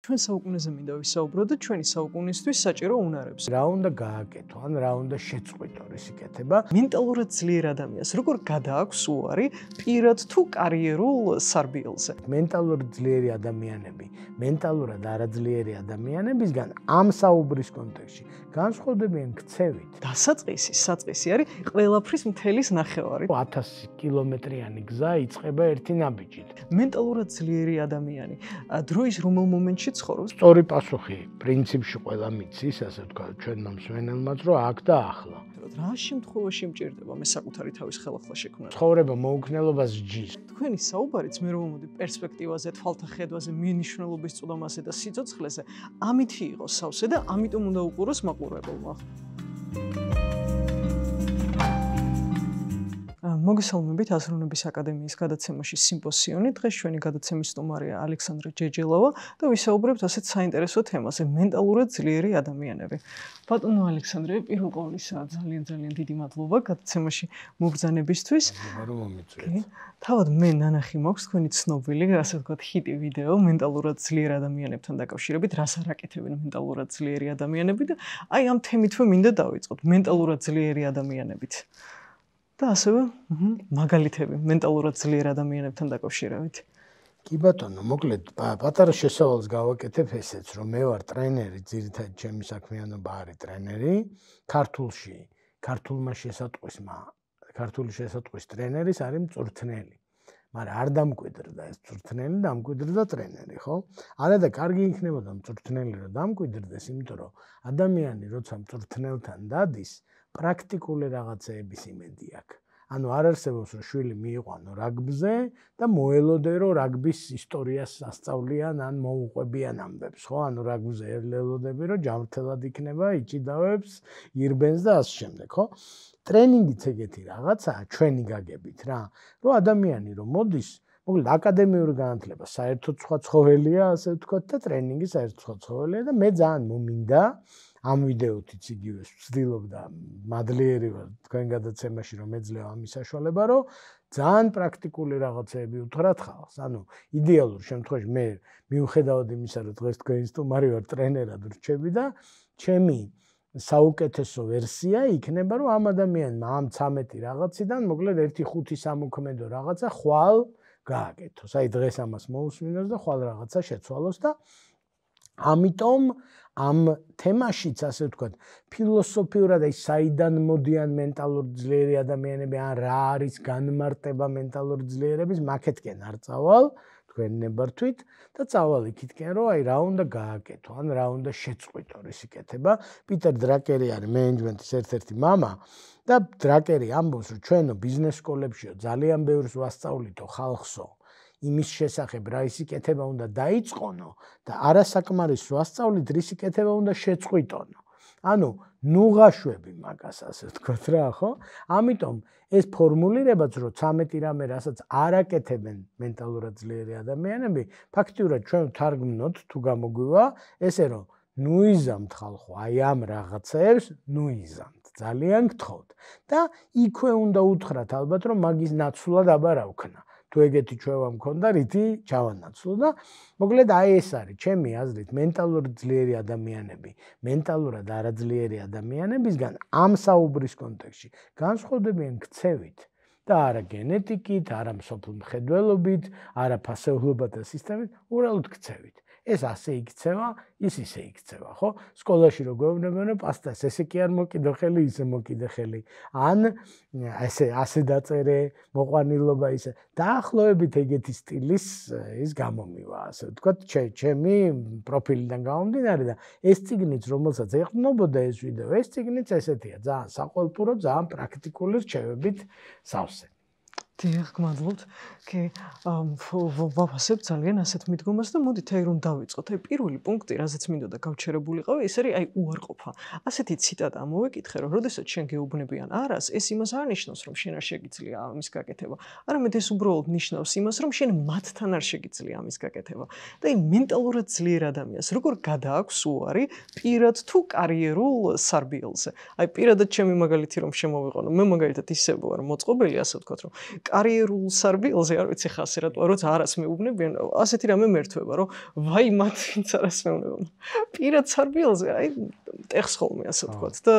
ჩვენ საუკუნეზე მინდა ვისაუბრო და ჩვენი საუკუნისთვის საჭირო უნარებს. რა უნდა გააკეთო, ან რა უნდა შეწყვიტო რისიკეთება. მენტალურად ძლიერ ადამიანს როგორ გადააქვს უარი პირად თუ კარიერულ სარბიელზე. მენტალურად ძლიერი ადამიანები, მენტალურად არაძლიერი ადამიანებისგან ამ საუბრის კონტექსტში განსხვავდებიან ქცევით. საწყისი არის ყველაფრის მთელის ნახევარი. 1000 კილომეტრიანი გზა იწყება ერთი ნაბიჯით. მენტალურად ძლიერი ადამიანი დროის რომელ მომენტში ცხოვრობს? სწორი პასუხი პრინციპში ყველა მიცის, ასე ვთქვათ, ჩვენმა მსმენელმაც, რომ აქ და ახლა. რა შემთხვევაში მჭირდება მე საკუთარი თავის ხელახლა შექმნა? ცხოვრება მოუქნელობას ჯის. თქვენი საუბარიც მე რომ მომდი პერსპექტივაზე, თვალთა ხედვაზე, მინიშნულობის წოდამაზე და სიცოცხლეზე, ამითი იყოს სავსე და ამიტომ უნდა უყუროს მაყურებელმა. მოგესალმებით აზროვნების აკადემიის გადაცემაში სიმპოსიონი. დღეს ჩვენი გადაცემის სტუმარია ალექსანდრე ჯეჯელოვა და ვისაუბრებთ ასეთ საინტერესო თემაზე მენტალურად ძლიერი ადამიანები. ბატონო ალექსანდრე, პირველ ყოვლისა ძალიან დიდი მადლობა გადაცემაში მობრძანებისთვის. თავად მე ნანახი მაქვს თქვენი ცნობილი, ასე ვთქვათ, ჰიტი ვიდეო მენტალურად ძლიერ ადამიანებთან დაკავშირებით, რას არ აკეთებენ მენტალურად ძლიერი ადამიანები და აი ამ თემითვე მინდა დავიწყოთ მენტალურად ძლიერი ადამიანებით. და ასევე მაგალითები მენტალურად ძლიერ ადამიანებთან დაკავშირებით. კი ბატონო, მოკლედ პატარა შესავალს გავაკეთებ ესეც, რომ მე ვარ ტრენერი, ძირითადად ჩემი საქმიანობა არის ტრენერი, ქართული შესატყვის ტრენერის არის მწვრთნელი. მაგრამ არ დამკვიდრდა ეს მწვრთნელი, დამკვიდრდა ტრენერი, ხო? არა და კარგი იქნებოდა მწვრთნელი რომ დამკვიდრდეს, იმიტომ რომ ადამიანი როცა მწვრთნელთან დადის, პრაქტიკული რაღაცეების იმედი აქვს. ანუ არ არსებობს რომ შვილი მიიყვანო რაგბზე და მოელოდე რომ რაგბის ისტორიას ასწავლიან ან მოუყვებიან ამბებს, ხო? ანუ რაგბზე ელოდები რომ ჯანმრთელად იქნება, იჭიდავებს, ირბენს და ასე შემდეგ, ხო? ტრენინგიც ეგეთი რაღაცაა ჩვენი გაგებით რა, რომ ადამიანი რომ მოდის, მოკლედ აკადემიური განათლება საერთოდ სხვა ცხოველია, ასე ვთქვათ და ტრენინგი საერთოდ სხვა ცხოველია და მე ძალიან მომინდა ამ ვიდეოთიც იგივე ვცდილობ და მადლიერი ვარ თქვენ გადაცემაში რომ ეძლევა ამის საშუალება, რომ ძალიან პრაქტიკული რაღაცეები უთხრათ ხალხს. ანუ იდეალურ შემთხვევაში მე მიუხედავად იმისა, რომ დღეს თქვენი სტუმარი ვარ, ტრენერად რჩები და ჩემი საუკეთესო ვერსია იქნება, რომ ამ ადამიანმა ამ 13 რაღაციდან მოკლედ 1-5 სამოქმედო რაღაცა ხვალ გააკეთოს. აი დღეს ამას მოусმინოს და ხვალ რაღაცა შეცვალოს და ამიტომ ამ თემაშიც ასე ვთქვათ, ფილოსოფიურად აი საიდან მოდიან მენტალურად ძლიერი ადამიანები, ან რა არის განმარტება მენტალურად ძლიერების, მაქეთკენ არ წავალ, თქვენ ნებართვით და წავალ იქითკენ, რომ აი რა უნდა გააკეთო, ან რა უნდა შეწყვიტო რისიკეთება. პიტერ დრაკერი არის მენეჯმენტის ერთ-ერთი მამა და დრაკერი ამბობს, რომ ჩვენო ბიზნეს სკოლებშიო ძალიან ბევრს ვასწავლითო ხალხსო. იმის შესახებ რა რისიკეთება უნდა დაიწყონო და არასაკმარისს ვასწავლით რისიკეთება უნდა შეწყვიტონო. ანუ ნუღაშვები მაგას ასე ვთქვათ რა, ხო? ამიტომ ეს ფორმულირებაც რომ 13 რამე რასაც არ აკეთებენ მენტალურად ძლიერი ადამიანები, ფაქტიურად ჩვენ ვთარგმნოთ თუ გამოგვივა ესე რომ ნუიზამთ ხალხო, აი ამ რაღაცებს ნუიზამთ. ძალიან გთხოვთ და იქვე უნდა უთხრათ ალბათ რომ მაგის ნაცვლად აბა რა ვქნა. თუ ეგეთი ჩვევა მქონდა, რითი ჩავანაცვლო და მოკლედ აი ეს არის ჩემი აზრით მენტალურად ძლიერი ადამიანები, მენტალურად არაძლიერი ადამიანებისგან ამ საუბრის კონტექსტში განსხვავდებიან ქცევით და არა გენეტიკით, არა მსოფლ მხედველობით, არა ფასეულობათა სისტემით, უბრალოდ ქცევით. ეს ასე იქცევა, ის ისე იქცევა, ხო? სკოლაში რო გვეუბნებიან, რომ პასტას ესე კი არ მოკიდო ხელი, ისე მოკიდე ხელი. ან ასე დაწერე, მოყვანილობა ისე. დაახლოებით ეგეთი სტილის ის გამომივა, ასე ვთქვათ, ჩემი პროფილიდან გამომდინარე და ეს წიგნიც, რომელსაც ეყრდნობოდა ეს ვიდეო, ეს წიგნიც ესეთია, ძალიან საყოველთურო, ძალიან პრაქტიკული რჩევებით სავსე. დიახ, გმადლობთ. კი, ვაფასებ ძალიან ასეთ მიდგომას და მოდით აი რომ დავიწყოთ. აი პირველი პუნქტი, რაზეც მინდოდა გავჩერებულიყავი, ეს არის აი უარყოფა. ასეთი ციტატა მოვეკითხე, რომ როდესაც შენ გეუბნებიან არას, ეს იმას არ ნიშნავს, რომ შენ არ შეგიძლია ამის გაკეთება. არამედ ეს უბრალოდ ნიშნავს იმას, რომ შენ მათთან არ შეგიძლია ამის გაკეთება. და აი მენტალურად ძლიერ ადამიანს როგორ გადააქვს უარი პირად თუ კარიერულ სარბიელზე. აი პირადად ჩემი მაგალითი რომ შემოვიყო, მე მაგალითად ისე ვარ მოწყობილი, ასე ვთქვათ, რომ კარიერულ სარბილზე, არ ვიცი ხასი რატო, როცა არას მეუბნებიან, ასეთი რამე მერთვება, რომ ვაი მათ ვინც არას მეუბნებიან. პირად სარბილზე, აი ტეხს ხოლმე ასე ვთქვათ და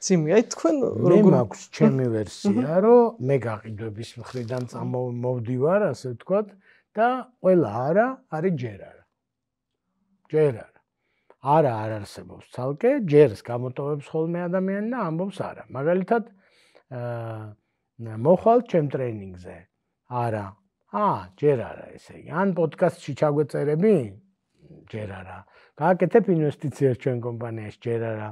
ძიმი, აი თქვენ მე მაქვს ჩემი ვერსია, რომ მე გაყიდვების მხრიდან წამოვდივარ, ასე ვთქვათ და ყველა არა არის ჯერ არა. ჯერ არა. არა არ არსებობს ცალკე, ჯერს გამოტოვებს ხოლმე ადამიანი და ამბობს არა. მაგალითად, მოხვალ ჩემ ტრეინინგზე. არა. ჯერ არა ესე იგი. ან პოდკასტში ჩაგვეწერები? ჯერ არა. გააკეთებ ინვესტიციას ჩვენ კომპანიაში? ჯერ არა.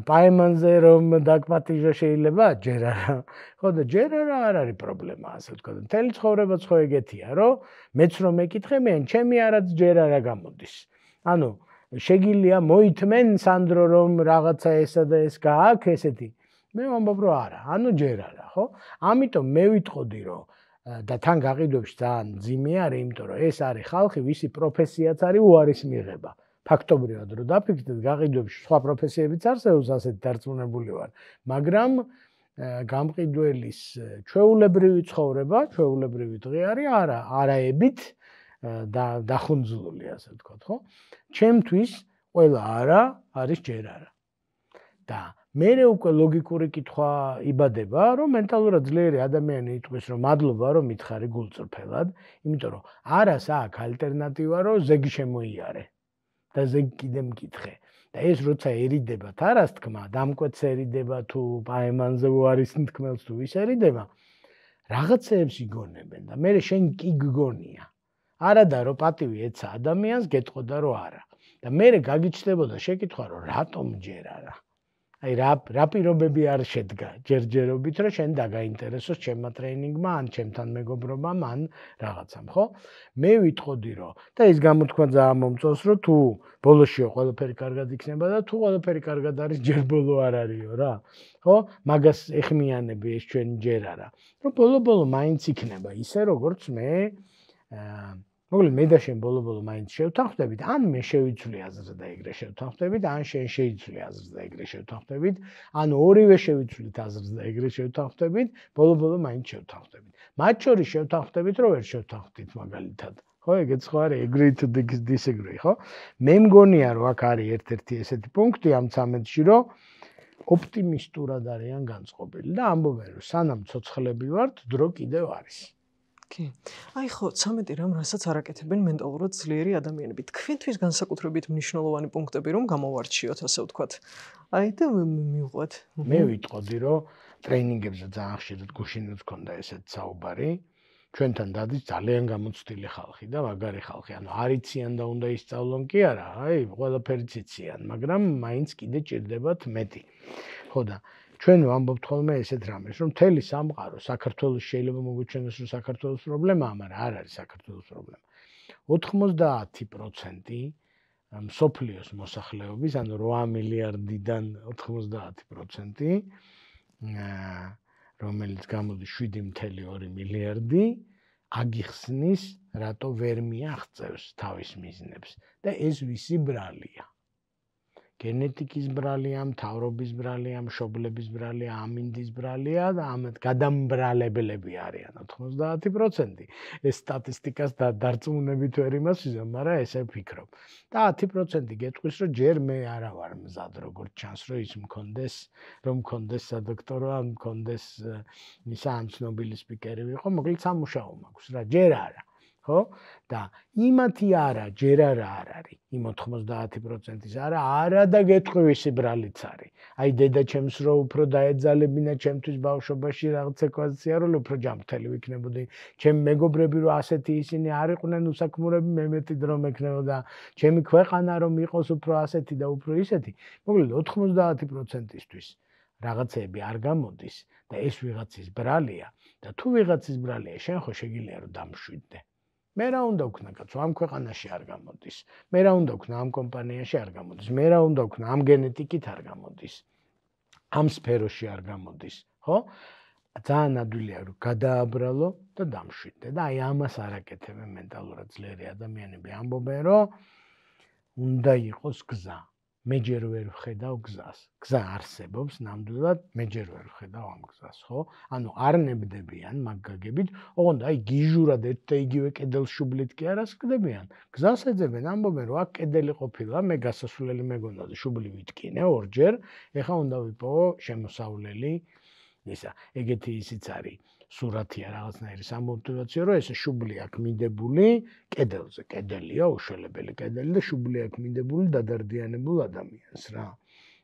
პაემანზე რომ დაგპატიჟო შეიძლება? ჯერ არა. ხო და ჯერ არა არ არის პრობლემა, ასე ვთქვათ. მთელი ცხოვრებაც ხო ეგეთია, რომ მეც რომ მეკითხე, მე ჩემი არაც ჯერ არა გამოდის. ანუ შეგიძლია მოითმენ სანდრო რომ რაღაცა ესა და ეს გააკ ესეთი. მე ვამბობ რომ არა, ანუ ჯერ არა, ხო? ამიტომ მე ვიტყოდი რომ და თან გაყიდვებში ძალიან ძიმე არის, იმიტომ რომ ეს არის ხალხი, ვისი პროფესიაც არის უარის მიღება. ფაქტობრივად რომ დაფიქრდეთ, გაყიდვებში სხვა პროფესიებიც არსებობს, ასეთი დარწმუნებული ვარ, მაგრამ გამყიდველის ჩვეულებრივი ცხოვრება, ჩვეულებრივი დღე არის არაებით დახუნძლული, ასე ვთქვათ, ხო? ჩემთვის ყველა არა არის ჯერ არა. და მერე უკვე ლოგიკური კითხვა იბადება, რომ მენტალურად ძლიერი ადამიანი იტყვის, რომ მადლობა, რომ მითხარი გულწრფელად, იმიტომ რომ არას აქვს ალტერნატივა, რომ ზეგი შემოიარე და ზეგი კიდე მკითხე. და ეს როცა ერიდება არას თქმა, დამკვეთსერიდება თუ პაემანზე უარის თქმელს თუ ისერიდება, რაღაცეებს იგონებენ და მერე შენ კი გგონია. არადა რომ პატივი ეცა ადამიანს, გეტყოდა რომ არა. და მერე გაგიჩნდებოდა შეკითხვა, რომ რატომ ჯერ არა. აი რა პირობები არ შედგა ჯერჯერობით, რომ შენ დაგაინტერესოს ჩემმა ტრეინინგმა, ან ჩემთან მეგობრობამ, ან რაღაცამ, ხო? მე ვიტყოდი რომ და ეს გამოთქვა ძალიან მომწონს, რომ თუ ბოლოშიო ყველაფერი კარგად იქნება და თუ ყველაფერი კარგად არის, ჯერ ბოლო არ არისო რა. ხო? მაგას ეხმიანები ეს ჩვენი ჯერ არა. რომ ბოლო მაინც იქნება ისე როგორც მე მოკლედ მე და შენ ბოლო მაინც შევთანხმდებით, ან მე შევიცვლი აზრს და ეგრე შევთანხმდებით, ან შენ შეიცვლი აზრს და ეგრე შევთანხმდებით, ან ორივე შევიცვლით აზრს და ეგრე შევთანხმდებით, ბოლო მაინც შევთანხმდებით. მათ შორის შევთანხმდებით, რომ ვერ შევთანხმდით მაგალითად. ხო, ეგეც ხო არის agree to disagree, ხო? მე მგონია, რომ აქ არის ერთ-ერთი ესეთი პუნქტი ამ 13-ში, რომ ოპტიმისტურად არიან განწყობილი და ამბობენ, რომ სანამ ცოცხლები ვართ, დრო კიდევ არის. კი. აი ხო, 13 რამ რასაც არ აკეთებენ მენტალურად ძლიერი ადამიანები. თქვენთვის განსაკუთრებით მნიშვნელოვანი პუნქტები რომ გამოვარჩიოთ, ასე ვთქვათ. აი და მივყვეთ. მე ვიტყოდი, რომ ტრეინინგებზე ძალიან ხშირად გუშინაც ქონდა ესეთ საუბარი. ჩვენთან დადის ძალიან გამოცდილი ხალხი და მაგარი ხალხი, ანუ არიციან და უნდა ისწავლონ კი არა, აი, ყველაფერიც იციან, მაგრამ მაინც კიდე ჭირდებათ მეტი. ხო და ჩვენ ვამბობთ ხოლმე ესეთ რამეს, რომ მთელი სამყარო საქართველოს შეიძლება მოგუჩვენოს, რომ საქართველოს პრობლემაა, მაგრამ არ არის საქართველოს პრობლემა. 90% მსოფლიოს მოსახლეობის, ანუ 8 მილიარდიდან 90%, რომელიც გამოდის 7.2 მილიარდი, აგიხსნის, რატო ვერ მიაღწევს თავის მიზნებს და ეს ვისი ბრალია. გენეტიკის ბრალია, მთავრობის ბრალია, მშობლების ბრალია, ამინდის ბრალია და ამათ გადამბრალებლები არიან 90%. ეს სტატისტიკას დარწმუნებით ვერ იმას ვიზამ, მაგრამ ესე ვფიქრობ. და 10% გეტყვის, რომ ჯერ მე არა ვარ მზად, როგორც ჩანს, რომ ის მქონდეს სადოქტორო, ან მქონდეს ისა ან ცნობილი სპიკერი ვიყო, მოკლედ სამუშაო მაქვს რა, ჯერ არა. ხო? და იმათი არა, ჯერ არა არ არის. იმ 90%-ის არა და გეტყვი ვისი ბრალიც არის. აი დედა ჩემს რო უფრო დაეძალებინა ჩემთვის ბავშვობაში რაღაც ეკვაცია, რომ უფრო ჯანმრთელი ვიქნებოდი. ჩემი მეგობრები რო ასეთი ისინი არ იყვნენ უსაქმურები, მე მეტი დრო მექნებოდა. ჩემი ქვეყანა რომ იყოს უფრო ასეთი და უფრო ისეთი. მოკლედ 90%-ისთვის რაღაცები არ გამოდის და ეს ვიღაცის ბრალია და თუ ვიღაცის ბრალია, შენ ხო შეგიძლია რომ დამშვიდდე. მე რა უნდა ვქნა კაცო, ამ ქვეყანაში არ გამოდის. მე რა უნდა ვქნა ამ კომპანიაში არ გამოდის. მე რა უნდა ვქნა ამ გენეტიკით არ გამოდის. ამ სფეროში არ გამოდის, ხო? ძალიან ადვილია რომ გადააბრალო და დამშვიდდე და აი ამას არ აკეთებენ მენტალურად ძლიერი ადამიანები. ამბობენ რომ უნდა იყოს გზა. მე ჯერ ვერ ვხედავ გზას. გზა არსებობს, ნამდვილად მე ჯერ ვერ ვხედავ ამ გზას, ხო? ანუ არ ნებდებიან მაგ გაგებით, ოღონდ აი გიჟურად ერთ და იგივე კედელს შუბლით კი არ ასკდებიან. გზას ეძებენ, ამბობენ, რომ აქ კედელი ყოფილა, მე გასასვლელი მეგონა და შუბლი ვიტკინე ორჯერ, ეხლა უნდა ვიპოვო შემოსავლელი ისა. ეგეთი ისიც არის. სურათია რაღაცნაირი სამოტივაციო, რომ ეს შუბლი აქვს მინდებული კედელზე. კედელია უშველებელი კედელი და შუბლი აქვს მინდებული დადარდიანებულ ადამიანს რა.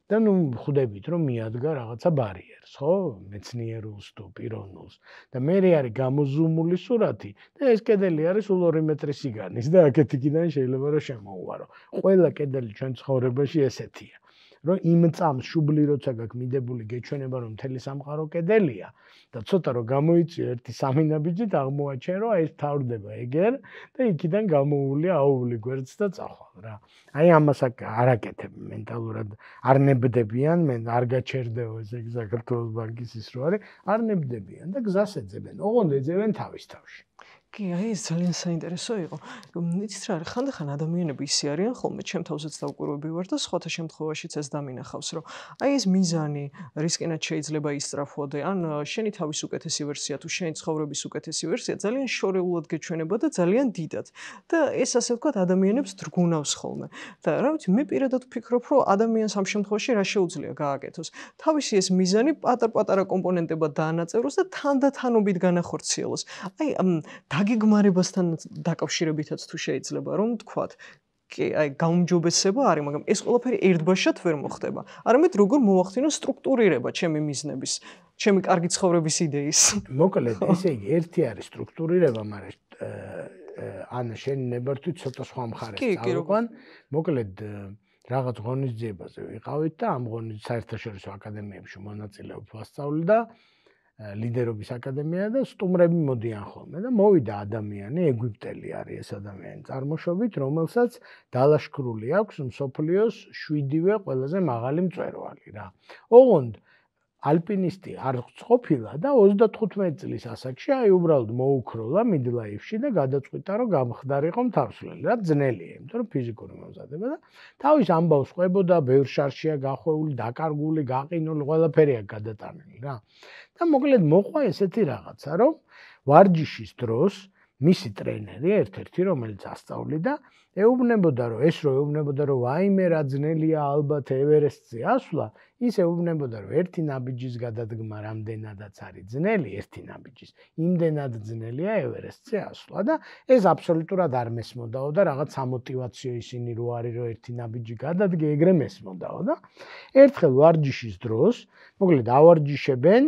და ნუ ხვდებით, რომ მიადგა რაღაცა ბარიერს, ხო? მეცნიერულს თუ პიროვნულს. და მე არის გამოზუმული სურათი და ეს კედელი არის სულ 2 მეტრი სიგანის და აქეთ იქიდან შეიძლება რომ შემოუვარო. ყველა კედელი ჩვენ ცხოვრებაში ესეთია. რომ იმ წამს შუბლი როცა გაქვს მინდებული გეჩვენება რომ მთელი სამყარო კედელია და ცოტა რომ გამოიწიო ერთი სამი ნაბიჯით აღმოაჩენ რომ ეს თავდება ეგერ და იქიდან გამოუვლია აუვლი გვერდს და წახვალ რა. აი ამას არ აკეთებ მენტალურად არ ნებდებიან, მე არ გაჩერდეო ესე იგი საქართველოს ბანკის ის რო არის, არ ნებდებიან და გზას ეძებენ. ოღონდ ეძებენ თავის თავში. კი, აი ეს ძალიან საინტერესო იყო. იცით რა არის, ხანდახან ადამიანები ისე არიან, ხოლმე ჩემ თავზეც დავკვირვები ვარ და სხვათა შემთხვევაშიც ეს დამინახავს, რომ აი ეს მიზანი რისკინაც შეიძლება ისწრაფოდე, ან შენი თავის უკეთესი ვერსია თუ შენი ცხოვრების უკეთესი ვერსია ძალიან შორეულად გეჩვენება და ძალიან დიდად. და ეს ასე ვთქვათ ადამიანებს დრგუნავს ხოლმე. და რა ვიცი, მე პირადად ვფიქრობ, რომ ადამიანს ამ შემთხვევაში რა შეუძლია გააკეთოს. თავისი ეს მიზანი პატარ-პატარა კომპონენტებად დაანაწევროს და თანდათანობით განახორციელოს. აი დაგეგმარებასთან დაკავშირებითაც თუ შეიძლება რომ ვთქვათ, კი, აი გაუმჯობესება არის, მაგრამ ეს ყველაფერი ერთბაშად ვერ მოხდება. არამედ როგორ მოვახდინო სტრუქტურირება ჩემი მიზნების, ჩემი კარგი ცხოვრების იდეის. მოკლედ, ესე იგი, ერთი არის სტრუქტურირება, მაგრამ ანა შენი ნებართვით ცოტა სხვა მხარეს წავიყვან. მოკლედ, რაღაც ღონისძიებაზე ვიყავით და ამ საერთაშორისო აკადემიებში მონაწილეობ ვასწავლი და ლიდერობის აკადემია და სტუმრები მოდიან ხოლმე და მოვიდა ადამიანი, ეგვიპტელი არის ეს ადამიანი წარმოშობით, რომელსაც დალაშქრული აქვს მსოფლიოს 7-ვე ყველაზე მაღალი მწვერვალი რა. ოღონდ ალპინისტი არ ყოფილა და 35 წლის ასაკში აი უბრალოდ მოუქროლა მიდლაიფში და გადაწყვიტა რომ გამხდარიყო მთარსვლელი. რა ძნელია, იმიტომ რომ ფიზიკური მომზადება და თავის ამბავს ყვებოდა, ბევრ შარშია გახვეული, დაკარგული, გაყინული, ყველაფერი აქვს გადატანილი რა. და მოკლედ მოყვა ესეთი რაღაცა, რომ ვარჯიშის დროს მისი ტრენერი ერთ-ერთი რომელიც ასწავლიდა, ეუბნებოდა რომ ეს რო ეუბნებოდა რომ ვაიმე რა ძნელია ალბათ ევერესტზე ასვლა, ის ეუბნებოდა რომ ერთი ნაბიჯის გადადგმა რამდენადაც არის ძნელი, ერთი ნაბიჯის, იმდენად ძნელია ევერესტზე ასვლა და ეს აბსოლუტურად არ მესმოდაო და რაღაც სამოტივაციო ისინი რო არის რომ ერთი ნაბიჯი გადადგე, ეგრე მესმოდაო და ერთხელ ვარჯიშის დროს, მოკლედ ავარჯიშებენ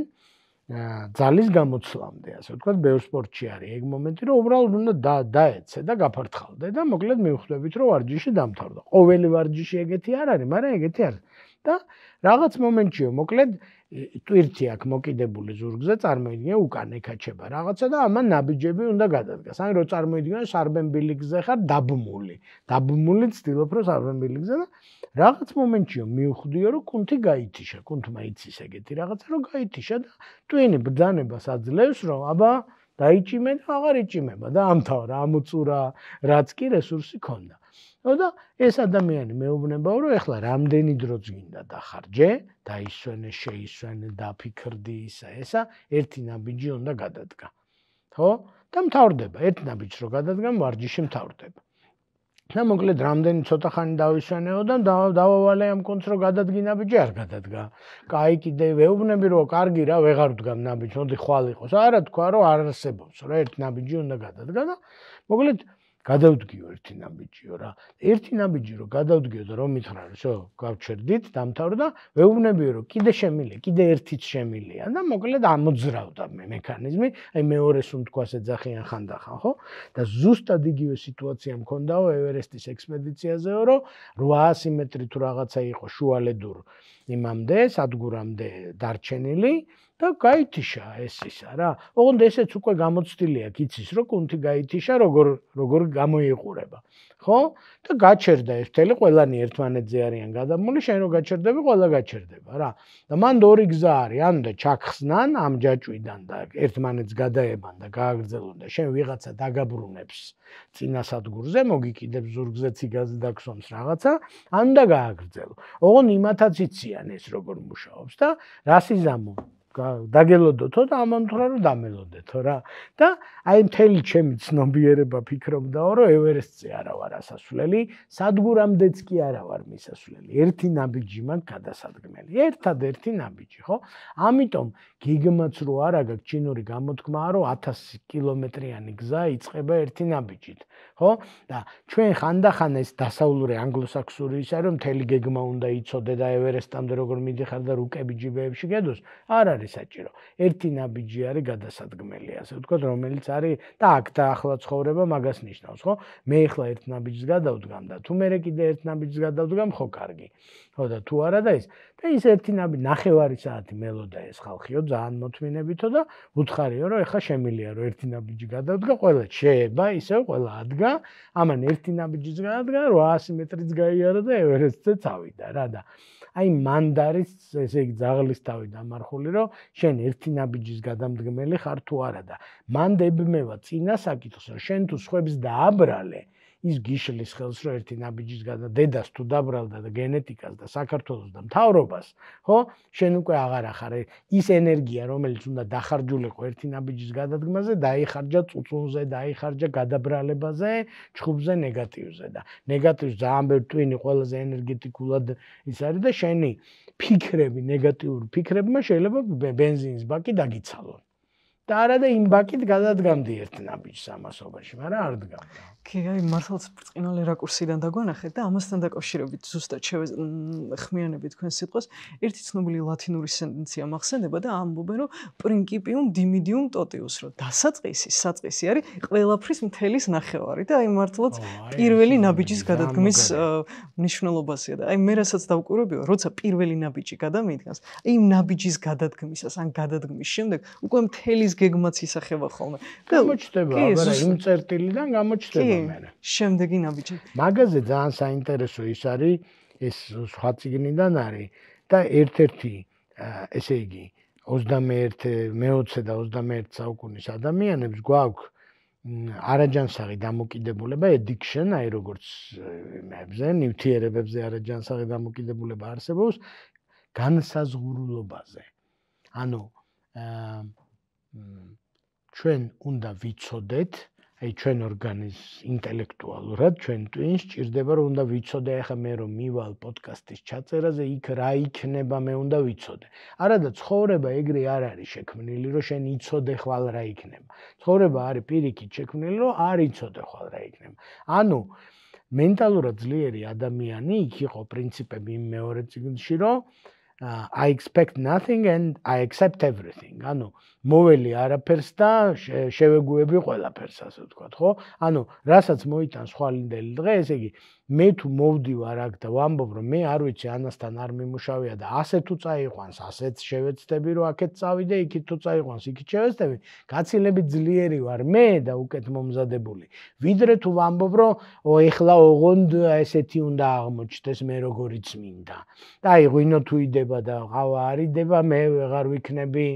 ძალის გამოცვლამდე, ასე ვთქვათ, ბევრ სპორტში არის ეგ მომენტი, რომ უბრალოდ უნდა დაეცე და გაფართხალდე და მოკლედ მივხვდებით, რომ ვარჯიში დამთავრდა. ყოველი ვარჯიში ეგეთი არ არის, მაგრამ ეგეთი არის. და რაღაც მომენტშიო, მოკლედ ტვირთი აქვს მოკიდებული ზურგზე, წარმოიდგინე უკან ეკაჩება რაღაცა და ამან ნაბიჯები უნდა გადადგას. ან რო წარმოიდგინე სარბენ ბილიკზე ხარ დაბმული. დაბმული ცდილობ რომ სარბენ ბილიკზე და რაღაც მომენტშიო მივხვდიო რომ კუნთი გაითიშა, კუნთმა იცის ეგეთი რაღაცა რომ გაითიშა და ტვინი ბრძანებას აძლევს რომ აბა დაიჭიმე და აღარ იჭიმება და ამთავრა, ამოწურა, რაც კი რესურსი ქონდა. და ეს ადამიანი მეუბნებაო რომ ეხლა რამდენი დროც გინდა დახარჯე, დაისვენე, შეისვენე, დაფიქრდი ისა, ესა, ერთი ნაბიჯი უნდა გადადგა. ხო? და მთავრდება, ერთ ნაბიჯს რო გადადგამ, ვარჯიში მთავრდება. და მოკლედ რამდენი ცოტა ხანი დავისვენეო და დავავალე ამ კონც რო გადადგი ნაბიჯი არ გადადგა. კაი კიდე ვეუბნები რომ კარგი რა, ვეღარ ვდგამ ნაბიჯს, მოდი ხვალ იყოს. არა თქვა რომ არ არსებობს, რა ერთი ნაბიჯი უნდა გადადგა და მოკლედ გადავდგიო ერთი ნაბიჯიო რა. ერთი ნაბიჯი რო გადავდგიო და რომ მითხრა რომ შო, გავჩერდით, დამთავრდა, ვეუბნებიო რომ კიდე შემილია, კიდე ერთიც შემილია და მოკლედ ამოძრავდა მექანიზმი, აი მეორეს უმთქვას ეძახიან ხანდახან, ხო? და ზუსტად იგივე სიტუაცია მქონდაო ევერესტის ექსპედიციაზეო, რომ 800 მეტრი თუ რაღაცა იყო შუალედურ იმამდე, სადგურამდე დარჩენილი და გაითიშა ეს ისა რა. ოღონდ ესეც უკვე გამოცდილი აქვს, იცის რომ კუნთი გაითიშა, როგორ გამოიყურება. ხო? და გაჩერდა ეს მთელი ყველანი ერთმანეთზე არიან გადამული, შენ რო გაჩერდები, ყველა გაჩერდება რა. და მან ორი გზა არის, ანუ და ჩახსნან ამ ჯაჭვიდან და ერთმანეთს გადაებან და გააგრძელონ და შენ ვიღაცა დაგაბრუნებს წინა სადგურზე, მოგიკიდებს ზურგზე ციგაზე დაგსვამს რაღაცა, ანუ და გააგრძელო. ოღონდ იმათაც იციან ეს როგორ მუშაობს და რას იზამო? დაგელოდოთო და ამან თქვა რომ დამელოდეთო რა. და აი მთელი ჩემი ცნობიერება ფიქრობდაო რომ ევერესტზე არა ვარ ასასვლელი, სადგურამდეც კი არა ვარ მისასვლელი. ერთი ნაბიჯი მაქვს გადასადგმელი. ერთადერთი ნაბიჯი, ხო? ამიტომ გიგმაც რო არა გაქვს ჩინური გამოთქმაა რომ 1000 კილომეტრიანი გზა იწყება ერთი ნაბიჯით, ხო? და ჩვენ ხანდახან ეს დასავლური ანგლოსაქსური ის არის რომ მთელი გეგმა უნდა იცოდე და ევერესტამდე როგორ მიდიხარ და რუკები ჯიბეებში გედოს, არ არის საჭირო. ერთი ნაბიჯი არის გადასადგმელი, ასე ვთქვათ, რომელიც არის და აქ დაახლა ცხოვრება მაგას ნიშნავს, ხო? მე ახლა ერთ ნაბიჯს გადავდგამ და თუ მე კიდე ერთ ნაბიჯს გადავდგამ, ხო კარგი. ხო და თუ არა და ის ერთი ნაბიჯი 9 საათი მელოდა ეს ხალხიო ძალიან მოთმინებითო და უთხარიო რომ ეხლა შემილია რომ ერთი ნაბიჯი გადავდგა, ყველა შეება, ისევ ყველა ადგა, ამან ერთი ნაბიჯიც გადადგა, 800 მეტრიც გაიარა და ევერესტზე წავიდა რა და აი მანდარის ესე იგი ძაღლის თავი დამარხული რომ შენ ერთი ნაბიჯის გადამდგმელი ხარ თუ არა და მან დებმევა წინა საკითხს რომ შენ თუ სხვებს დააბრალე ის გიშლის ხელს რომ ერთი ნაბიჯის დედას თუ დაბრალდა და გენეტიკას და საქართველოს და მთავრობას, ხო? შენ უკვე აღარ ახარ ის ენერგია, რომელიც უნდა დახარჯულიყო ერთი ნაბიჯის გადადგმაზე, დაიხარჯა წუწუნზე, დაიხარჯა გადაბრალებაზე, ჩხუბზე, ნეგატივზე და ნეგატივს ძალიან ბევრი ტვინი ყველაზე ენერგეტიკულად ის არის და შენი ფიქრები, ნეგატიური ფიქრებმა შეიძლება ბენზინის ბაკი დაგიცალონ. და არა და იმ ბაკით გადადგამდი ერთ ნაბიჯს ამასობაში, მაგრამ არ დგამდა. კი, აი მართლაც ბრწყინვალე რაკურსიდან დაგვანახეთ და ამასთან დაკავშირებით ზუსტად ხმიანებით თქვენ სიტყვას, ერთი ცნობილი ლათინური სენტენცია მახსენდება და ამბობენ, რომ პრინკიპიუმ დიმიდიუმ ტოტიუს, რომ დასაწყისი, საწყისი არის ყველაფრის მთელის ნახევარი და აი მართლაც პირველი ნაბიჯის გადადგმის მნიშვნელობასია და აი მე რასაც დავკვირვებია, როცა პირველი ნაბიჯი გადამიდგას, აი იმ ნაბიჯის გადადგმისას ან გადადგმის შემდეგ უკვე მთელის გეგმაც ისახება ხოლმე. გამოჩნდება, აბა იმ წერტილიდან გამოჩნდება. შემდეგი ნაბიჯი. მაგაზე ძალიან საინტერესო ის არის, ეს სხვა წიგნიდან არის და ერთ-ერთი ესე იგი 21 და 21 საუკუნის ადამიანებს გვაქვს არაჯანსაღი დამოკიდებულება, addiction, აი როგორც იმებზე, ნივთიერებებზე არაჯანსაღი დამოკიდებულება არსებობს განსაზღვრულობაზე. ანუ ჩვენ უნდა ვიცოდეთ აი ჩვენ ორგანიზმს ინტელექტუალურად ჩვენ twins ჭირდება რომ უნდა ვიცოდე ახლა მე რომ მივალ პოდკასტის ჩაწერაზე იქ რა იქნება მე უნდა ვიცოდე. არადა ცხოვრება ეგრე არ არის შექმნილი რომ შენ იცოდე ხვალ რა იქნება. ცხოვრება არის პირიქით შექმნილი რომ არ იცოდე ხვალ რა იქნება. ანუ მენტალურად ძლიერი ადამიანი იქ იყო პრინციპები იმ მეორე წიგნში რომ I expect nothing and I accept everything. ანუ მოველი არაფერს და შევეგუები ყველაფერს, ასე ვთქვათ, ხო? ანუ რასაც მოიტანს ხვალინდელი დღე, ესე იგი მე თუ მოვდივარ აქ და ვამბობ რომ მე არ ვიცი ანასთან არ მიმუშავია და ასე თუ წაიყვანს, ასეც შევეცდები რომ აქეთ წავიდე, იქით თუ წაიყვანს, იქით შევეცდები, გაცილებით ძლიერი ვარ მე და უკეთ მომზადებული. ვიდრე თუ ვამბობ რომ ეხლა ოღონდ ესეთი უნდა აღმოჩნდეს მე როგორიც მინდა. და აი ღვინო თუ იდება და ყავა არ იდება, მე ვეღარ ვიქნები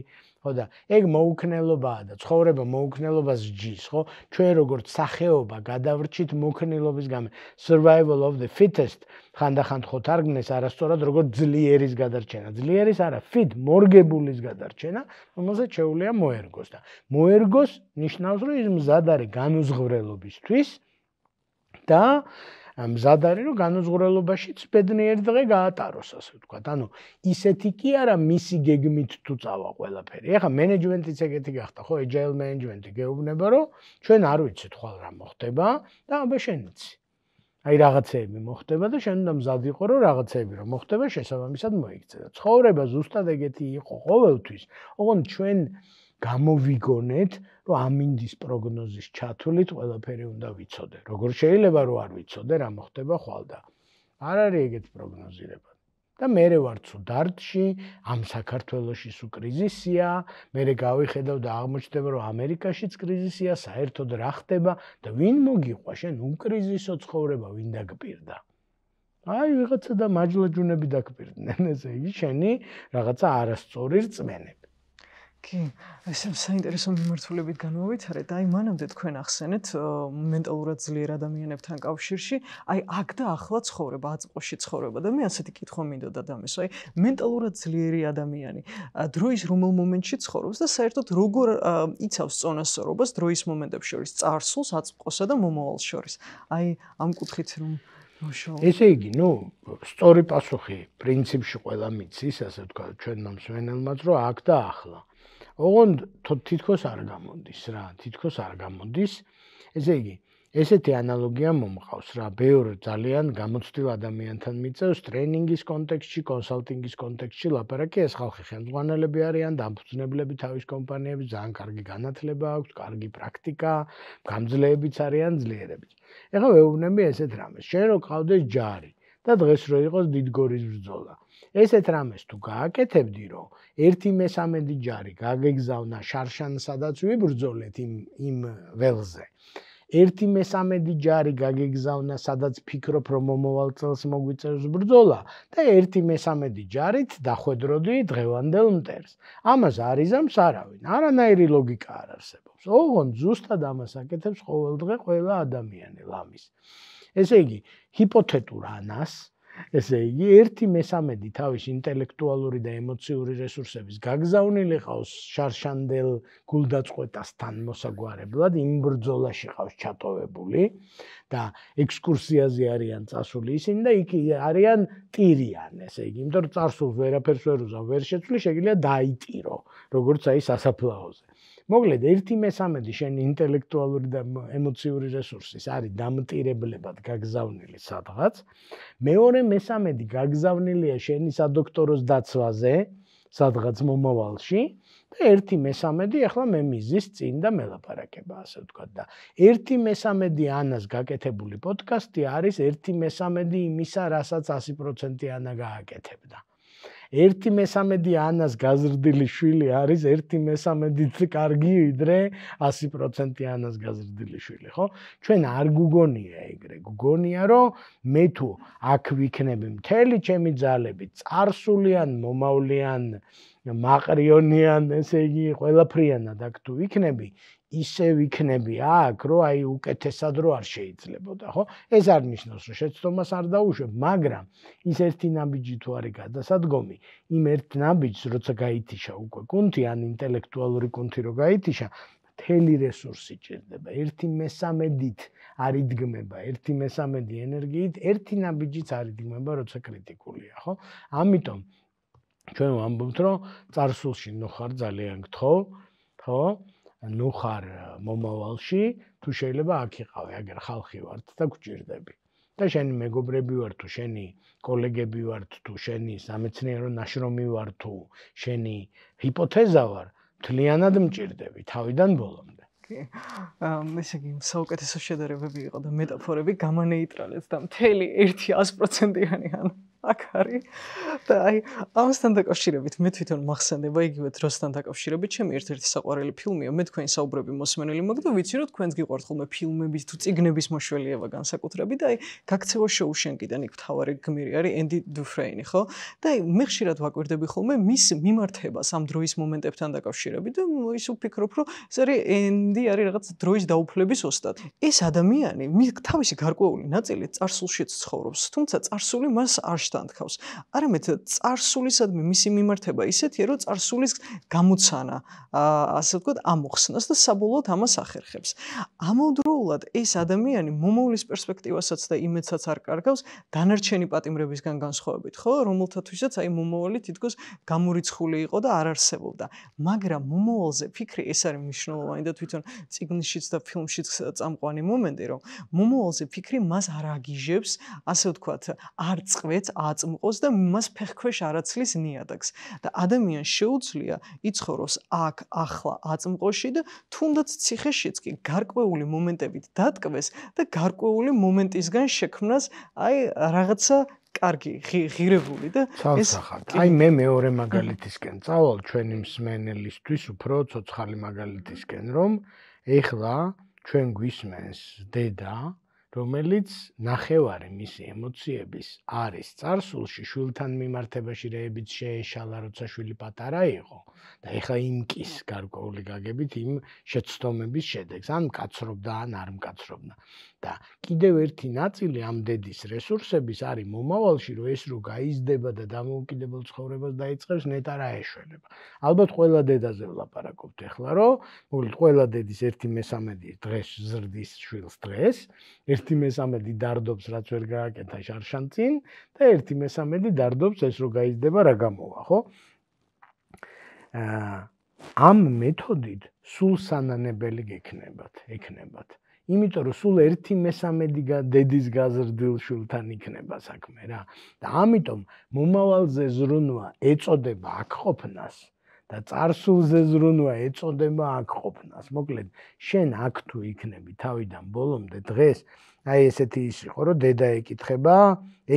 ხო და ეგ მოუქნელობაა და ცხოვრება მოუქნელობას ჯის, ხო? ჩვენ როგორც სახეობა გადავრჩით მოქნილობის გამო. Survival of the fittest ხანდახან ხო თარგმნეს არასწორად როგორც ძლიერის გადარჩენა. ძლიერის არა, fit მორგებულის გადარჩენა, რომელსაც შეუძლია მოერგოს და მოერგოს ნიშნავს რომ ის მზად არის განუზღვრელობისთვის და მზად არის რომ განუზღვრელობაშიც ბედნიერ დღე გაატაროს, ასე ვთქვათ. ანუ ისეთი კი არა მისი გეგმით თუ წავა ყველაფერი. ეხლა მენეჯმენტიც ეგეთი გახდა, ხო, agile management-ი გეუბნება რომ ჩვენ არ ვიცით ხვალ რა მოხდება და აბა შენ იცი. აი რაღაცეები მოხდება და შენ უნდა მზად იყო რომ რაღაცეები რომ მოხდება შესაბამისად მოიქცე და ცხოვრება ზუსტად ეგეთი იყო ყოველთვის. ოღონდ ჩვენ გამოვიგონეთ რომ ამინდის პროგნოზის ჩათვლით ყველაფერი უნდა ვიცოდე. როგორ შეიძლება რომ არ ვიცოდე რა მოხდება ხვალ და არ არის ეგეთი პროგნოზირება. და მე ვარ თუ დარტში, ამ საქართველოში სულ კრიზისია, მე გავიხედავ და აღმოჩნდება, რომ ამერიკაშიც კრიზისია, საერთოდ რა ხდება და ვინ მოგიყვა შენ უკრიზისო ცხოვრება, ვინ დაგპირდა? აი ვიღაცა და მაჯლაჯუნები დაგპირდნენ, ესე იგი შენი რაღაცა არასწორი რწმენები. კი, ეს საინტერესო მიმართულებით განვავითარეთ. აი მანამდე თქვენ ახსენეთ მენტალურად ძლიერ ადამიანებთან კავშირში, აი აქ და ახლა ცხოვრება, აწმყოში ცხოვრება და მე ასეთი კითხვა მინდოდა დამესვა. აი მენტალურად ძლიერი ადამიანი დროის რომელ მომენტში ცხოვრობს და საერთოდ როგორ იცავს წონასწორობას დროის მომენტებს შორის, წარსულს, აწმყოსა და მომავალს შორის. აი ამ კუთხით რომ ესე იგი, სწორი პასუხი პრინციპში ყველა მიცის, ასე ვთქვათ, ჩვენმა მსმენელმაც, რომ აქ და ახლა. ოღონდ თითქოს არ გამოდის რა, თითქოს არ გამოდის. ესე იგი, ესეთი ანალოგია მომყავს რა, ბევრ ძალიან გამოცდილ ადამიანთან მიწევს ტრენინგის კონტექსტში, კონსალტინგის კონტექსტში ლაპარაკი, ეს ხალხი ხელმძღვანელები არიან, დამფუძნებლები თავის კომპანიების, ძალიან კარგი განათლება აქვს, კარგი პრაქტიკა, გამძლეებიც არიან, ძლიერებიც. ეხლა ვეუბნები ესეთ რამეს, შენ რო ყავდეს ჯარი და დღეს რო იყოს დიდგორის ბრძოლა. ესეთ რამეს თუ გააკეთებდი, რომ 1/3 ჯარი გაგეგზავნა შარშან, სადაც ვიბრძოლეთ იმ ველზე. 1/3 ჯარი გაგეგზავნა, სადაც ფიქრობ, რომ მომავალ წელს მოგვიწევს ბრძოლა და 1/3 ჯარით დახვედროდი დღევანდელ მტერს. ამას არ იზამს არავინ, არანაირი ლოგიკა არ არსებობს. ოღონდ ზუსტად ამას აკეთებს ყოველდღე ყველა ადამიანი ლამის. ესე იგი, ჰიპოთეტურ ანას ესე იგი 1/3 თავის ინტელექტუალური და ემოციური რესურსების გაგზავნილი ყავს შარშანდელ გულდაწყვეტასთან მოსაგვარებლად, იმ ბრძოლაში ყავს ჩატოვებული და ექსკურსიაზე არიან წასული ისინი და იქ არიან ტირიან, ესე იგი, იმიტომ რომ წარსულს ვერაფერს ვერ უზავ, ვერ შეცვლი, შეგიძლია დაიტირო, როგორც აი სასაფლაოზე. მოკლედ 1/3 შენი ინტელექტუალური და ემოციური რესურსის არის დამტირებლებად გაგზავნილი სადღაც. მეორე/3 გაგზავნილია შენი სადოქტოროს დაცვაზე, სადღაც მომავალში და 1/3 ახლა მე მიზის წინ და მელაპარაკება, ასე ვთქვათ და 1/3 ანას გაკეთებული პოდკასტი არის 1/3 იმისა, რასაც 100% ანა გააკეთებდა. 1/3 ანას გაზრდილი შვილი არის 1/3-ით კარგი ვიდრე 100% ანას გაზრდილი შვილი, ხო? ჩვენ არ გუგონია ეგრე, გუგონია რომ მე თუ აქ ვიქნები მთელი ჩემი ძალები, წარსულიან, მომავლიან, მაყრიონიან, ესე იგი, ყველაფრიანად აქ თუ ვიქნები, ისე ვიქნები აქ, რომ აი უკეთესად რო არ შეიძლებოდა, ხო? ეს არ ნიშნავს, რომ შეცდომას არ დაუშვებ, მაგრამ ის ერთი ნაბიჯი თუ არის გადასადგომი, იმ ერთ ნაბიჯს, როცა გაითიშა უკვე კუნთი, ან ინტელექტუალური კუნთი რო გაითიშა, მთელი რესურსი ჭირდება. 1/3-ით არ იდგმება, 1/3 ენერგიით, ერთი ნაბიჯიც არ იდგმება, როცა კრიტიკულია, ხო? ამიტომ ჩვენ ვამბობთ, რომ წარსულში ნუ ხარ ძალიან გთხოვ, ხო? ნუ ხარ მომავალში, თუ შეიძლება აქ იყავი, აგერ ხალხი ვართ და გვჭირდები. და შენი მეგობრები ვარ თუ შენი კოლეგები ვარ თუ შენი სამეცნიერო ნაშრომი ვარ თუ შენი ჰიპოთეზა ვარ, მთლიანად მჭირდები თავიდან ბოლომდე. ესე იგი, საუკეთესო შედარებები იყო და მეტაფორები გამანეიტრალეთ და მთელი 100%-იანი ან აქ არის და აი ამასთან დაკავშირებით მე თვითონ მახსენდება იგივე დროსთან დაკავშირებით ჩემი ერთ-ერთი საყვარელი ფილმია მე თქვენი საუბრები მოსმენელი მაქვს და ვიცი რომ თქვენს გიყვართ ხოლმე ფილმების თუ წიგნების მოშველიება განსაკუთრებით და აი გაქცევა შოუშენკიდან იქ მთავარი გმირი არის ენდი დუფრეინი ხო და აი მე ხშირად ვაკვირდები ხოლმე მის მიმართებას ამ დროის მომენტებთან დაკავშირებით და ის ვფიქრობ რომ ეს არის ენდი არის რაღაც დროის დაუფლების ოსტატი ეს ადამიანი თავისი გარკვეული ნაწილი წარსულშიც ცხოვრობს თუმცა წარსული მას არ შთანთქავს. არამედ წარსულისადმი მისი მიმართება ისეთია, რომ წარსულის გამოცანა, ასე ვთქვათ, ამოხსნას და საბოლოოდ ამას ახერხებს. ამავდროულად ეს ადამიანი მომავლის პერსპექტივასაც და იმედსაც არ კარგავს დანარჩენი პატიმრებისგან განსხვავებით, ხო? რომელთათვისაც აი მომავალი თითქოს გამორიცხული იყო და არ არსებობდა. მაგრამ მომავალზე ფიქრი ეს არის მნიშვნელოვანი და თვითონ წიგნშიც და ფილმშიც წამყვანი მომენტი, რომ მომავალზე ფიქრი მას არ აგიჟებს, ასე ვთქვათ, არ წყვეტს აწმყოს და მას ფეხქვეშ არაცლის ნიადაგს და ადამიანს შეუძლია იცხოვროს აქ ახლა აწმყოში და თუნდაც ციხეშიც კი გარკვეული მომენტებით დატკბეს და გარკვეული მომენტისგან შექმნას აი რაღაცა კარგი, ღირებული და ცალსახად. აი მე მეორე მაგალითისკენ წავალ ჩვენი მსმენელისთვის უფრო ცოცხალი მაგალითისკენ, რომ ეხლა ჩვენ გვისმენს დედა, რომელიც ნახევარი მისი ემოციების არის წარსულში შვილთან მიმართებაში რეებით შეეშალა, როცა შვილი პატარა იყო და ეხლა იმკის გარკვეული გაგებით იმ შეცდომების შედეგს, ან მკაცრობდა, ან არ მკაცრობდა. და კიდევ ერთი ნაწილი ამ დედის რესურსების არის მომავალში, რომ ეს რო გაიზრდება და დამოუკიდებელ ცხოვრებას დაიწყებს, ნეტარ აეშველება. ალბათ ყველა დედაზე ვლაპარაკობთ ეხლა, რომ მოკლედ ყველა დედის 1/13 დღეს ზრდის შვილს დღეს, 1/13 დარდობს, რაც ვერ გააკეთა შარშანწინ და 1/13 დარდობს ეს რო გაიზრდება რა გამოვა, ხო? ამ მეთოდით სულ სანანებელი ექნებათ. იმიტომ რომ სულ 1/13 დედის გაზრდილ შვილთან იქნება საქმე რა. და ამიტომ მომავალზე ზრუნვა ეწოდება აქ ყოფნას და წარსულზე ზრუნვა ეწოდება აქ ყოფნას. მოკლედ, შენ აქ თუ იქნები თავიდან ბოლომდე დღეს, აი ესეთი ის იყო, რომ დედა ეკითხება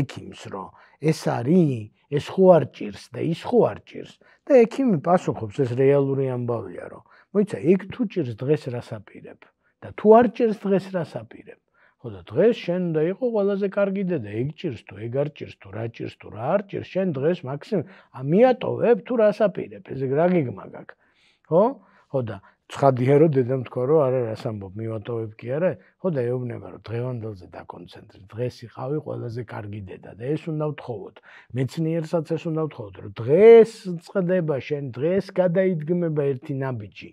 ექიმს, რომ ეს არის, ეს ხო არ ჭირს და ის ხო არ ჭირს. და ექიმი პასუხობს, ეს რეალური ამბავია, რომ მოიცა, ეგ თუ ჭირს დღეს რას აპირებ? და თუ არ ჭირს დღეს რას აპირებ? ხო და დღეს შენ უნდა იყო ყველაზე კარგი დედა, ეგ ჭირს თუ ეგ არ ჭირს თუ რა ჭირს თუ რა არ ჭირს, შენ დღეს მაქსიმუმ მიატოვებ თუ რას აპირებ, ესე რა გეგმა გაქვს. ხო? ხო და ცხადია რომ დედამ თქვა რომ არა რას ამბობ, მივატოვებ კი არა, ხო და ეუბნება რომ დღევანდელზე დაკონცენტრე, დღეს იყავი ყველაზე კარგი დედა და ეს უნდა ვთხოვოთ. მეცნიერსაც ეს უნდა ვთხოვოთ, რომ დღეს წყდება შენ, დღეს გადაიდგმება ერთი ნაბიჯი.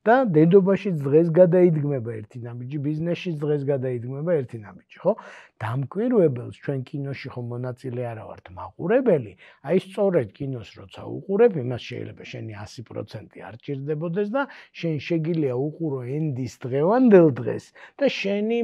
და დედობაშიც დღეს გადაიდგმება ერთი ნაბიჯი, ბიზნესშიც დღეს გადაიდგმება ერთი ნაბიჯი, ხო? დამკვირვებელს ჩვენ კინოში ხო მონაწილე არა ვართ მაყურებელი, აი სწორედ კინოს როცა უყურებ, იმას შეიძლება შენი 100% არ ჭირდებოდეს და შენ შეგიძლია უყურო ენდის დღევანდელ დღეს და შენი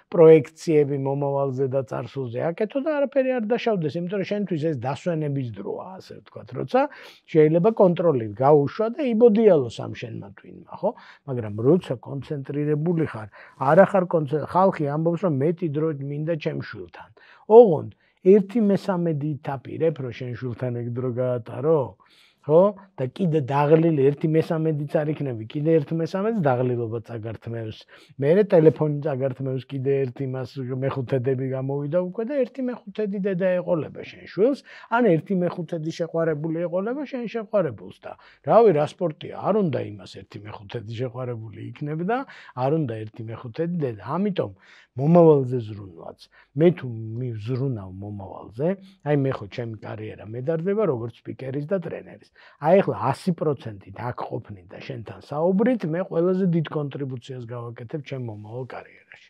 პროექციები მომავალზე და წარსულზე აკეთო და არაფერი არ დაშავდეს, იმიტომ რომ შენთვის ეს დასვენების დროა, ასე ვთქვათ, როცა შეიძლება კონტროლი გაუშვა და იბოდიალოს ამ შენმა twin-მა, ხო? მაგრამ როცა კონცენტრირებული ხარ, არა ხარ ხალხი ამბობს, რომ მეტი დრო მინდა ჩემ შვილთან. ოღონდ 1/13 ითაპირებ, რომ შენ შვილთან ეგ დრო გაატარო, ხო? და კიდე დაღლილი 1/13-იც არ იქნები, კიდე 1/13-ს დაღლილობა წაგართმევს. მერე ტელეფონი წაგართმევს, კიდე ერთი მას მეხუთედები გამოვიდა უკვე და 1/5 დედა ეყოლება შენ შვილს, ან 1/5 შეყვარებული ეყოლება შენ შეყვარებულს და რავი, რა სპორტია, არ უნდა იმას 1/5 შეყვარებული იქნებ და არ უნდა 1/5 დედა. ამიტომ მომავალზე ზრუნვაც. მე თუ მივზრუნავ მომავალზე, აი მე ხო ჩემი კარიერა მედარდება როგორც სპიკერის და ტრენერის. აი ახლა 100%-ით აქ ყოფნით და შენთან საუბრით, მე ყველაზე დიდ კონტრიბუციას გავაკეთებ ჩემ მომავალ კარიერაში.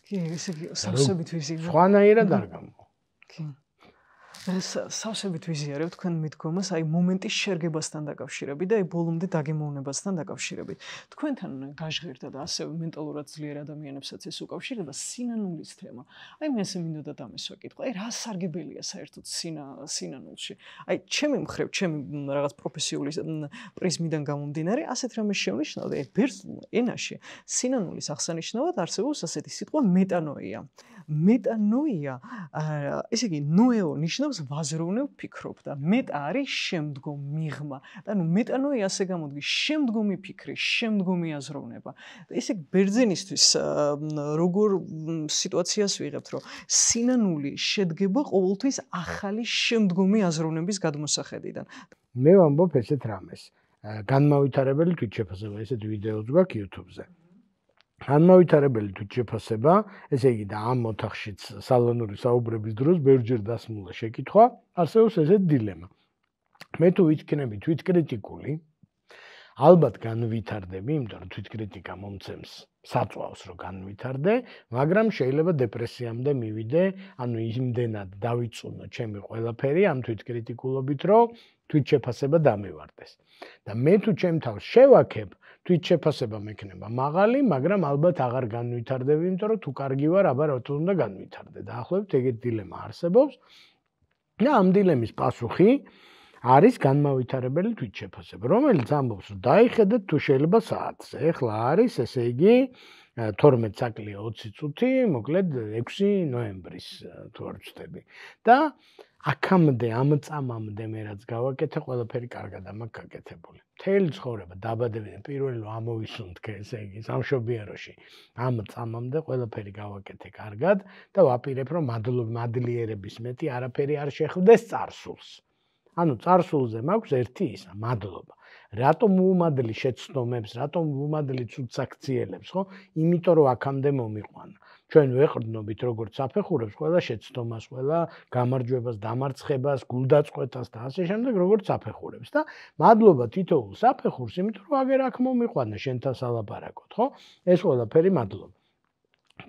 კი, ესე იგი, სავსებით ვიზიარებ. სხვანაირად არ გამოვა. კი. სავსებით ვიზიარებ თქვენ მიდგომას, აი მომენტის შერგებასთან დაკავშირებით და აი ბოლომდე დაგემოვნებასთან დაკავშირებით. თქვენთან გაჟღერდა და ასევე მენტალურად ძლიერ ადამიანებსაც ეს უკავშირდება სინანულის თემა. აი მე ასე მინდოდა დამესვა კითხვა, აი რა სარგებელია საერთოდ სინანულში? აი ჩემი მხრივ, ჩემი რაღაც პროფესიული პრიზმიდან გამომდინარე, ასეთ რამეს შევნიშნავდი, აი ბერძნულ ენაში სინანულის აღსანიშნავად არსებობს ასეთი სიტყვა მეტანოია. მეტანოია, ესე იგი, ნოეო ნიშნავს ვაზროვნებ ფიქრობ და მეტა არის შემდგომ მიღმა. ანუ მეტანოია ასე გამოდგის შემდგომი ფიქრი, შემდგომი აზროვნება. ესე ბერძენისთვის როგორ სიტუაციას ვიღებთ, რომ სინანული შედგება ყოველთვის ახალი შემდგომი აზროვნების გადმოსახედიდან. მე ვამბობ ესეთ რამეს. განმავითარებელი თვითშეფასება, ესეთ ვიდეოც გვაქვს YouTube-ზე. განმავითარებელი თვითშეფასება, ესე იგი და ამ ოთახშიც სალონური საუბრების დროს ბევრჯერ დასმულა შეკითხვა, არსებობს ესეთ დილემა. მე თუ ვიქნები თვითკრიტიკული, ალბათ განვითარდები, იმიტომ რომ თვითკრიტიკა მომცემს საწვავს, რომ განვითარდე, მაგრამ შეიძლება დეპრესიამდე მივიდე, ანუ იმდენად დავიწუნო ჩემი ყველაფერი ამ თვითკრიტიკულობით, რომ თვითშეფასება დამივარდეს. და მე თუ ჩემ თავს შევაქებ, თვითშეფასება მექნება მაღალი, მაგრამ ალბათ აღარ განვითარდები, იმიტომ რომ თუ კარგი ვარ, აბა რატო უნდა განვითარდე? დაახლოებით ეგეთი დილემა არსებობს. და ამ დილემის პასუხი არის განმავითარებელი თვითშეფასება, რომელიც ამბობს, რომ დაიხედეთ თუ შეიძლება საათზე. ეხლა არის, ესე იგი, 12 საკლია 20 წუთი, მოკლედ 6 ნოემბრის თუ არ ვცდები. და აქამდე ამ წამამდე მე რაც გავაკეთე, ყველაფერი კარგად მაქვს გაკეთებული. მთელი ცხოვრება დაბადებიდან პირველ ამოვისუნთქე, ესე იგი, სამშობიაროში. ამ წამამდე ყველაფერი გავაკეთე კარგად და ვაპირებ, რომ მადლიერების მეტი არაფერი არ შეხვდეს წარსულს. ანუ წარსულზე მაქვს ერთი ისა, მადლობა. რატომ ვუმადლი შეცდომებს, რატომ ვუმადლი ცუდსაქციელებს, ხო? იმიტომ რომ აქამდე მომიყვანა. ჩვენ ვეყრდნობით როგორც საფეხურებს, ყველა შეცდომას, ყველა გამარჯვებას, დამარცხებას, გულდაწყვეტას და ასე შემდეგ, როგორც საფეხურებს და მადლობა თითოეულ საფეხურს, იმიტომ რომ აგერ აქ მომიყვანა შენთან სალაპარაკოთ, ხო? ეს ყველაფერი მადლობა.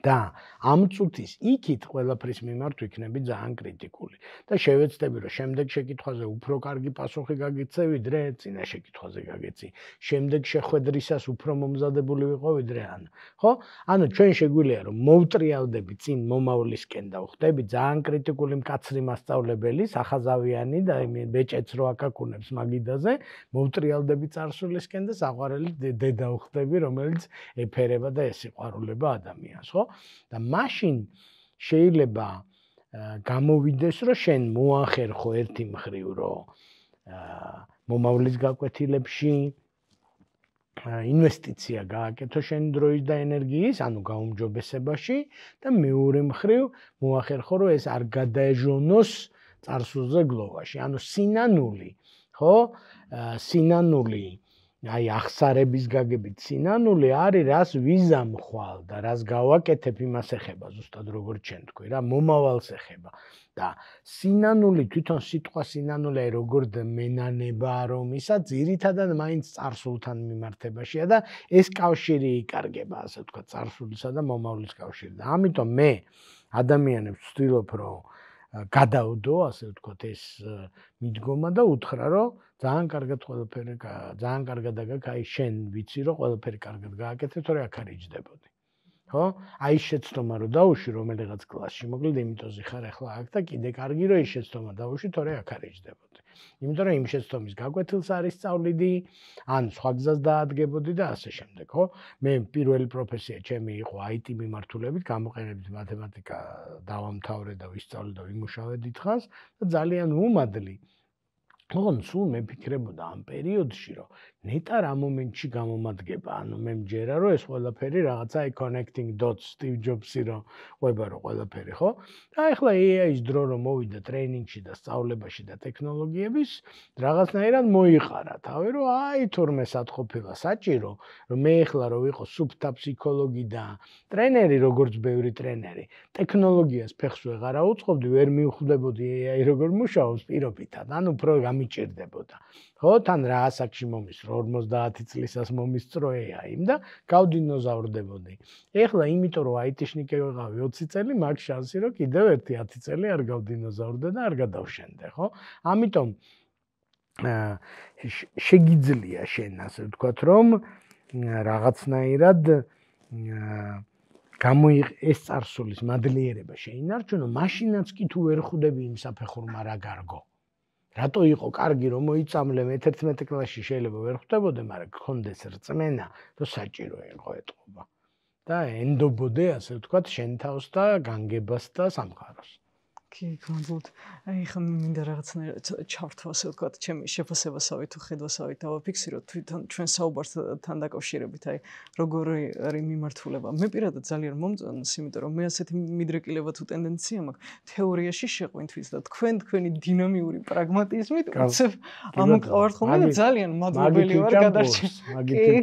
და ამ წუთის იქით ყველაფრის მიმართ ვიქნები ძალიან კრიტიკული და შევეცდები რომ შემდეგ შეკითხვაზე უფრო კარგი პასუხი გაგიცე ვიდრე წინა შეკითხვაზე გაგეცი. შემდეგ შეხვედრისას უფრო მომზადებული ვიყო ვიდრე ან. ხო? ანუ ჩვენ შეგვიძლია რომ მოვტრიალდები წინ მომავლისკენ და ვხდები ძალიან კრიტიკული მკაცრი მასწავლებელი, სახაზავიანი და ბეჭედს რო აკაკუნებს მაგიდაზე, მოვტრიალდები წარსულისკენ და საყვარელი დედა ვხდები, რომელიც ეფერება და ესიყვარულება ადამიანს, ხო? და მაშინ შეიძლება გამოვიდეს რომ შენ მოახერხო ერთი მხრივ რომ მომავლის გაკვეთილებში ინვესტიცია გააკეთო შენ დროის და ენერგიის, ანუ გაუმჯობესებაში და მეორე მხრივ მოახერხო რომ ეს არ გადაეჟონოს წარსულზე გლოვაში, ანუ სინანული, ხო? სინანული აი ახსარების გაგებით სინანული არის რას ვიზამხვალ და რას გავაკეთებ იმას ეხება ზუსტად როგორც ჩვენ თქვი რა მომავალს ეხება და სინანული თვითონ სიტყვა სინანული აი როგორც მენანება რომ ისა ძირითადად მაინც წარსულთან მიმართებაშია და ეს კავშირი იკარგება ასე ვთქვა წარსულისა და მომავლის კავშირი და ამიტომ მე ადამიანებს ვცდილობ რომ გადავდო ასე ვთქვათ ეს მიდგომა და უთხრა რომ ძალიან კარგად ყველაფერი ძალიან კარგად აი შენ ვიცი რომ ყველაფერი კარგად გააკეთე თორე აქ არ იჯდებოდი ხო აი შეცდომა რომ დაუშვი რომელიღაც კლასში მოკლედ იმიტოზი ხარ ახლა აქ და კიდე კარგი რომ ის შეცდომა დაუშვი თორე აქ არ იჯდებოდი იმიტომ რომ იმ შეცდომის გაკვეთილს არის სწავლიდი ან სხვა გზას დაადგებოდი და ასე შემდეგ ხო მე პირველი პროფესია ჩემი იყო IT მიმართულებით გამოყენებით მათემატიკა დავამთავრე და ვისწავლე და ვიმუშავე დიდხანს და ძალიან ვუმადლი ოღონდ სულ მეფიქრებოდა ამ პერიოდში რომ ნეტა რა მომენტში გამომადგება ანუ მე მჯერა რომ ეს ყველაფერი რაღაცა connecting dots Steve Jobs-ი რომ ყვება რომ ყველაფერი ხო და ახლა AI-ის დრო რომ მოვიდა ტრეინინგში და სწავლებაში და ტექნოლოგიების რაღაცნაირად მოიყარა თავი რომ აი თურმე სათხოვილა საჭირო რომ მე ახლა რომ ვიყო სუფთა ფსიქოლოგი და ტრენერი როგორც ბევრი ტრენერი ტექნოლოგიას ფეხს ვეღარ აუწყობდი ვერ მივხვდებოდი AI როგორ მუშაობს პირობითად ანუ უფრო გამიჭირდებოდა ხო თან რა ასაკში მომისრო 50 წლისას მომისწრო AI-იმ და გავდინოზავრდებოდი. ეხლა იმიტომ რომ IT-შნიკი ვიყავი 20 წელი, მაქვს შანსი რომ კიდევ ერთი 10 წელი არ გავდინოზავრდე და არ გადავშენდე, ხო? ამიტომ შეგიძლია შენ ასე ვთქვათ რომ რაღაცნაირად ეს წარსულის მადლიერება შეინარჩუნო, მაშინაც კი თუ ვერ ხვდები იმ საფეხურმა რა გარგო. რატო იყო კარგი რომ მოიწამლე მე-11 კლასში შეიძლება ვერ ხვდებოდე, მაგრამ გქონდეს რწმენა, რომ საჭირო იყო ეტყობა. და ენდობოდე, ასე ვთქვათ, შენ თავს და განგებას და სამყაროს. კი, გონდოთ. აი ხომ მინდა რაღაცნაირად ჩავთვალ, ასე ვთქვათ, ჩემი შეფასებასავით თუ ხედვასავით დავაფიქსიროთ თვითონ ჩვენ საუბართან დაკავშირებით, აი როგორი არის მიმართულება. მე პირადად ძალიან მომწონს, იმიტომ რომ მე ასეთი მიდრეკილება თუ ტენდენცია მაქვს თეორიაში შეყვინთვის და თქვენი დინამიური პრაგმატიზმით უცებ ამოყავართ ხოლმე და ძალიან მადლობელი ვარ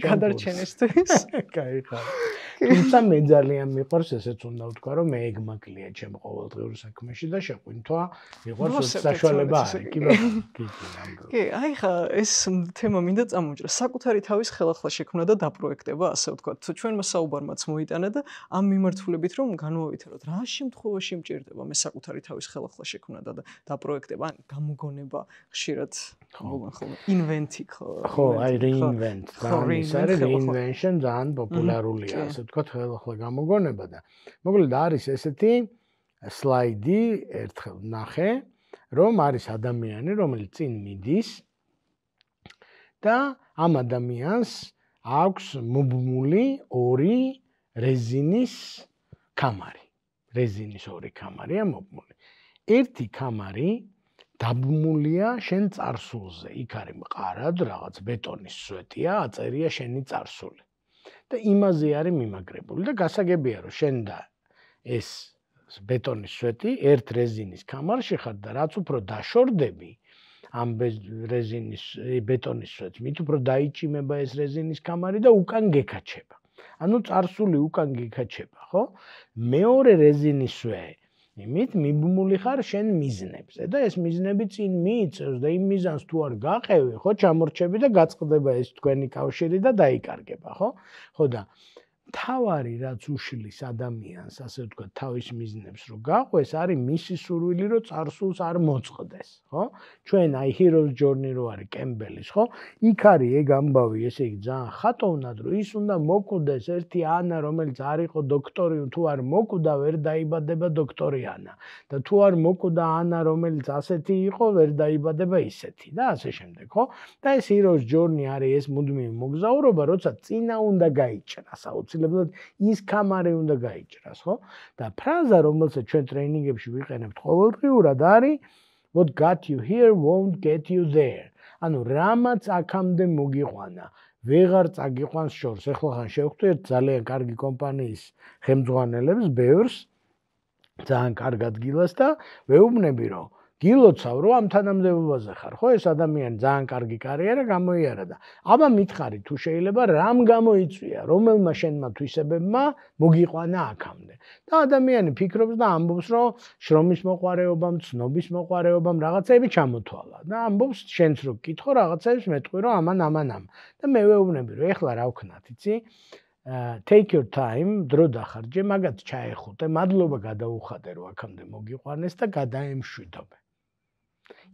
გადარჩენისთვის. კაი ხარ. თუმცა მე ძალიან მიყვარს ესეც უნდა ვთქვა, რომ მე ეგმაკლია ჩემ ყოველდღიურ საქმეში და შეყვინთვა მიყვარს საშუალება არის. კი, აი ხა ეს თემა მინდა წამოვჭრა. საკუთარი თავის ხელახლა შექმნა და დაპროექტება, ასე ვთქვათ. ჩვენმა საუბარმაც მოიტანა და ამ მიმართულებით რომ განვავითაროთ, რა შემთხვევაში მჭირდება მე საკუთარი თავის ხელახლა შექმნა და დაპროექტება, ან გამოგონება ხშირად ხოლმე ინვენტი ხო, აი reinvent. ის არის reinvention ძალიან პოპულარულია, ასე ვთქვათ, ხელახლა გამოგონება და მოკლედ არის ესეთი სლაიდი ერთხელ ნახე, რომ არის ადამიანი, რომელიც წინ მიდის და ამ ადამიანს აქვს მობმული ორი რეზინის კამარი. რეზინის ორი კამარია მობმული. ერთი კამარი დაბმულია შენ წარსულზე. იქ არის მყარად რაღაც ბეტონის სვეტია, აწერია შენი წარსული. და იმაზე არის მიმაგრებული და გასაგებია რომ შენ და ეს ბეტონის სვეტი ერთ რეზინის კამარში ხარ და რაც უფრო დაშორდები ამ რეზინის ბეტონის სვეტს, მით უფრო დაიჭიმება ეს რეზინის კამარი და უკან გეკაჩება. ანუ წარსული უკან გეკაჩება, ხო? მეორე რეზინის სვე იმით მიბმული ხარ შენ მიზნებზე და ეს მიზნები წინ მიიწევს და იმ მიზანს თუ არ გაყევი, ხო, ჩამორჩები და გაწყდება ეს თქვენი კავშირი და დაიკარგება, ხო? ხო და თავარი რაც უშლის ადამიანს, ასე ვთქვათ, თავის მიზნებს რომ გაყვეს, არის მისი სურვილი რომ წარსულს არ მოწყდეს, ხო? ჩვენ აი Hero's Journey რო არის კემბელის, ხო? იქ არის ეგ ამბავი, ესე იგი ძალიან ხატოვნად რომ ის უნდა მოკვდეს ერთი ანა, რომელიც არ იყო დოქტორი, თუ არ მოკვდა, ვერ დაიბადება დოქტორი ანა. და თუ არ მოკვდა ანა, რომელიც ასეთი იყო, ვერ დაიბადება ისეთი და ასე შემდეგ, ხო? და ეს Hero's Journey არის ეს მუდმივი მოგზაურობა, როცა წინა უნდა გაიჭრას აუცილებლად ის კამარი უნდა გაიჭრას, ხო? და ფრაზა, რომელსაც ჩვენ ტრეინინგებში ვიყენებთ ყოველდღიურად არის what got you here won't get you there. ანუ რამაც აქამდე მოგიყვანა, ვეღარ წაგიყვანს შორს. ეხლა ხან შევხვდით ძალიან კარგი კომპანიის ხელმძღვანელებს, ბევრს, ძალიან კარგ ადგილას და ვეუბნები რომ გილოცავ რომ ამ თანამდებობაზე ხარ, ხო? ეს ადამიანი ძალიან კარგი კარიერა გამოიარა და აბა მითხარი თუ შეიძლება რამ გამოიწვია, რომელმა შენმა თვისებებმა მოგიყვანა აქამდე. და ადამიანი ფიქრობს და ამბობს რომ შრომის მოყვარეობამ, ცნობის მოყვარეობამ რაღაცები ჩამოთვალა და ამბობს შენც რო გკითხო რაღაცებს მეტყვი რომ ამან. და მე ვეუბნები რომ ეხლა რა ვქნათ, იცი? Take your time, დრო დახარჯე, მაგათ ჩაეხუტე, მადლობა გადაუხადე რომ აქამდე მოგიყვანეს და გადაემშვიდობე.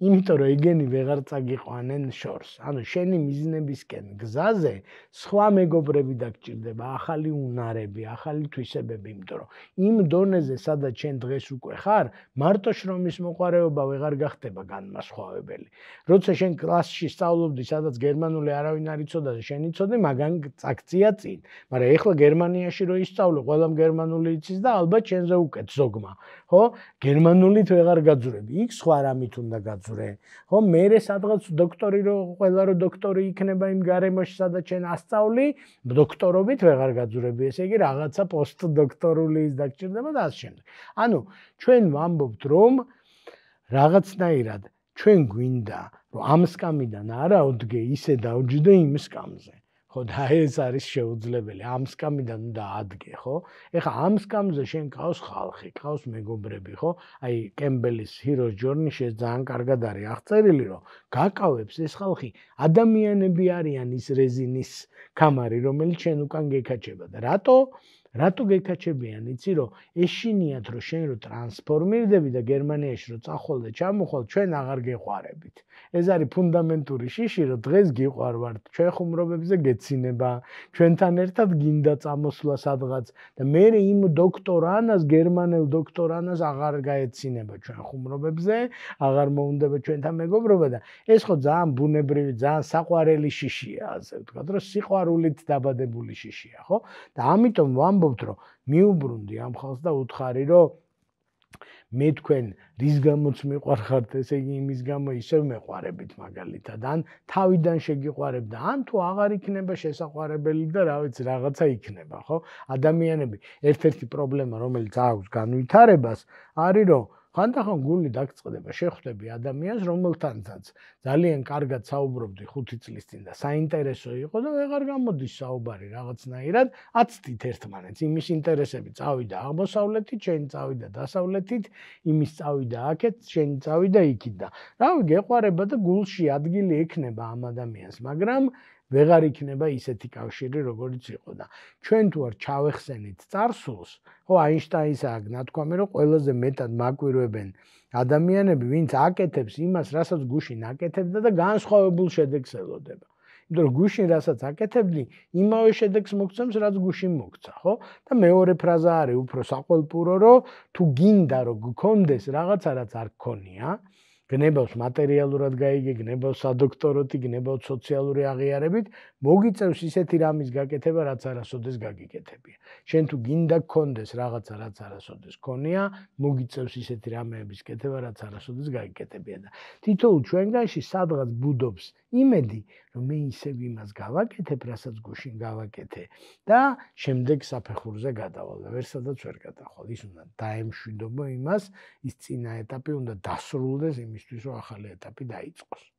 იმიტომ რომ ეგენი ვეღარ წაგიყვანენ შორს. ანუ შენი მიზნებისკენ გზაზე სხვა მეგობრები დაგჭირდება, ახალი უნარები, ახალი თვისებები, იმიტომ რომ იმ დონეზე, სადაც შენ დღეს უკვე ხარ, მარტო შრომის მოყვარეობა ვეღარ გახდება განმასხვავებელი. როცა შენ კლასში სწავლობდი, სადაც გერმანული არავინ არ იცოდა და შენ იცოდი, მაგან წაქცია წინ. მაგრამ ეხლა გერმანიაში რო ისწავლე, ყველამ გერმანული იცის და ალბათ შენზე უკეთ ზოგმა, ხო? გერმანულით ვეღარ გაძურები. იქ სხვა რამით უნდა გაძურე. ხო, მერე სადღაც დოქტორი რო ყველა რო დოქტორი იქნება იმ გარემოში, სადაც შენ ასწავლი, დოქტორობით ვეღარ გაძურები. ესე იგი რაღაცა პოსტდოქტორული ის დაგჭირდება და ასე შემდეგ. ანუ ჩვენ ვამბობთ რომ რაღაცნაირად ჩვენ გვინდა რომ ამ სკამიდან არა ოდგე ისე დავჯდე იმ სკამზე. ხო და ეს არის შეუძლებელი. ამ სკამიდან უნდა ადგე, ხო? ეხლა ამ სკამზე შენ ყავს ხალხი, ყავს მეგობრები, ხო? აი კემბელის Hero's Journey-ში ძალიან კარგად არის აღწერილი, რომ გაკავებს ეს ხალხი ადამიანები არიან ის რეზინის კამარი, რომელიც შენ უკან გეკაჩება და რატო გეკაჩებიან, იცი რომ ეშინიათ რომ შენ რო ტრანსფორმირდები და გერმანიაში რო წახვალ და ჩამოხვალ, ჩვენ აღარ გეყვარებით. ეს არის ფუნდამენტური შიში, რომ დღეს გიყვარვართ, ჩვენ ხუმრობებზე გეცინება, ჩვენთან ერთად გინდა წამოსვლა სადღაც და მე იმ დოქტორ ანას, გერმანელ დოქტორ ანას აღარ გაეცინება ჩვენ ხუმრობებზე, აღარ მოუნდება ჩვენთან მეგობრობა და ეს ხო ძალიან ბუნებრივი, ძალიან საყვარელი შიშია, ასე ვთქვათ, რომ სიყვარულით დაბადებული შიშია, ხო? და ამიტომ ვამბობთ, რომ მიუბრუნდი ამ ხალხს და უთხარი, რომ მე თქვენ რის გამოც მიყვარხართ, ესე იგი იმის გამო ისევ მეყვარებით მაგალითად, ან თავიდან შეგიყვარებ და ან თუ აღარ იქნება შესაყვარებელი და რა ვიცი, რაღაცა იქნება, ხო? ადამიანები ერთ-ერთი პრობლემა, რომელიც აქვს განვითარებას, არის რომ ხანდახან გული დაგწყდება, შეხვდები ადამიანს, რომელთანაც ძალიან კარგად საუბრობდი 5 წლის წინ და საინტერესო იყო და ვეღარ გამოდის საუბარი რაღაცნაირად, აცდით ერთმანეთს. იმის ინტერესები წავიდა აღმოსავლეთით, შენი წავიდა დასავლეთით, იმის წავიდა აქეთ, შენი წავიდა იქით და რავი, გეყვარება და გულში ადგილი ექნება ამ ადამიანს, მაგრამ ვეღარ იქნება ისეთი კავშირი, როგორც იყო და ჩვენ თუ არ ჩავეხსენით წარსულს, ხო, აინშტაინსაა ნათქვამი, რომ ყველაზე მეტად მაკვირვებენ ადამიანები, ვინც აკეთებს იმას, რასაც გუშინ აკეთებდა და განსხვავებულ შედეგს ელოდება. იმიტომ რომ გუშინ რასაც აკეთებდი, იმავე შედეგს მოგცემს, რაც გუშინ მოგცა, ხო? და მეორე ფრაზა არის უფრო საყვალპურო, რომ თუ გინდა რომ გქონდეს რაღაცა, რაც არ გქონია, გნებავს მატერიალურად გაიგე, გნებავს სადოქტოროთი, გნებავს სოციალური აღიარებით, მოგიწევს ისეთი რამის გაკეთება, რაც არასოდეს გაგიკეთებია. შენ თუ გინდა გქონდეს რაღაცა, რაც არასოდეს გქონია, მოგიწევს ისეთი რამეების კეთება, რაც არასოდეს გაგიკეთებია და თითოეულ ჩვენგანში სადღაც ბუდობს იმედი, რომ მე ისევ იმას გავაკეთებ, რასაც გუშინ გავაკეთე და შემდეგ საფეხურზე გადავალ და ვერსადაც ვერ გადახვალ. ის უნდა დაემშვიდობო იმას, ის წინა ეტაპი უნდა დასრულდეს იმისთვის, რომ ახალი ეტაპი დაიწყოს.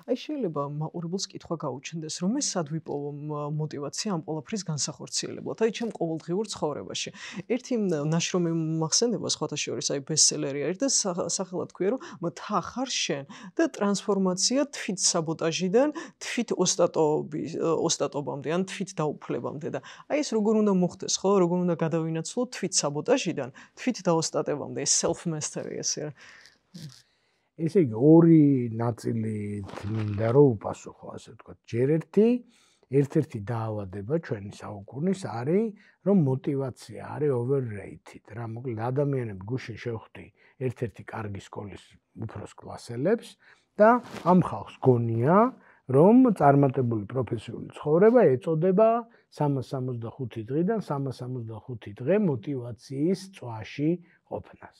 აი შეიძლება მაყურებელს კითხვა გაუჩნდეს, რომ მე სად ვიპოვო мотиваცია ამ ყველაფრის განსახორციელებლად, აი ჩემ ყოველდღიურ ცხოვრებაში. ერთი ნაშრომი მახსენდება სხვათა შორის, აი ბესტსელერი არის და სახელად ქვია, რომ მთა ხარ შენ და ტრანსფორმაცია თვით საბოტაჟიდან თვით ოსტატობამდე, ან თვით დაუფლებამდე და აი ეს როგორ უნდა მოხდეს, ხო? როგორ უნდა გადავინაცვლო თვით საბოტაჟიდან თვით დაოსტატებამდე, ეს self mastery ესე. ესე იგი ორი ნაწილი მინდა რომ უპასუხო, ასე ვთქვათ. ჯერ ერთ-ერთი დაავადება ჩვენი საუკუნის არის, რომ мотиваცია არის overrated. რა მოკლედ ადამიანები გუშინ შევხვდი ერთ-ერთი კარგი სკოლის უფროს კლასელებს და ამ ხალხს გონია, რომ წარმატებული პროფესიული ცხოვრება ეწოდება 365 დღიდან 365 დღე мотиваციის წვაში ყოფნას.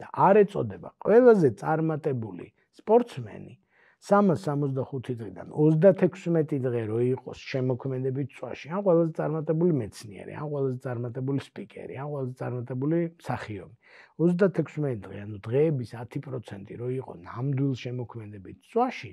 და არ ეწოდება ყველაზე წარმატებული სპორტსმენი 365 დღიდან 36 დღე რო იყოს შემოქმედებით წვაში, ან ყველაზე წარმატებული მეცნიერი, ან ყველაზე წარმატებული სპიკერი, ან ყველაზე წარმატებული მსახიობი. 36 დღე, ანუ დღეების 10% რო იყო ნამდვილ შემოქმედებით წვაში,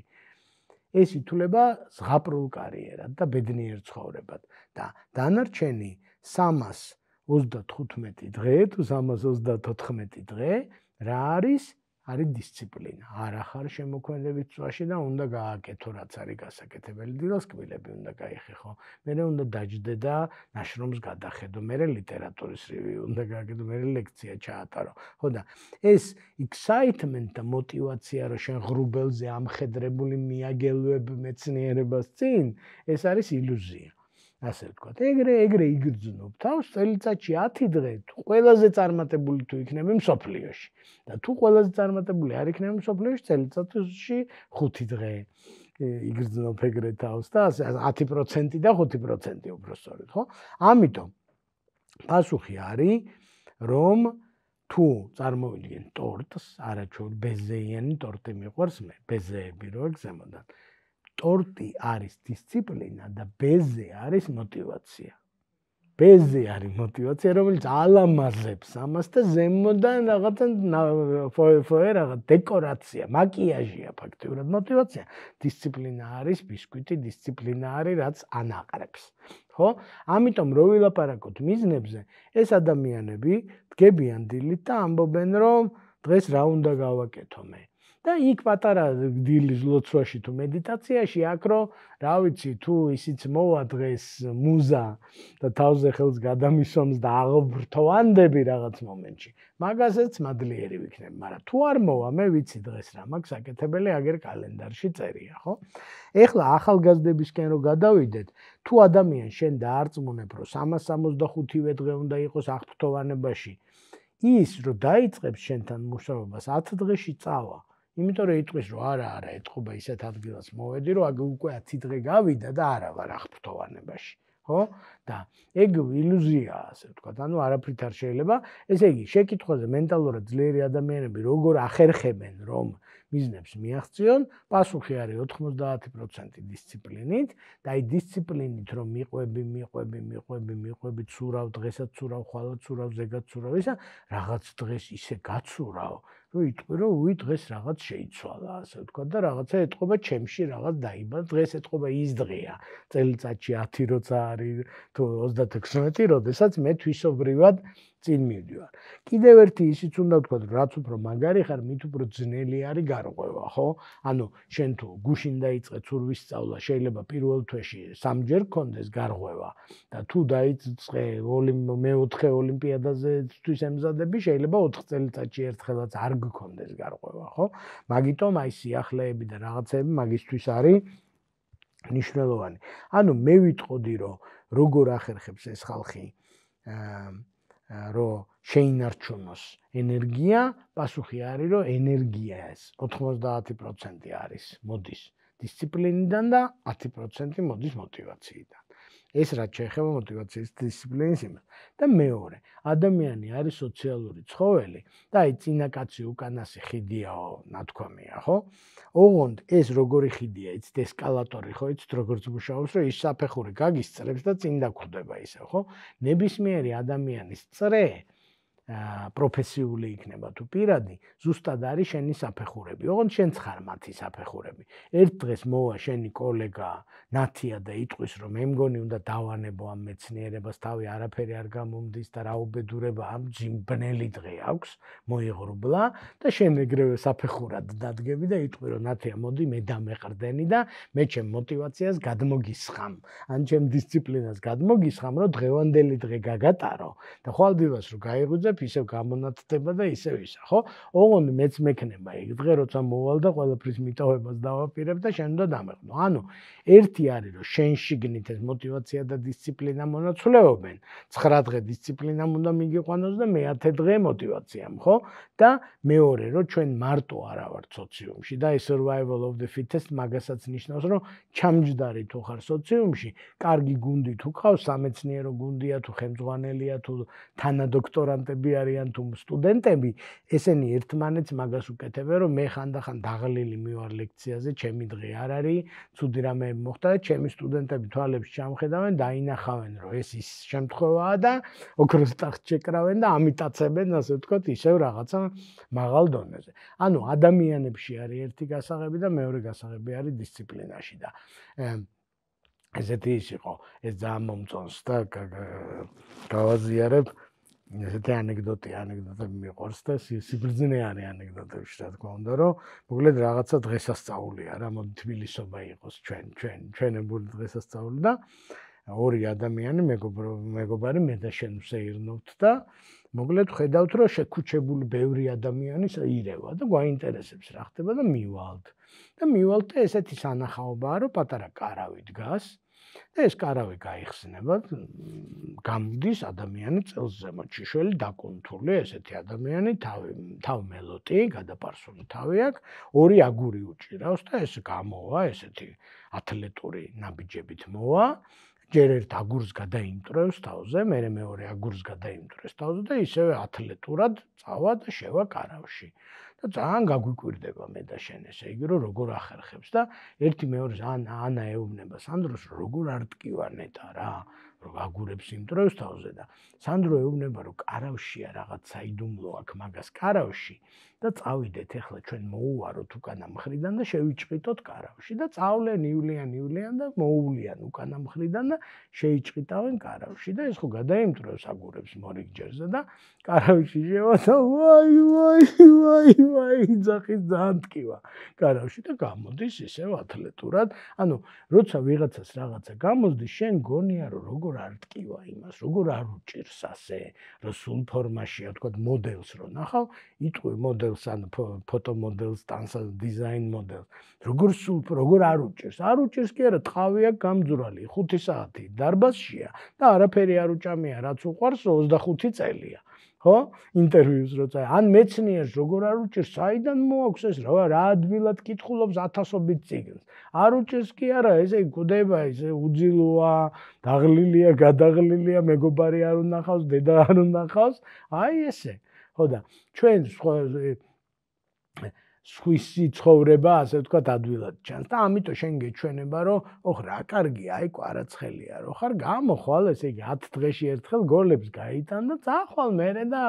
ეს ითვლება ზღაპრულ კარიერად და ბედნიერ ცხოვრებად. და დანარჩენი 335 დღე თუ 334 დღე რა არის? არის დისციპლინა. არა ხარ შემოქმედებით წვაში და უნდა გააკეთო რაც არის გასაკეთებელი. დილას კბილები უნდა გაიხეხო. მერე უნდა დაჯდე და ნაშრომს გადახედო. მერე ლიტერატურის რივიუ უნდა გააკეთო. მერე ლექცია ჩაატარო. ხო და ეს excitement და мотиваცია რომ შენ ღრუბელზე ამხედრებული მიაგელვებ მეცნიერებას წინ, ეს არის ილუზია. ასე ვთქვათ. ეგრე იგრძნობ თავს წელიწადში 10 დღე თუ ყველაზე წარმატებული თუ იქნები მსოფლიოში და თუ ყველაზე წარმატებული არ იქნები მსოფლიოში წელიწადში 5 დღე იგრძნობ ეგრე თავს და 10% და 5% უბრალოდ, ხო? ამიტომ პასუხი არის, რომ თუ წარმოვიდგენ ტორტს, არაჩვეულ ბეზეიანი ტორტი მიყვარს მე, ბეზეები რო ეგზემოდან. ტორტი არის დისციპლინა და ბეზე არის мотиваცია. ბეზე არის мотиваცია, რომელიც ალამაზებს ამას და ზემოდან რაღაცა რაღაც დეკორაცია, მაკიაჟია ფაქტიურად мотиваცია. დისციპლინა არის ბისკვიტი, დისციპლინა არის რაც ანაყრებს. ხო? ამიტომ რო ვილაპარაკოთ მიზნებზე, ეს ადამიანები დგებიან დილით და ამბობენ, რომ დღეს რა უნდა გავაკეთო მე. და იქ პატარა დილის ლოცვაში თუ მედიტაციაში აქ რო რა ვიცი თუ ისიც მოვა დღეს მუზა და თავზე ხელს გადამისვამს და აღბრთოვანდები რაღაც მომენტში მაგასაც მადლიერი ვიქნები, მაგრამ თუ არ მოვა მე ვიცი დღეს რა მაქვს აკეთებელი, აგერ კალენდარში წერია, ხო? ეხლა ახალგაზრდებისკენ რო გადავიდეთ, თუ ადამიანს შენ დაარწმუნებ რომ 365-ვე დღე უნდა იყოს აღბრთოვანებაში, ის რო დაიწყებს შენთან მუშაობას 10 დღეში წავა. იმიტომ რომ იტყვის რომ არა ეთყობა ისეთ ადგილას მოვედი რომ უკვე 10 დღე გავიდა და არა ვარ აღბრთოვანებაში, ხო? და ეგ ილუზიაა, ასე ვთქვათ, ანუ არაფრით არ შეიძლება. ესე იგი, შეკითხვაზე მენტალურად ძლიერი ადამიანები როგორ ახერხებენ რომ მიზნებს მიაღწიონ, პასუხი არის 90% დისციპლინით და აი დისციპლინით რომ მიყვები, ცურავ, დღესაც ცურავ, ხვალად ცურავ, ზეგად ცურავ, ისა რაღაც დღეს ისე გაცურავ, რომ იტყვი რომ უი დღეს რაღაც შეიცვალა, ასე ვთქვათ და რაღაცა ეთყობა ჩემში რაღაც დაიბა, დღეს ეთყობა ის დღეა, წელიწადში 10 როცა არის თუ 36, როდესაც მე თვისობრივად წინ მივდივარ. კიდევ ერთი ისიც უნდა ვთქვათ, რაც უფრო მაგარი ხარ, მით უფრო ძნელი არის გარღვევა, ხო? ანუ შენ თუ გუშინ დაიწყე ცურვის სწავლა, შეიძლება პირველ თვეში 3-ჯერ გქონდეს გარღვევა და თუ დაიწყე მეოთხე ოლიმპიადაზეთვის ემზადები, შეიძლება 4 წელიწადში ერთხელაც არ გქონდეს გარღვევა, ხო? მაგიტომ აი სიახლეები და რაღაცები მაგისთვის არის მნიშვნელოვანი. ანუ მე ვიტყოდი, რომ როგორ ახერხებს ეს ხალხი რომ შეინარჩუნოს ენერგია, პასუხი არის რომ ენერგია ეს 90% არის მოდის დისციპლინიდან და 10% მოდის мотивაციიდან. ეს რაც შეეხება мотивაციის დისციპლინის იმას. და მეორე, ადამიანი არის სოციალური ცხოველი და აი წინაკაცი უკანასი ხიდიაო, ნათქვამია, ხო? ოღონდ ეს როგორი ხიდია, იცით ესკალატორი, ხო, იცით როგორც მუშაობს, რომ ის საფეხური გაგისწრებს და წინ დაგვხდება ისე, ხო? ნებისმიერი ადამიანის წრე პროფესიული იქნება თუ პირადი, ზუსტად არის შენი საფეხურები. ოღონდ შენც ხარ მათი საფეხურები. ერთ დღეს მოვა შენი კოლეგა ნათია და იტყვის, რომ მე მგონი უნდა დავანებო ამ მეცნიერებას, თავი არაფერი არ გამომდის და რა უბედურება ამ ბნელი დღე აქვს, მოიღრუბლა და შენ ეგრევე საფეხურად დადგები და იტყვი, რომ ნათია, მოდი მე დამეყრდენი და მე ჩემ мотивაციას გადმოგისხამ. ან ჩემ დისციპლინას გადმოგისხამ, რომ დღევანდელი დღე გაგატარო და ხვალდილას რომ გაიღვიძებ ისევ გამონათდება და ისევ ისა, ხო? ოღონდ მეც მექნება იქ დღე, როცა მოვალ და ყველაფრის მიტოვებას დავაპირებ და შენ უნდა დამეყნო. ანუ ერთი არის, რომ შენ შიგნით ეს мотивაცია და დისციპლინა მონაცვლეობენ. 9 დღე დისციპლინამ უნდა მიგიყვანოს და მე-10 დღე мотивაციამ, ხო? და მეორე, რომ ჩვენ მარტო არა ვართ სოციუმში და ეს survival of the fittest მაგასაც ნიშნავს, რომ ჩამჯდარი თუ ხარ სოციუმში, კარგი გუნდი თუ ყავს, სამეცნიერო გუნდია თუ ხელმძღვანელია თუ თანადოქტორანტები არიან თუ სტუდენტები, ესენი ერთმანეთს მაგას უკეთებენ, რომ მე ხანდახან დაღლილი მივარ ლექციაზე, ჩემი დღე არ არის, ცუდი რამე მოხდა და ჩემი სტუდენტები თვალებს ჩამხედავენ, დაინახავენ, რომ ეს ის შემთხვევაა და ოქროს ტახტს შეკრავენ და ამიტაცებენ, ასე ვთქვათ, ისევ რაღაცა მაღალ დონეზე. ანუ ადამიანებში არის ერთი გასაღები და მეორე გასაღები არის დისციპლინაში და ესეთი ის იყო, ეს ძალიან მომწონს და გავაზიარებ ესეთი ანეკდოტები მიყვარს და სიბრძნე არის ანეკდოტებში, რა თქმა უნდა, რომ მოკლედ რაღაცა დღესასწაულია რა, მოდი თბილისობა იყოს ჩვენებული დღესასწაული და ორი ადამიანი მეგობარი მე და შენ ვსეირნობთ და მოკლედ ხედავთ, რომ შეკუჩებული ბევრი ადამიანი ირევა და გვაინტერესებს რა ხდება და მივალთ. და მივალთ და ესეთი სანახაობაა, რომ პატარა კარავი დგას და ეს კარავი გაიხსნება, გამოდის ადამიანი წელს ზემოთ შიშველი დაკუნთული, ესეთი ადამიანი თავი მელოტი, გადაპარსული თავი აქვს, ორი აგური უჭირავს და ეს გამოვა, ესეთი ათლეტური ნაბიჯებით მოვა. ჯერ ერთ აგურს გადაიმტრევს თავზე, მერე მეორე აგურს გადაიმტრევს თავზე და ისევე ათლეტურად წავა და შევა კარავში. და ძალიან გაგვიკვირდება მე და შენ, ესე იგი, რომ როგორ ახერხებს და ერთი მეორეს ანა ეუბნება სანდროს, რომ როგორ არ ტკივა ნეტა რა, რომ აგურებს იმტრევს თავზე და სანდრო ეუბნება, რომ კარავშია რაღაც საიდუმლო აქვს მაგას კარავში და წავიდეთ ახლა ჩვენ მოუვაროთ უკანა მხრიდან და შევიჭყიტოთ კარავში და წავლენ ივლიან და მოუვლიან უკანა მხრიდან და შეიჭყიტავენ კარავში და ეს ხო გადაიმტრევს აგურებს მორიგჯერზე და კარავში შევა და ვაი ძახის ძალიან ტკივა კარავში და გამოდის ისევ ათლეტურად. ანუ როცა ვიღაცას რაღაცა გამოსდის, შენ გონია რომ როგორ არ ტკივა იმას, როგორ არ უჭირს ასე, რომ სულ ფორმაშია, თქვა მოდელს რო ნახავ, იტყვი მოდელს ან ფოტომოდელს, დიზაინ მოდელს. როგორ არ უჭირს? არ უჭირს კი არა, ტყავი აქვს გამძვრალი, 5 საათი დარბაზშია და არაფერი არ უჭამია, რაც უყვარს 25 წელია. ხო? ინტერვიუს როცა ან მეცნიერს როგორ არ უჭირს, საიდან მოაქვს ეს რა ადვილად კითხულობს ათასობით წიგნს. არ უჭირს კი არა, ესე გვდება, ესე უძილოა, დაღლილია, გადაღლილია, მეგობარი არ უნახავს, დედა არ უნახავს. აი ესე. ხო და ჩვენ სხვისი ცხოვრება, ასე ვთქვათ, ადვილად ჩანს და ამიტომ შენ გეჩვენება, რომ ოხ რა კარგია, აი კვარაცხელია, რო ხარ გამოხვალ, ესე იგი 10 დღეში ერთხელ გოლებს გაიტან და წახვალ მერე და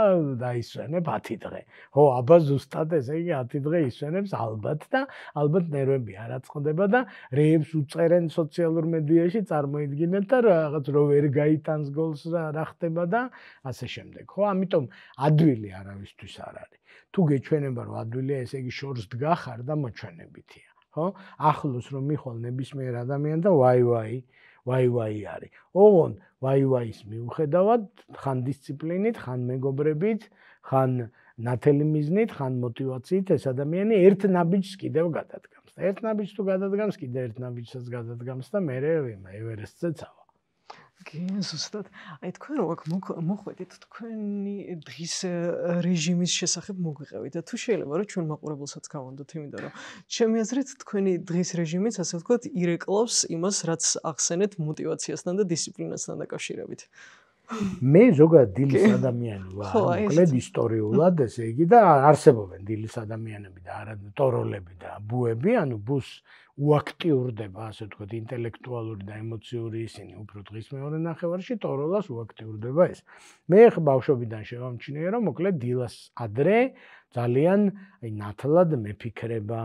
დაისვენებ 10 დღე. ხო, აბა ზუსტად ესე იგი 10 დღე ისვენებს ალბათ და ალბათ ნერვები არ აწყდება და რეებს უწერენ სოციალურ მედიაში, წარმოიდგინეთ და რაღაც რო ვერ გაიტანს გოლს რა ხდება და ასე შემდეგ. ხო, ამიტომ ადვილი არავისთვის არ არის. თუ გეჩვენება რომ ადვილია, ესე იგი შორს დგახარ და მოჩვენებითია, ხო? ახლოს რომ მიხვალ ნებისმიერ ადამიანს და ვაი არის. ოღონდ ვაის მიუხედავად, ხან დისციპლინით, ხან მეგობრებით, ხან ნათელი მიზნით, ხან мотивაციით ეს ადამიანი ერთ ნაბიჯს კიდევ გადადგამს. ერთ ნაბიჯს თუ გადადგამს, კიდევ ერთ ნაბიჯსაც გადადგამს და მერე ევერესტზე წავა. ზუსტად. აი თქვენ რო აქ მოხვედით თქვენი დღის რეჟიმის შესახებ მოგვიყევით და თუ შეიძლება რომ ჩვენ მაყურებელსაც გავანდოთ, იმიტომ რომ ჩემი აზრით თქვენი დღის რეჟიმიც ასე ვთქვათ ირეკლავს იმას, რაც ახსენეთ მოტივაციასთან და დისციპლინასთან დაკავშირებით. მე ზოგადად დილის ადამიანი ვარ, მოკლედ ისტორიულად, ესე იგი და არსებობენ დილის ადამიანები და არა ტოროლები და ბუები, ანუ ბუს უაქტიურდება, ასე ვთქვათ, ინტელექტუალური და ემოციური ისინი უფრო დღის მეორე ნახევარში, ტოროლას უაქტიურდება ეს. მე ხა ბავშვობიდან შევამჩნიე, რომ მოკლედ დილას ადრე ძალიან ნათლად მეფიქრება,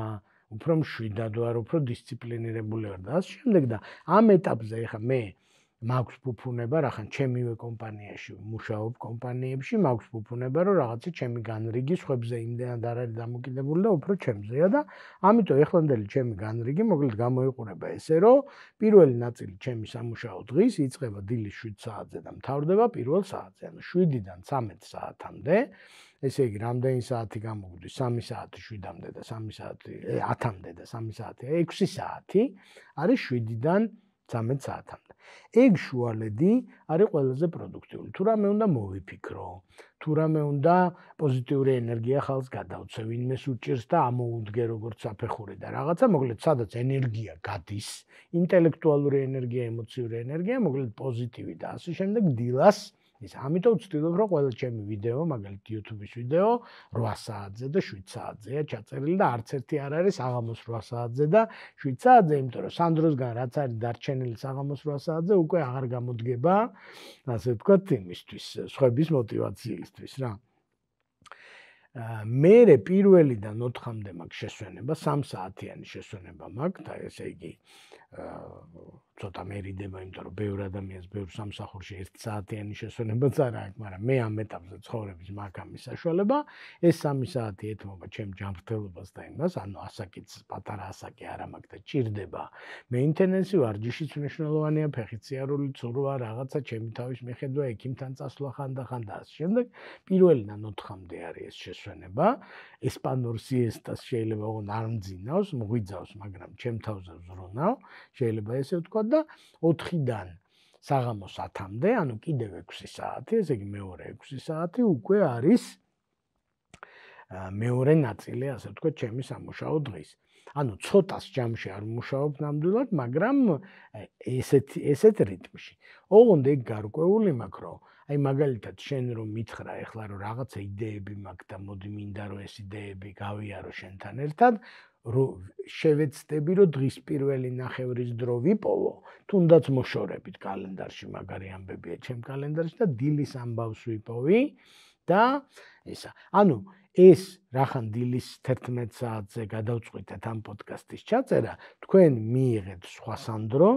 უფრო მშვიდად ვარ, უფრო დისციპლინირებული ვარ და ასე შემდეგ და ამ ეტაპზე ხა მე მაქვს ფუფუნება, რახან ჩემივე კომპანიაში მუშაობ კომპანიებში, მაქვს ფუფუნება, რომ რაღაცა ჩემი განრიგი სხვებზე იმდენად არ არის დამოკიდებული და უფრო ჩემზეა და ამიტომ ეხლანდელი ჩემი განრიგი მოკლედ გამოიყურება ესე, რომ პირველი ნაწილი ჩემი სამუშაო დღის იწყება დილის 7 საათზე და მთავრდება პირველ საათზე, ანუ 7-დან 13 საათამდე. ესე იგი, რამდენი საათი გამოგვდის? 3 საათი 7-მდე და 3 საათი 10-მდე და 3 საათი 6 საათი არის 7-დან 13 საათამდე. ეგ შუალედი არის ყველაზე პროდუქტიული. თუ რამე უნდა მოვიფიქრო, თუ რამე უნდა პოზიტიური ენერგია ხალხს გადავცე, ვინმეს უჭირს და ამოუდგე როგორც საფეხური და რაღაცა, მოკლედ სადაც ენერგია გადის, ინტელექტუალური ენერგია, ემოციური ენერგია, მოკლედ პოზიტივი და ასე შემდეგ დილას ის ამიტომ ვცდილობ რომ ყველა ჩემი ვიდეო, მაგალითად YouTube-ის ვიდეო 8 საათზე და 7 საათზეა ჩაწერილი და არც ერთი არ არის საღამოს 8 საათზე და 7 საათზე, იმიტომ რომ სანდროსგან რაც არის დარჩენილი საღამოს 8 საათზე უკვე აღარ გამოდგება, ასე ვთქვათ, იმისთვის, სხვების მოტივაციისთვის რა. მე პირველიდან 4-მდე მაქვს შესვენება, 3 საათიანი შესვენება მაქვს და ესე იგი ცოტა მერიდება, იმიტომ რომ ბევრ ადამიანს ბევრ სამსახურში 1 საათიანი შესვენებაც არ აქვს, მაგრამ მე ამ ეტაპზე ცხოვრების მაქვს ამის საშუალება. ეს 3 საათი ეთმობა ჩემ ჯანმრთელობას და იმას, ანუ ასაკიც, პატარა ასაკი არა მაქვს და ჭირდება მეინტენენსი, ვარჯიშიც მნიშვნელოვანია, ფეხით სიარული, ცურვა, რაღაცა ჩემი თავის მიხედვა, ექიმთან წასვლა ხანდახან და ასე შემდეგ. პირველიდან 4-მდე არის ეს შესვენება. ესპანურ სიესტას შეიძლება ოღონდ არ მძინავს, მღვიძავს, მაგრამ ჩემ თავზე ვზრუნავ, შეიძლება ესე ვთქვა და 4-დან საღამოს 10-მდე, ანუ კიდევ 6 საათი, ესე იგი მეორე 6 საათი უკვე არის მეორე ნაწილი, ასე ვთქვათ, ჩემი სამუშაო დღის. ანუ ცოტას ჯამში არ ვმუშაობ ნამდვილად, მაგრამ ესეთ რიტმში. ოღონდ ეგ გარკვეული მაქვს, რომ აი მაგალითად შენ რომ მითხრა ეხლა რომ რაღაცა იდეები მაქვს და მოდი მინდა რომ ეს იდეები გავიარო შენთან ერთად, რომ შევეცდები რომ დღის პირველი ნახევრის დრო ვიპოვო, თუნდაც მოშორებით კალენდარში მაგარი ამბებია ჩემ კალენდარში და დილის ამბავს ვიპოვი და ესა. ანუ ეს რახან დილის 11 საათზე გადავწყვიტეთ ამ პოდკასტის ჩაწერა, თქვენ მიიღეთ სხვა სანდრო,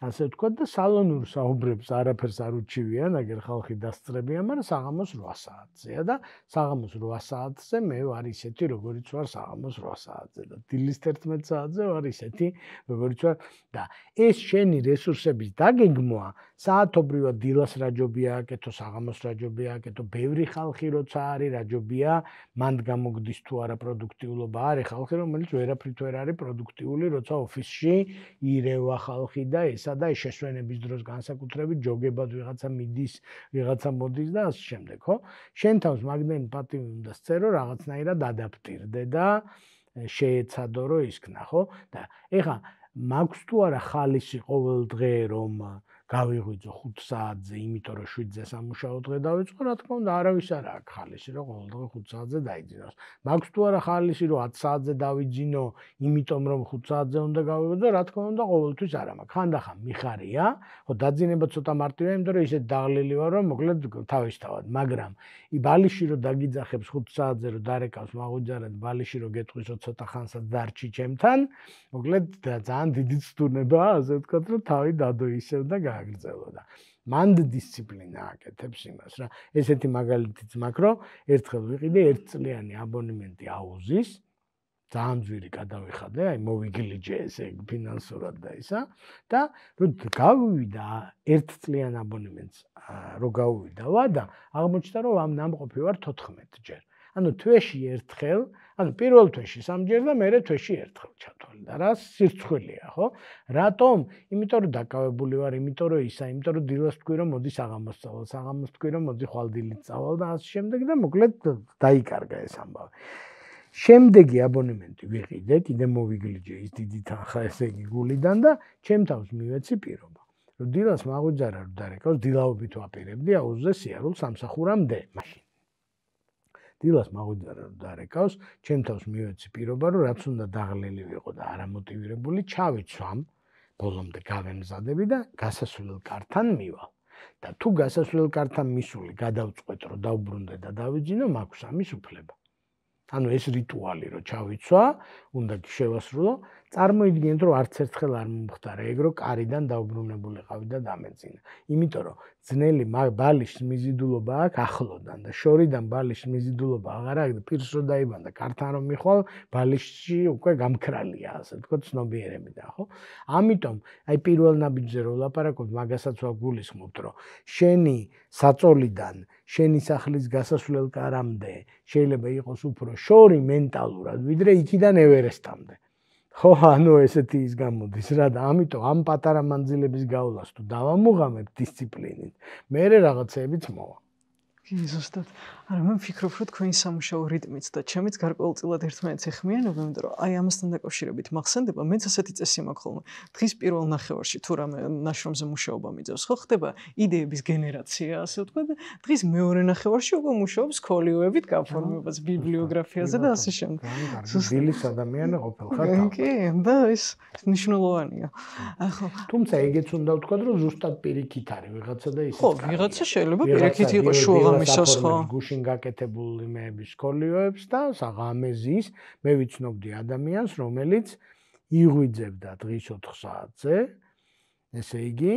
ასე ვთქვათ და სალონურ საუბრებს არაფერს არ უჩივიან, აგერ ხალხი დასწრებია, მაგრამ საღამოს 8 საათზეა და საღამოს 8 საათზე მე ვარ ისეთი, როგორიც ვარ საღამოს 8 საათზე და დილის 11 საათზე ვარ ისეთი, როგორიც ვარ და ეს შენი რესურსების დაგეგმვა საათობრივად დილას რაჯობია აკეთო, საღამოს რაჯობია აკეთო, ბევრი ხალხი როცა არის რაჯობია, მანდ გამოგდის თუ არა პროდუქტიულობა, არის ხალხი, რომელიც ვერაფრით ვერ არის პროდუქტიული, როცა ოფისში ირევა ხალხი და ესა და შესვენების დროს განსაკუთრებით ჯოგებად ვიღაცა მიდის, ვიღაცა მოდის და ასე შემდეგ, ხო? შენ თავს მაგდენი პატივი უნდა სწერო, რაღაცნაირად ადაპტირდე და შეეცადო რომ ისქნა, ხო? და ეხა მაქვს თუ არა ხალისი ყოველ დღე რომ გავიღვიძო 5 საათზე, იმიტომ რომ 7-ზე სამუშაო დღე დავიწყო, რა თქმა უნდა, არავის არ აქვს ხალისი, რომ ყოველ დღე 5 საათზე დაიძინოს. მაქვს თუ არა ხალისი, რომ 10 საათზე დავიძინო, იმიტომ რომ 5 საათზე უნდა გავიღვიძო, რა თქმა უნდა, ყოველთვის არ მაქვს. ხანდახან მიხარია, ხო, დაძინება ცოტა მარტივია, იმიტომ რომ ისეთ დაღლილი ვარ, რომ მოკლედ თავისთავად, მაგრამ ბალიში რომ დაგიძახებს 5 საათზე რომ დარეკავს მაღვიძარად, ბალიში რომ გეტყვის რომ ცოტა ხანსაც დარჩი ჩემთან, მოკლედ ძალიან დიდი ცდუნებაა, ასე ვთქვათ, რომ თავი დადო ისევ და გააგრძელო და მანდ დისციპლინა აკეთებს იმას რა. ესეთი მაგალითიც მაქვს, რომ ერთხელ ვიყიდე 1 წლიანი აბონემენტი აუზის, ძალიან ძვირი გადავიხადე, აი მოვიგლიჯე ესე ფინანსურად და ისა და რომ გავივიდა 1 წლიან აბონემენტს რო გავივიდავა და აღმოჩნდა რომ ამ ნამყოფი ვარ 14 ჯერ. ანუ თვეში ერთხელ, ანუ პირველ თვეში 3 ჯერ და მერე თვეში ერთხელ ჩათვალე. და რა სირცხვილია, ხო? რატომ? იმიტომ რომ დაკავებული ვარ, იმიტომ რომ ისა, იმიტომ რომ დილას თქვი რომ მოდი საღამოს წავალ, საღამოს თქვი რომ მოდი ხვალდილით წავალ და ასე შემდეგ და მოკლედ დაიკარგა ეს ამბავი. შემდეგი აბონემენტი ვიყიდე, კიდე მოვიგლიჯე ის დიდი თანხა ესე იგი გულიდან და ჩემ თავს მივეცი პირობა. რომ დილას მაღვიძარა რომ დარეკავს, დილაობით ვაპირებდი აუზზე სიარულ სამსახურამდე მაშინ. დილას მაღვიძარა რომ დარეკავს, ჩემ თავს მივეცი პირობა, რომ რაც უნდა დაღლილი ვიყო და არამოტივირებული, ჩავიცვამ, ბოლომდე გავემზადები და გასასვლელ კართან მივალ. და თუ გასასვლელ კართან მისული გადავწყვეტ, რომ დავბრუნდე და დავიძინო, მაქვს ამის უფლება. ანუ ეს რიტუალი რომ ჩავიცვა, უნდა შევასრულო, წარმოიდგინეთ რომ არც ერთხელ არ მომხდარა ეგ რომ კარიდან დავბრუნებულიყავი და დამეძინა. იმიტომ რომ ძნელი ბალიშს მიზიდულობა აქვს ახლოდან და შორიდან ბალიშს მიზიდულობა აღარ აქვს და პირს რო დაიბანდა კართან რომ მიხვალ, ბალიშში უკვე გამქრალია, ასე ვთქვათ, ცნობიერებიდან, ხო? ამიტომ აი პირველ ნაბიჯზე რომ ვლაპარაკობ, მაგასაც ვაგულისხმობთ, რომ შენი საწოლიდან შენი სახლის გასასვლელ კარამდე შეიძლება იყოს უფრო შორი მენტალურად, ვიდრე იქიდან ევერესტამდე. ხო, ანუ ესეთი ის გამოდის რა და ამიტომ ამ პატარა მანძილების გავლას თუ დავამუღამებ დისციპლინით, მერე რაღაცეებიც მოვა. კი, ზუსტად. არა, მე ვფიქრობ, რომ თქვენი სამუშაო რიტმიც და ჩემიც გარკვეულწილად ერთმანეთს ეხმიანობენ, იმიტომ რომ აი ამასთან დაკავშირებით მახსენდება, მეც ასეთი წესი მაქვს ხოლმე. დღის პირველ ნახევარში თუ რამე ნაშრომზე მუშაობა მიძევს, ხო, ხდება იდეების გენერაცია, ასე ვთქვათ, და დღის მეორე ნახევარში უკვე მუშაობს კოლიოებით გაფორმებას, ბიბლიოგრაფიაზე და ასე შემდეგ. დილის ადამიანი ყოფილ ხარ თავი. კი, და ეს მნიშვნელოვანია. ხო. თუმცა ეგეც უნდა ვთქვათ, რომ ზუსტად პირიქით არის ვიღაცა და ისიც. ხო, ვიღაცა შეიძლება პირიქით იყოს შუაღამისას, ხო. გუშინ გაკეთებული მეების კოლიოებს და საღამეზის მე ვიცნობდი ადამიანს, რომელიც იღვიძებდა დღის 4 საათზე, ესე იგი,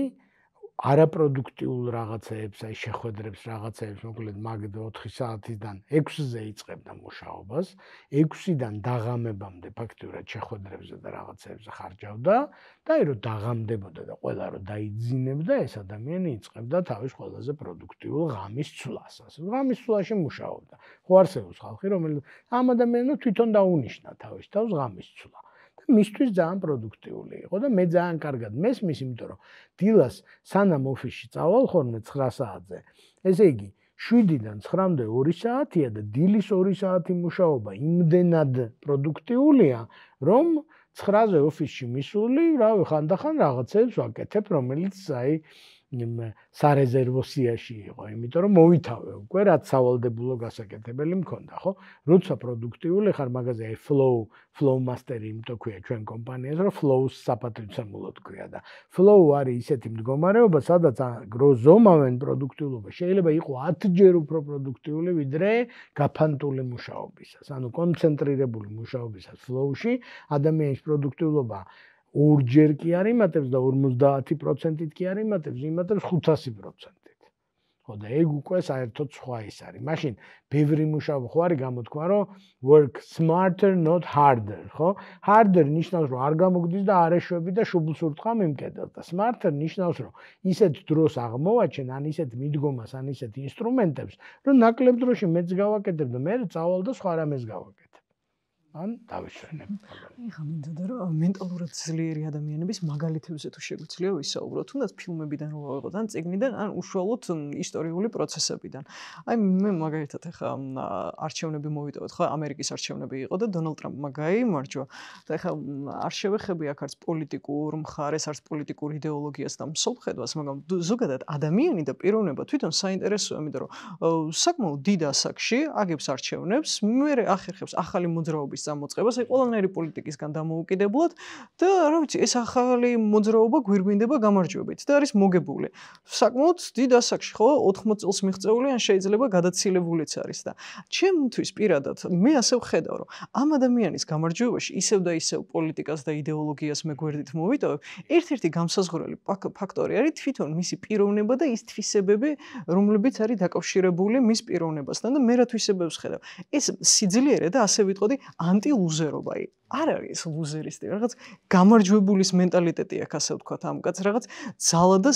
არაპროდუქტიულ რაღაცეებს, აი შეხვედრებს რაღაცეებს, მოკლედ მაგ 4 საათიდან 6-ზე იწყებდა მუშაობას, 6-დან დაღამებამდე ფაქტიურად შეხვედრებზე და რაღაცეებზე ხარჯავდა და აი რომ დაღამდებოდა და ყველა რომ დაიძინებდა, ეს ადამიანი იწყებდა თავის ყველაზე პროდუქტიულ ღამის ცვლას. ასე ღამის ცვლაში მუშაობდა. ხო არსებობს ხალხი, რომელიც ამ ადამიანს თვითონ დაუნიშნა თავის თავს ღამის ცვლა. მისთვის ძალიან პროდუქტიული იყო და მე ძალიან კარგად მესმის, იმიტომ რომ დილას სანამ ოფისში წავალ ხოლმე 9 საათზე. ესე იგი 7-დან 9-მდე 2 საათია და დილის 2 საათი მუშაობა იმდენად პროდუქტიულია, რომ 9-ზე ოფისში მისული, რავი, ხანდახან რაღაცებს ვაკეთებ, რომელიც აი სარეზერვო სიაში იყო, იმიტომ რომ მოვითავე უკვე რაც სავალდებულო გასაკეთებელი მქონდა, ხო? როცა პროდუქტიული ხარ, მაგაზე აი flow master-ი იმითო ქვია ჩვენ კომპანიას, რომ flow-ს საპატრიცემულოდ ქვია და flow არის ისეთი მდგომარეობა, სადაც ზომავენ პროდუქტიულობა შეიძლება იყო 10-ჯერ უფრო პროდუქტიული, ვიდრე გაფანტული მუშაობისას. ანუ კონცენტრირებული მუშაობისას flow-ში ადამიანის პროდუქტიულობა 2-ჯერ კი არ იმატებს და 50%-ით კი არ იმატებს, იმატებს 500%-ით. ხო და ეგ უკვე საერთოდ სხვა ის არის. მაშინ ბევრი მუშაობა ხო არის გამოთქვა, რომ work smarter not harder, ხო? Harder ნიშნავს, რომ არ გამოგდის და არ ეშვები და შუბლს ურტყა მიმკედელს და smarter ნიშნავს, რომ ისეთ დროს აღმოვაჩენ, ან ისეთ მიდგომას, ან ისეთ ინსტრუმენტებს, რომ ნაკლებ დროში მეც გავაკეთებ და მე წავალ და სხვა რამეს გავაკეთებ. ან დავიშვენებ. ეხლა მინდოდა რომ მენტალურად ძლიერი ადამიანების მაგალითებზე თუ შეგვიძლია ვისაუბრო, თუნდაც ფილმებიდან რო ვიღოთ, ან წიგნიდან, ან უშუალოდ ისტორიული პროცესებიდან. აი მე მაგალითად ეხლა არჩევნები მოვიტოვეთ, ხო, ამერიკის არჩევნები იყო და დონალდ ტრამპმა გაიმარჯვა. და ეხლა არ შევეხები აქ არც პოლიტიკურ მხარეს, არც პოლიტიკურ იდეოლოგიას და მსოფლმხედვას, მაგრამ ზოგადად ადამიანი და პიროვნება თვითონ საინტერესოა, იმიტომ რომ საკმაოდ დიდ ასაკში აგებს არჩევნებს, მერე ახერხებს ახალი მოძრაობის გამოწყებას, აი ყველანაირი პოლიტიკისგან დამოუკიდებლად და რა ვიცი, ეს ახალი მოძრაობა გვირგვინდება გამარჯვებით და არის მოგებული. საკმაოდ დიდ ასაკში, ხო, 80 წელს მიღწეული, ან შეიძლება გადაცილებულიც არის და ჩემთვის პირადად მე ასე ვხედავ, რომ ამ ადამიანის გამარჯვებაში ისევ და ისევ პოლიტიკას და იდეოლოგიას მე გვერდით მოვიტოვებ, ერთ-ერთი გამსაზღვრელი ფაქტორი არის თვითონ მისი პიროვნება და ის თვისებები, რომლებიც არის დაკავშირებული მის პიროვნებასთან და მე რა თვისებებს ხედავ. ეს სიძლიერე და ასე ვიტყოდი ანტილუზერობა. არ არის ლუზერისტი, რაღაც გამარჯვებულის მენტალიტეტი აქვს, ასე ვთქვათ, ამ კაც რაღაც ძალა და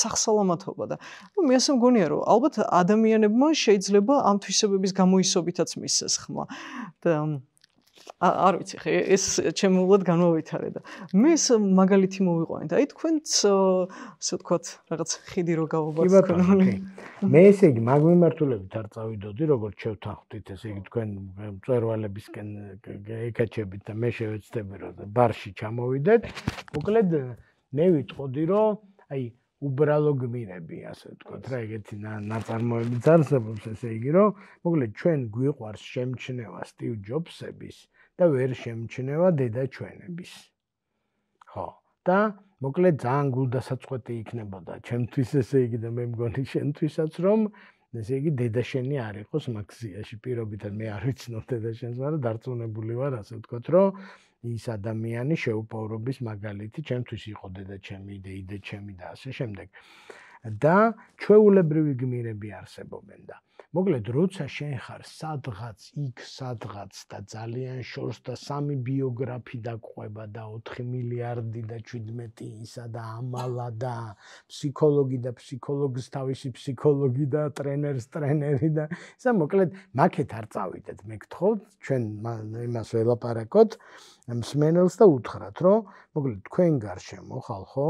სახსალამათობა და მე ასე მგონია, რომ ალბათ ადამიანებმა შეიძლება ამ თვისებების გამოისობითაც მისცეს ხმა და არ ვიცი ხე ეს ჩემულად განმოვითარე და მე ეს მაგალითი მოვიყვანეთ. აი თქვენც ასე ვთქვათ რაღაც ხიდი რო გავაბართ თქვენ. მე ესე იგი მაგ მიმართულებით არ წავიდოდი, როგორც შევთანხმდით, ესე იგი თქვენ მწვერვალებისკენ ეკაჩებით და მე შევეცდები რომ ბარში ჩამოვიდეთ. მოკლედ მე ვიტყოდი რომ აი უბრალო გმირები, ასე ვთქვათ რა, ეგეთი ნაწარმოებიც არსებობს, ესე იგი რომ მოკლედ ჩვენ გვიყვარს შემჩნევა სტივ ჯობსების და ვერ შემჩნევა დედა ჩვენების. ხო. და მოკლედ ძალიან გულდასაწყვეტი იქნებოდა ჩემთვის ესე იგი და მე მგონი შენთვისაც რომ ესე იგი დედა შენი არ იყოს მაქსიაში პირობითად მე არ ვიცნობ დედა შენს მაგრამ დარწმუნებული ვარ ასე ვთქვათ რომ ის ადამიანი შეუპოვრობის მაგალითი ჩემთვის იყო დედა ჩემი იდე ჩემი და ასე შემდეგ და ჩვეულებრივი გმირები არსებობენ და მოკლედ როცა შენ ხარ სადღაც იქ სადღაც და ძალიან შორს და 3 ბიოგრაფი დაგყვება და 4 მილიარდი და 17 ისა და ამალა და ფსიქოლოგი და ფსიქოლოგის თავისი ფსიქოლოგი და ტრენერს ტრენერი და ისა მოკლედ მაკეთ არ წავიდეთ მე გთხოვთ ჩვენ იმას ველაპარაკოთ მსმენელს და უთხრათ რომ მოკლედ თქვენ გარშემო ხალხო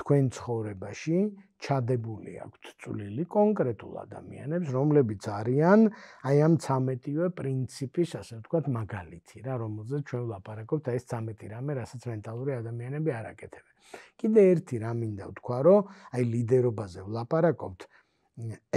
თქვენ ცხოვრებაში ჩადებული აქვთ წვლილი კონკრეტულ ადამიანებს, რომლებიც არიან აი ამ 13-ვე პრინციპის, ასე ვთქვათ, მაგალითი რა, რომელზეც ჩვენ ვლაპარაკობთ, აი ეს 13 რამე, რასაც მენტალური ადამიანები არ აკეთებენ. კიდე ერთი რამ მინდა ვთქვა, რომ აი ლიდერობაზე ვლაპარაკობთ,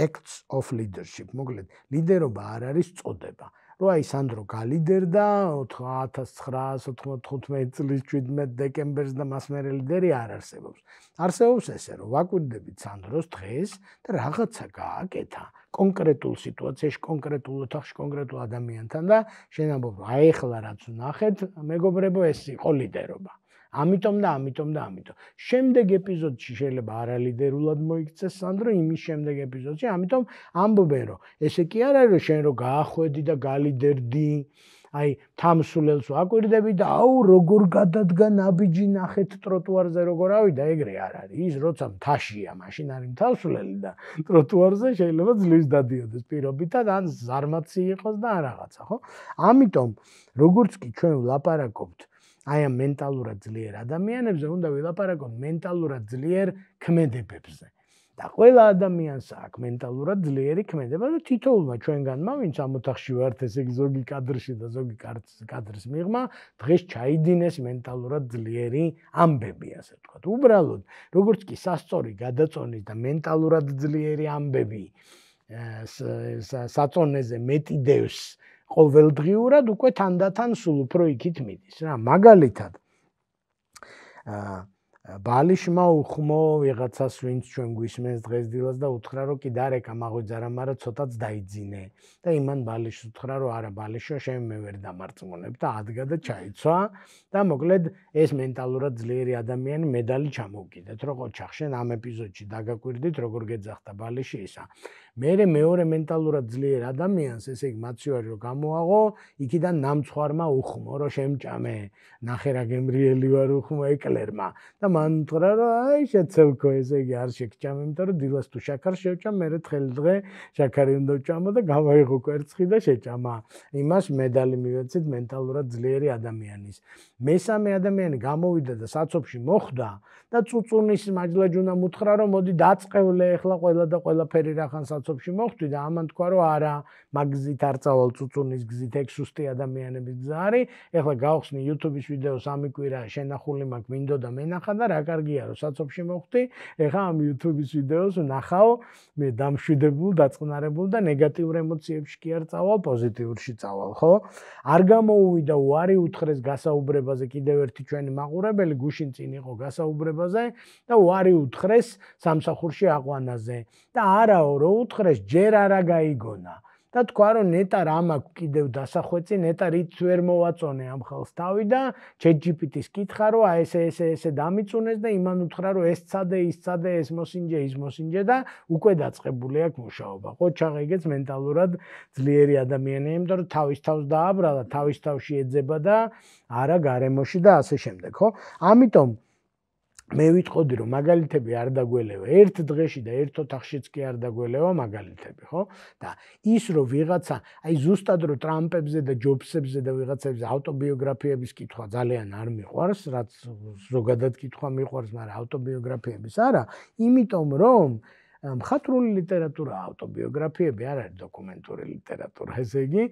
acts of leadership, მოკლედ, ლიდერობა არ არის წოდება. რო აი სანდრო გალიდერდა 1995 წლის 17 დეკემბერს და მას მერე ლიდერი არ არსებობს. არსებობს ესე რომ ვაკვირდებით სანდროს დღეს და რაღაცა გააკეთა კონკრეტულ სიტუაციაში, კონკრეტულ ოთახში, კონკრეტულ ადამიანთან და შენ ამბობ აი ახლა რაც ვნახეთ, მეგობრებო ეს იყო ლიდერობა. ამიტომ და ამიტომ და ამიტომ. შემდეგ ეპიზოდში შეიძლება არალიდერულად მოიქცეს სანდრო, იმის შემდეგ ეპიზოდში, ამიტომ ამბობენ რომ ესე კი არ არის რომ შენ რო გაახვედი და გალიდერდი, აი თამსულელს ვაკვირდები და აუ როგორ გადადგა ნაბიჯი ნახეთ ტროტუარზე როგორ ავიდა, ეგრე არ არის. ის როცა მთაშია, მაშინ არის თამსულელი და ტროტუარზე შეიძლება ძლივს დადიოდეს პირობითად, ან ზარმაცი იყოს და რაღაცა, ხო? ამიტომ როგორც კი ჩვენ ვლაპარაკობთ აი ამ მენტალურად ძლიერ ადამიანებზე უნდა ვილაპარაკოთ მენტალურად ძლიერ ქმედებებზე. და ყველა ადამიანს აქვს მენტალურად ძლიერი ქმედება და თითოეულმა ჩვენგანმა, ვინც ამ ოთახში ვართ, ესე იგი ზოგი კადრში და ზოგი კადრის მიღმა, დღეს ჩაიდინეს მენტალურად ძლიერი ამბები, ასე ვთქვათ. უბრალოდ, როგორც კი სასწორი გადაწონის და მენტალურად ძლიერი ამბები საწონეზე მეტი დევს ყოველდღიურად უკვე თანდათან სულ უფრო იქით მიდის რა მაგალითად ბალიშმა უხმო ვიღაცას ვინც ჩვენ გვისმენს დღესდილას და უთხრა რომ კი დარეკა მაღვიძარა მაგრამ ცოტაც დაიძინე და იმან ბალიშს უთხრა რომ არა ბალიშო შენ მე ვერ დამარწმუნებ და ადგა და ჩაიცვა და მოკლედ ეს მენტალურად ძლიერი ადამიანი მედალი ჩამოვკიდეთ რო ყოჩახ შენ ამ ეპიზოდში დაგაკვირდით როგორ გეძახდა ბალიში ისა მე მეორე მენტალურად ძლიერ ადამიანს ესე იგი მაცივარი რომ გამოაღო იქიდან ნამცხვარმა უხმო რომ შემჭამე ნახე რა გემრიელი ვარ უხმო ეკლერმა და მან უთხრა რომ აი შეცელქო ესე იგი არ შეგჭამ იმიტომ რომ დილას თუ შაქარს შევჭამ მე თხელი დღე შაქარი უნდა ვჭამო და გამოიღო კვერცხი და შეჭამა იმას მედალი მივეცით მენტალურად ძლიერი ადამიანის მესამე ადამიანი გამოვიდა და საცობში მოხვდა და წუწუნის მაჯლაჯუნამ უთხრა რომ მოდი დაწყევლე ახლა ყველა და ყველაფერი რახან საცობში მოხვდი და ამან თქვა რომ არა მაგზით არ წავალ წუწუნის გზით ეგ სუსტი ადამიანების გზა არის ახლა გავხსნი YouTube-ის ვიდეოს ამი კვირა შენახული მაქვს მინდოდა მენახა და რა კარგია რომ საცობში მოხვდი ახლა ამ YouTube-ის ვიდეოს ვნახავ მე დამშვიდებულ დაწყნარებულ და ნეგატიურ ემოციებში კი არ წავალ პოზიტიურში წავალ ხო არ გამოუვიდა უარი უთხრეს გასაუბრებაზე კიდევ ერთი ჩვენი მაყურებელი გუშინ წინ იყო გასაუბრებაზე და უარი უთხრეს სამსახურში აყვანაზე და არაო რო უთხრეს ჯერ არა გაიგონა და თქვა რომ ნეტა რა მაქვს კიდევ დასახვეწი ნეტა რით ვერ მოვაწონე ამ ხალხს თავი და ChatGPT-ს კითხა რომ აი ესე დამიწუნეს და იმან უთხრა რომ ეს წადე ის წადე ეს მოსინჯე ის მოსინჯე და უკვე დაწყებული აქვს მუშაობა ხო ჩაღეგეც მენტალურად ძლიერი ადამიანია იმიტომ რომ თავის თავს დააბრალა თავის თავში ეძება და არა გარემოში და ასე შემდეგ ხო ამიტომ მე ვიტყოდი რომ მაგალითები არ დაგველევა ერთ დღეში და ერთ ოთახშიც კი არ დაგველევა მაგალითები, ხო? და ის რომ ვიღაცა, აი ზუსტად რომ ტრამპებზე და ჯობსებზე და ვიღაცებზე ავტობიოგრაფიების კითხვა ძალიან არ მიყვარს, რაც ზოგადად კითხვა მიყვარს, მაგრამ ავტობიოგრაფიების არა, იმიტომ რომ მხატვრული ლიტერატურა ავტობიოგრაფიები არ არის დოკუმენტური ლიტერატურა, ესე იგი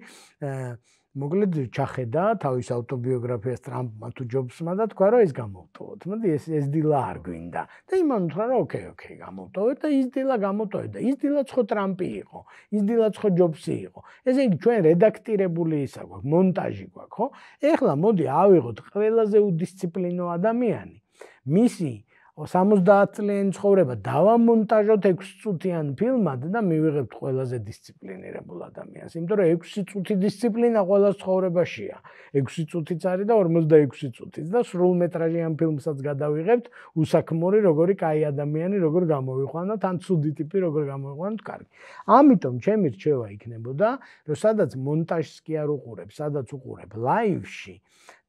მოკლედ ჩახედა თავის ავტობიოგრაფიას ტრამპმა თუ ჯობსმა და თქვა რომ ეს გამოვტოვოთ. მოდი ეს დილა არ გვინდა. და იმან უთხრა რომ ოკეი, გამოვტოვეთ და ის დილა გამოვტოვეთ და ის დილაც ხო ტრამპი იყო, ის დილაც ხო ჯობსი იყო. ესე იგი ჩვენ რედაქტირებული ისა გვაქვს, მონტაჟი გვაქვს, ხო? ეხლა მოდი ავიღოთ ყველაზე უდისციპლინო ადამიანი. მისი 70 წლიანი ცხოვრება დავამონტაჟოთ 6 წუთიან ფილმად და მივიღებთ ყველაზე დისციპლინირებულ ადამიანს. იმიტომ რომ 6 წუთი დისციპლინა ყოველას ცხოვრებაშია. 6 წუთიც არის და 46 წუთიც და სრულმეტრაჟიან ფილმსაც გადავიღებთ, უსაქმორი როგორი კაი ადამიანი როგორ გამოვიყვანოთ, ან ცუდი ტიპი როგორ გამოვიყვანოთ, კარგი. ამიტომ ჩემი რჩევა იქნებოდა, რომ სადაც მონტაჟს კი არ უყურებ, სადაც უყურებ ლაივში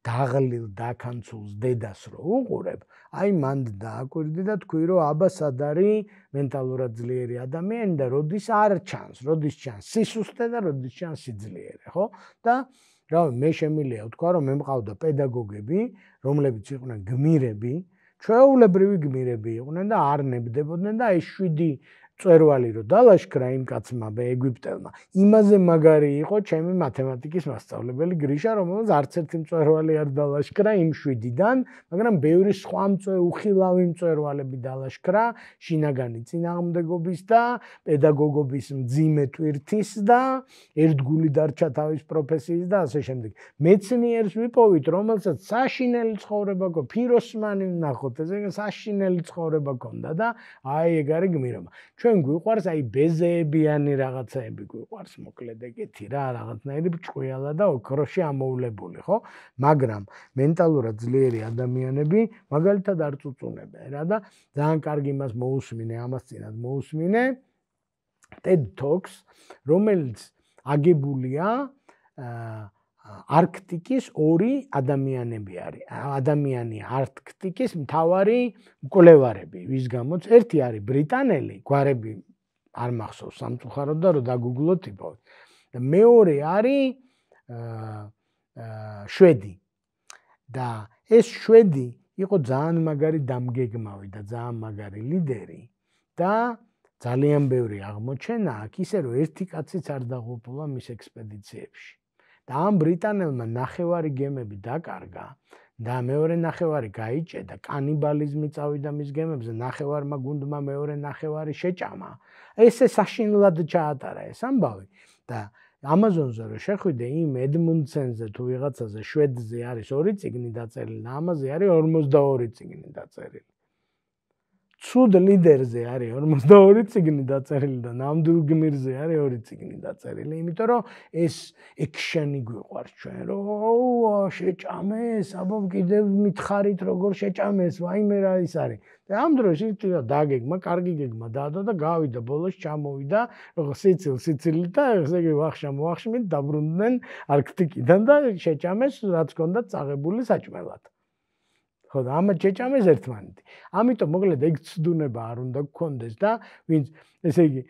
დაღლილ დაკანცულს დედას რო უყურებ, აი მანდ დააკვირდი და თქვი რომ აბა სად არის მენტალურად ძლიერი ადამიანი და როდის არ ჩანს, როდის ჩანს სისუსტე და როდის ჩანს სიძლიერე, ხო? და რავი, მე შემიძლია ვთქვა რომ მე მყავდა პედაგოგები, რომლებიც იყვნენ გმირები, ჩვეულებრივი გმირები იყვნენ და არ ნებდებოდნენ და აი 7 მწვერვალი რო დალაშქრა იმ კაცმა ეგვიპტელმა. იმაზე მაგარი იყო ჩემი მათემატიკის მასწავლებელი გრიშა, რომელსაც არც ერთი მწვერვალი არ დალაშქრა იმ 7-დან, მაგრამ ბევრი სხვა უხილავი მწვერვალები დალაშქრა შინაგანი წინააღმდეგობის და პედაგოგობის მძიმე ტვირთის და ერთგული დარჩა თავის პროფესიის და ასე შემდეგ. მეცნიერს ვიპოვით, რომელსაც საშინელი ცხოვრება ჰქონდა, ფიროსმანი ვნახოთ, ესე საშინელი ცხოვრება ჰქონდა და აი ეგ არის გმირობა. ჩვენ გვიყვარს აი ბეზეებიანი რაღაცაები გვიყვარს მოკლედ ეგეთი რა რაღაცნაირი ჭყვიალა და ოქროში ამოვლებული, ხო? მაგრამ მენტალურად ძლიერი ადამიანები მაგალითად არ წუწუნებენ რა და ძალიან კარგი მას მოусმინე, ამას წინათ მოусმინე TED Talks, რომელიც აგებულია არქტიკის 2 ადამიანები არის. ადამიანი არქტიკის მთავარი მკვლევარები, ვის გამოც ერთი არის ბრიტანელი, გვარები არ მახსოვს სამწუხაროდ და რომ დაგუგლოთ იპოვეთ. და მეორე არის შვედი. და ეს შვედი იყო ძალიან მაგარი დამგეგმავი და ძალიან მაგარი ლიდერი და ძალიან ბევრი აღმოჩენა აქვს, ისე რომ ერთი კაციც არ დაღუპულა მის ექსპედიციებში. და ამ ბრიტანელმა ნახევარი გემები დაკარგა და მეორე ნახევარი გაიჭედა, კანიბალიზმი წავიდა მის გემებზე, ნახევარმა გუნდმა მეორე ნახევარი შეჭამა. ესე საშინლად ჩაატარა ეს ამბავი და Amazon-ზე რო შეხვიდე იმ ედმუნდსენზე თუ ვიღაცაზე შვედზე არის 2 წიგნი დაწერილი და ამაზე არის 42 წიგნი დაწერილი. ცუდ ლიდერზე არის 42 წიგნი დაწერილი და ნამდვილ გმირზე არის 2 წიგნი დაწერილი, იმიტომ რომ ეს ექშენი გვიყვარს ჩვენ, რომ შეჭამეს, აბა კიდევ მითხარით როგორ შეჭამეს, ვაიმე რა ის არის. და ამ დროს ის დაგეგმა, კარგი გეგმა დაადო და გავიდა ბოლოს ჩამოვიდა, როგორ სიცილით და ესე იგი ვახშმით დაბრუნდნენ არქტიკიდან და შეჭამეს, რაც ჰქონდა წაღებული საჭმელად. ხო და ამათ შეჭამეს ერთმანეთი. ამიტომ მოკლედ ეგ ცდუნება არ უნდა გქონდეს და ვინც ესე იგი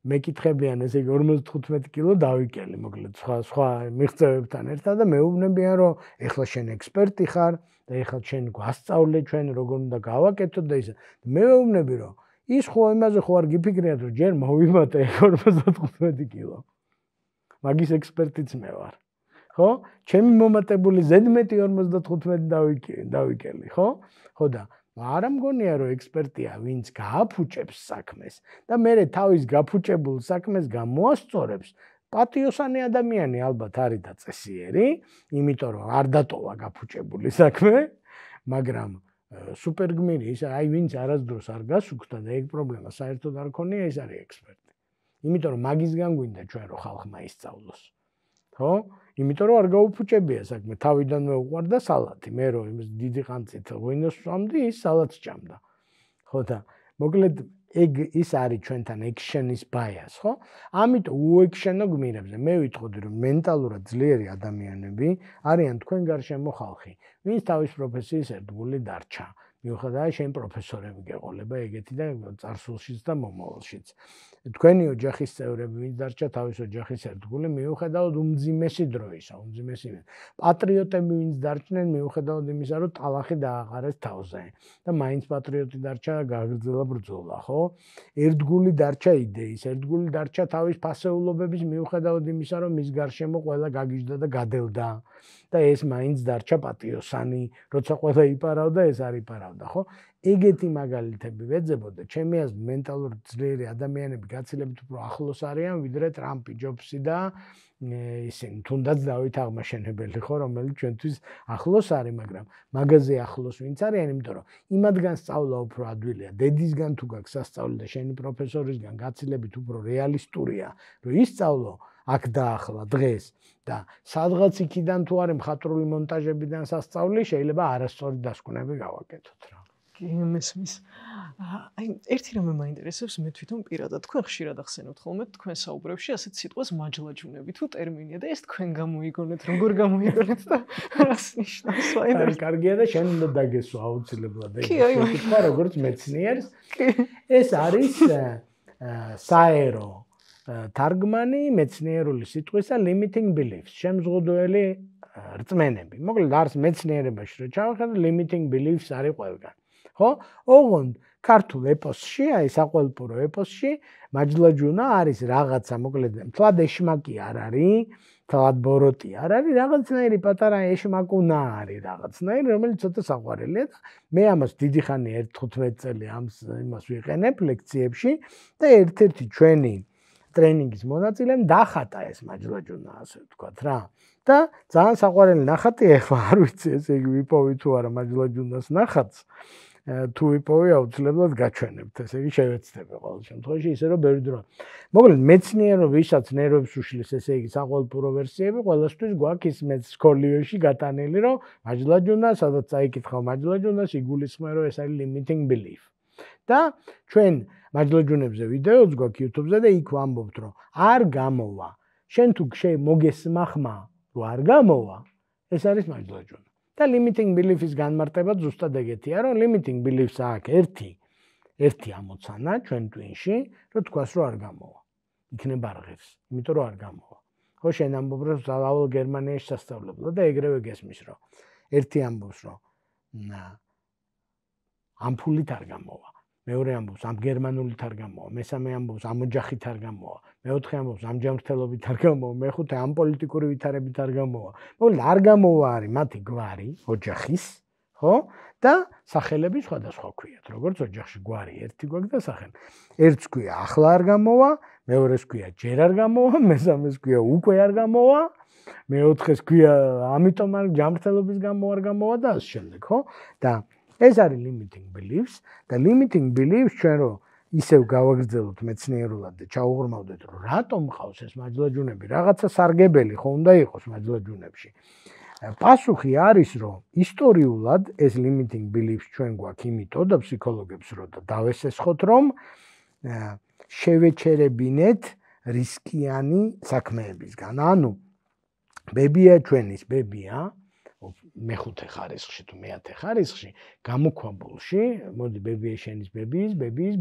მეკითხებიან ესე იგი 55 კილო დავიკელი მოკლედ სხვა მიღწევებთან ერთად და მეუბნებიან რომ ეხლა შენ ექსპერტი ხარ და ეხლა შენ გვასწავლე ჩვენ როგორ უნდა გავაკეთოთ და ისე. მე მეუბნები რომ ის ხო იმაზე ხო არ გიფიქრიათ რომ ჯერ მოვიმატე 55 კილო. მაგის ექსპერტიც მე ვარ. ხო? ჩემი მომატებული ზედმეტი 55 დავიკელი, ხო? ხო და არა მგონია რომ ექსპერტია ვინც გააფუჭებს საქმეს და მე თავის გაფუჭებულ საქმეს გამოასწორებს პატიოსანი ადამიანი ალბათ არის და წესიერი, იმიტომ რომ არ დატოვა გაფუჭებული საქმე, მაგრამ სუპერგმირი ის აი ვინც არასდროს არ გასუქდა და ეგ პრობლემა საერთოდ არ ქონია, ეს არის ექსპერტი. იმიტომ რომ მაგისგან გვინდა ჩვენ რომ ხალხმა ისწავლოს. ხო? იმიტომ რომ არ გაუფუჭებია საქმე, თავიდანვე უყვარდა სალათი, მე რომ იმის დიდი ყანწით ღვინოს ვსვამდი, ის სალათს ჭამდა. ხო და მოკლედ ეგ ის არის ჩვენთან ექშენის ბაიას, ხო? ამიტომ უექშენო გმირებზე მე ვიტყოდი რომ მენტალურად ძლიერი ადამიანები არიან თქვენ გარშემო ხალხი, ვინც თავის პროფესიის ერთგული დარჩა, მიუხედავად შენ პროფესორები გეყოლება ეგეთი და წარსულშიც და მომავალშიც. თქვენი ოჯახის წევრები, ვინც დარჩა თავის ოჯახის ერთგული, მიუხედავად უმძიმესი დროისა, პატრიოტები ვინც დარჩნენ, მიუხედავად იმისა, რომ ტალახი დააყარეს თავზე და მაინც პატრიოტი დარჩა და გააგრძელა ბრძოლა, ხო? ერთგული დარჩა იდეის, ერთგული დარჩა თავის ფასეულობების, მიუხედავად იმისა, რომ მის გარშემო ყველა გაგიჟდა და გადელდა და ეს მაინც დარჩა პატიოსანი, როცა ყველა იპარავდა, ეს არ იპარავდა, ხო? ეგეთი მაგალითები ვეძებოდა, ჩემი აზრით, მენტალურად ძლიერი ადამიანები გაცილებით უფრო ახლოს არიან, ვიდრე ტრამპი, ჯობსი და ისინი, თუნდაც დავით აღმაშენებელი, ხო, რომელიც ჩვენთვის ახლოს არის, მაგრამ მაგაზე ახლოს ვინც არიან, იმიტომ რომ იმადგან სწავლა უფრო ადვილია, დედისგან თუ გაქვს სასწავლი და შენი პროფესორისგან გაცილებით უფრო რეალისტურია, რომ ისწავლო აქ დაახლა დღეს და სადღაც იქიდან თუ არის მხატვრული მონტაჟებიდან სასწავლი, შეიძლება არასწორი დასკვნები გავაკეთოთ რა. კი, მესმის. აი, ერთი რამე მაინტერესებს, მე თვითონ პირადად თქვენ ხშირად ახსენებთ ხოლმე თქვენ საუბრებში ასეთ სიტყვას მაჯლაჯუნები თუ ტერმინია და ეს თქვენ გამოიგონეთ, როგორ გამოიგონეთ და რას ნიშნავს? აი, კარგია და შენ უნდა დაგესვა აუცილებლად ეს სიტყვა როგორც მეცნიერს. ეს არის საერო თარგმანი მეცნიერული სიტყვისა limiting beliefs, შემზღუდველი რწმენები. მოკლედ არის მეცნიერებაში რო ჩავხედოთ limiting beliefs არის ყველგან. ხო? ოღონდ ქართულ ეპოსში, აი საყვალპურო ეპოსში მაჯლაჯუნა არის რაღაცა, მოკლედ მთლად ეშმაკი არ არის, მთლად ბოროტი არ არის, რაღაცნაირი პატარა ეშმაკუნა არის რაღაცნაირი, რომელიც ცოტა საყვარელია და მე ამას დიდი ხანია 15 წელი იმას ვიყენებ ლექციებში და ერთ-ერთი ჩვენი ტრენინგის მონაწილემ დახატა ეს მაჯლაჯუნა, ასე ვთქვათ რა. და ძალიან საყვარელი ნახატი, ეხლა არ ვიცი ესე იგი ვიპოვი თუ არა მაჯლაჯუნას ნახატს. თუ ვიპოვი აუცილებლად გაჩვენებთ, ესე იგი შევეცდები ყოველ შემთხვევაში, ისე რომ ბევრი დრო. მოკლედ მეცნიერო ვისაც ნერვებს უშლის, ესე იგი საყვალპურო ვერსიები, ყველასთვის გვაქვს ის სკოლიოში გატანილი, რომ მაჯლაჯუნა, სადაც წაიკითხავ მაჯლაჯუნას, იგულისხმება, რომ ეს არის limiting belief. და ჩვენ მაჯლაჯუნებზე ვიდეოც გვაქვს YouTube-ზე და იქ ვამბობთ, რომ არ გამოვა. შენ თუ მოგესმა ხმა, რომ არ გამოვა, ეს არის მაჯლაჯუნა. და limiting belief-ის განმარტება ზუსტად ეგეთია, რომ limiting beliefs აქვს ერთი ამოცანა ჩვენ ტვინში, რომ თქვას რომ არ გამოვა. იქნება არ ღირს, იმიტომ რომ არ გამოვა. ხო, შენ ამბობ რომ დავალ გერმანიაში სასწავლებლად და ეგრევე გესმის რომ ერთი ამბობს რომ ამფულით არ გამოვა. მეორე ამბობს ამ გერმანულით არ გამოვა, მესამე ამბობს ამ ოჯახით არ გამოვა, მეოთხე ამბობს ამ ჯანმრთელობით არ გამოვა, მეხუთე ამ პოლიტიკური ვითარებით არ გამოვა. მოკლედ არ გამოვა არის მათი გვარი ოჯახის, ხო? და სახელები სხვადასხვა ქვიათ, როგორც ოჯახში გვარი ერთი გვაქვს და სახელი. ერთს ქვია ახლა არ გამოვა, მეორეს ქვია ჯერ არ გამოვა, მესამეს ქვია უკვე არ გამოვა, მეოთხეს ქვია ამიტომ არ ჯანმრთელობის გამო არ გამოვა და ასე შემდეგ, ხო? და ეს არის limiting beliefs და limiting beliefs ჩვენ რო ისევ გავაგრძელოთ მეცნიერულად და ჩაუღრმავდეთ რომ რატომ ყავს ეს მაჯლაჯუნები, რაღაცა სარგებელი ხო უნდა იყოს მაჯლაჯუნებში. პასუხი არის რომ ისტორიულად ეს limiting beliefs ჩვენ გვაქვს იმიტომ და ფსიქოლოგებს რო დავესესხოთ რომ შევეჩერებინეთ რისკიანი საქმეებისგან. ანუ ბებია ჩვენის ბებია მეხუთე ხარისხში თუ მეათე ხარისხში გამოქვაბულში, მოდი ბებია შენის ბებიის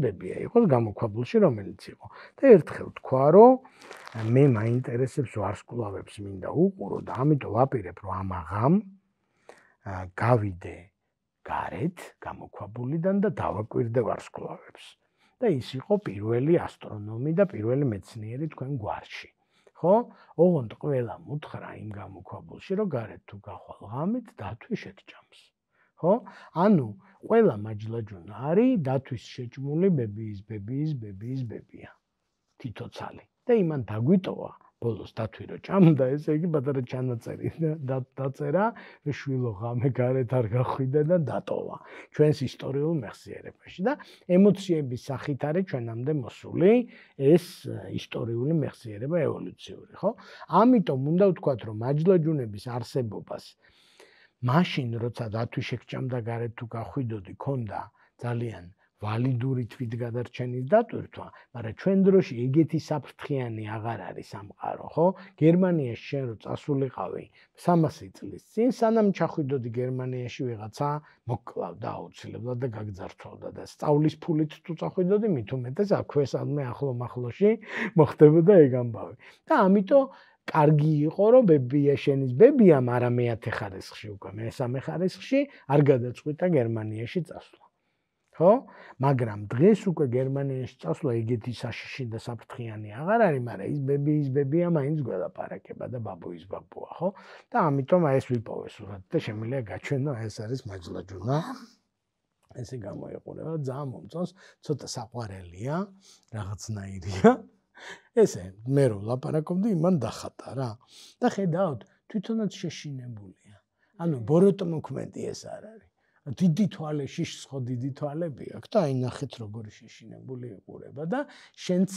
ბებია იყოს გამოქვაბულში რომელიც იყო. და ერთხელ თქვა რომ მე მაინტერესებს ვარსკვლავებს მინდა უყურო და ამიტომ ვაპირებ რომ ამ აღამ გავიდე გარეთ გამოქვაბულიდან და დავაკვირდე ვარსკვლავებს. და ის იყო პირველი ასტრონომი და პირველი მეცნიერი თქვენ გვარში. ხო? ოღონდ ყველა მუთხრა იმ გამოქვაბულში, რომ გარეთ თუ გახვალ ღამით, დათვის შეჭამს. ხო? ანუ ყველა მაჯლაჯუნა არის დათვის შეჭმული ბებიის ბებია. თითო ცალი. და იმან დაგვიტოვა ბოლოს დათვი რო ჭამდა, ესე იგი პატარა ჩანაწერი დაწერა, შვილო ღამე გარეთ არ გახვიდე და დატოვა. ჩვენს ისტორიულ მეხსიერებაში და ემოციების სახით არის ჩვენამდე მოსული ეს ისტორიული მეხსიერება ევოლუციური, ხო? ამიტომ უნდა ვთქვათ, რომ მაჯლაჯუნების არსებობას მაშინ როცა დათვი შეგჭამდა გარეთ თუ გახვიდოდი, ქონდა ძალიან ვალიდური თვითგადარჩენის დატვირთვა, მაგრამ ჩვენ დროში ეგეთი საფრთხიანი აღარ არის სამყარო, ხო? გერმანიაში შენ რო წასულიყავი 300 წლის წინ, სანამ ჩახვიდოდი გერმანიაში ვიღაცა მოკლავდა აუცილებლად და გაგძარცვავდა და სწავლის ფულით თუ წახვიდოდი, მით უმეტეს აქვე სადმე ახლო-მახლოში მოხდებოდა ეგ ამბავი. და ამიტომ კარგი იყო, რომ შენის ბებიამ არა მეათე ხარისხში უკვე, მესამე ხარისხში არ გადაწყვიტა გერმანიაში წასვლა. ხო? მაგრამ დღეს უკვე გერმანიაში წასვლა ეგეთი საშიში და საფრთხიანი აღარ არის, მაგრამ ის ბებია მაინც გველაპარაკება და ბაბუის ბაბუა, ხო? და ამიტომ ეს ვიპოვე სურათი და შემიძლია გაჩვენო, ეს არის მაჯლაჯუნა. ესე გამოიყურება, ძალიან მომწონს, ცოტა საყვარელია, რაღაცნაირია. ესე მე რო ლაპარაკობდი, იმან დახატა რა. და ხედავთ, თვითონაც შეშინებულია. ანუ ბოროტმოქმედი ეს არ არის. დიდი თვალე, შიშს ხო დიდი თვალები აქვს და აი ნახეთ როგორი შეშინებული იყურება და შენც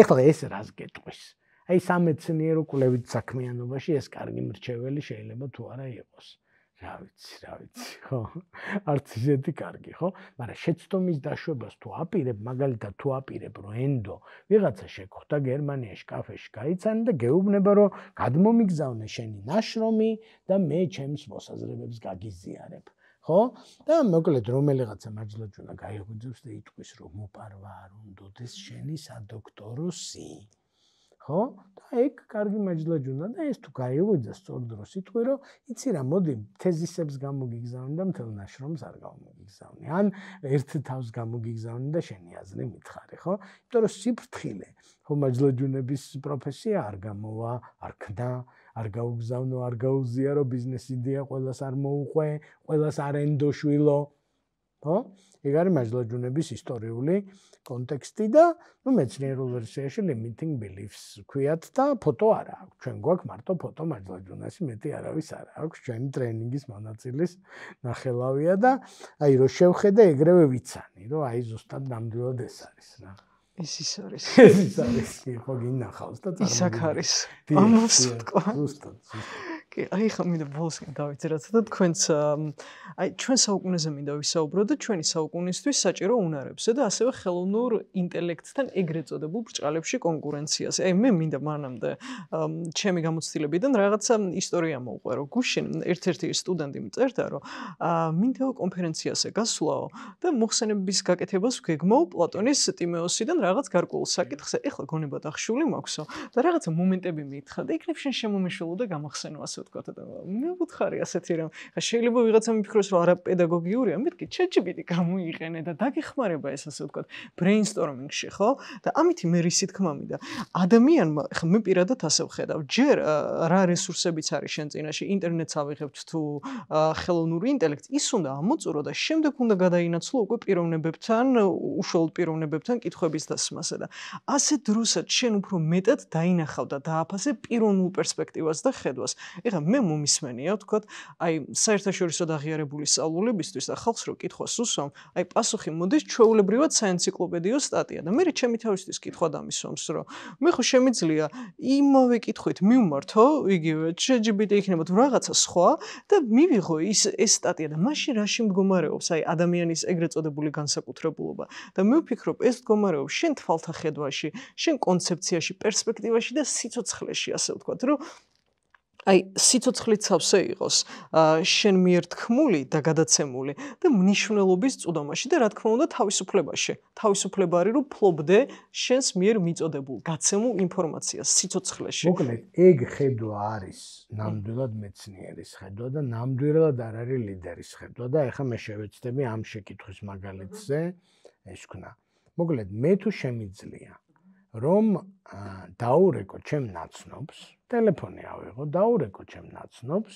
ეხლა ეს რას გეტყვის? აი სამეცნიერო კვლევით საქმიანობაში ეს კარგი მრჩეველი შეიძლება თუ არა იყოს. რა ვიცი, ხო? არც ისეთი კარგი, ხო? მაგრამ შეცდომის დაშვებას თუ აპირებ, მაგალითად თუ აპირებ, რომ ენდო ვიღაცა შეგხვდა გერმანიაში კაფეში გაიცანი და გეუბნება, რომ გადმომიგზავნე შენი ნაშრომი და მე ჩემს მოსაზრებებს გაგიზიარებ. ხო? და მოკლედ რომელიღაცა მაჯლაჯუნა გაიღვიძებს და იტყვის, რომ მოპარვა არ უნდოდეს შენი სადოქტორო სი. ხო? და ეგ კარგი მაჯლაჯუნა და ეს თუ გაიღვიძა სწორ დროს იტყვი, რომ იცი რა, მოდი თეზისებს გამოგიგზავნე და მთელ ნაშრომს არ გამოგიგზავნე. ან ერთ თავს გამოგიგზავნე და შენი აზრი მითხარი, ხო? იმიტომ რომ სიფრთხილე, ხო, მაჯლაჯუნების პროფესია არ გამოვა, არ ქნა, არ გაუგზავნო, არ გაუზიარო, ბიზნეს იდეა ყველას არ მოუყვე, ყველას არ ენდოშვილო. ხო? ეგ არის მაჯლაჯუნების ისტორიული კონტექსტი და ნუ მეცნიერულ ვერსიაში limiting beliefs ქვიათ და ფოტო არა აქვს. ჩვენ გვაქვს მარტო ფოტო მაჯლაჯუნაში, მეტი არავის არ აქვს. ჩვენი ტრენინგის მონაწილის ნახელავია და აი რო შევხედე ეგრევე ვიცანი, რომ აი ზუსტად ნამდვილად ეს არის რა. ეს ის არის. ეს არის, ხო გინახავს და ის აქ არის. ამას ვთქვა. ზუსტად. კი, აი ხა მინდა ბოლოსკენ დავიცე რაცა და თქვენც აი ჩვენ საუკუნეზე მინდა ვისაუბრო და ჩვენი საუკუნისთვის საჭირო უნარებზე და ასევე ხელოვნურ ინტელექტთან ეგრეთ წოდებულ ბრჭყალებში კონკურენციაზე. აი მე მინდა მანამდე ჩემი გამოცდილებიდან რაღაცა ისტორია მოვყვე, რომ გუშინ ერთ-ერთი სტუდენტი მწერდა, რომ მინდა კონფერენციაზე გასვლაო და მოხსენების გაკეთებას ვგეგმავ პლატონის ტიმეოსიდან რაღაც გარკვეულ საკითხზე. ეხლა გონება დახშული მაქვსო და რაღაცა მომენტები მითხრა და იქნებ შენ შემომეშველო და გამახსენო ასე ვთქვათ და მე ვუთხარი ასეთი რამ. ხა შეიძლება ვიღაცა მიფიქროს, რომ არა პედაგოგიურია, მეთქი ChatGPT გამოიყენე და დაგეხმარება ეს ასე ვთქვათ brainstorming-ში, ხო? და ამით მე რისი თქმა მინდა. ადამიანმა, ხა მე პირადად ასე ვხედავ, ჯერ რა რესურსებიც არის შენ წინაშე, ინტერნეტს ავიღებთ თუ ხელოვნური ინტელექტს, ის უნდა ამოწურო და შემდეგ უნდა გადაინაცვლო უკვე პიროვნებებთან, უშუალოდ პიროვნებებთან კითხვების დასმასა და ასე დროსაც შენ უფრო მეტად დაინახავ და დააფასე პიროვნულ პერსპექტივას და ხედვას. ეხლა მე მომისმენია, ვთქვათ, აი საერთაშორისო აღიარებული სწავლულებისთვის და ხალხს რო კითხვას უსვამ, აი პასუხი მოდის ჩვეულებრივად საენციკლოპედიო სტატია და მე ჩემი თავისთვის კითხვა დამისვამს, რომ მე ხო შემიძლია იმავე კითხვით მივმართო, იგივე ChatGPT იქნება თუ რაღაცა სხვა და მივიღო ეს სტატია და მაშინ რაში მდგომარეობს აი ადამიანის ეგრეთ წოდებული განსაკუთრებულობა და მე ვფიქრობ ეს მდგომარეობს შენ თვალთა ხედვაში, შენ კონცეფციაში, პერსპექტივაში და სიცოცხლეში, ასე ვთქვათ, რომ აი სიცოცხლით სავსე იყოს შენ მიერ თქმული და გადაცემული და მნიშვნელობის წვდომაში და რა თქმა უნდა თავისუფლებაში. თავისუფლება არის რომ ფლობდე შენს მიერ მიწოდებულ გაცემულ ინფორმაციას სიცოცხლეში. მოკლედ, ეგ ხედვა არის ნამდვილად მეცნიერის ხედვა და ნამდვილად არ არის ლიდერის ხედვა და ეხლა მე შევეცდები ამ შეკითხვის მაგალითზე ეს ვქნა. მოკლედ, მე თუ შემიძლია რომ დაურეკო ჩემ ნაცნობს, ტელეფონი ავიღო, დაურეკო ჩემ ნაცნობს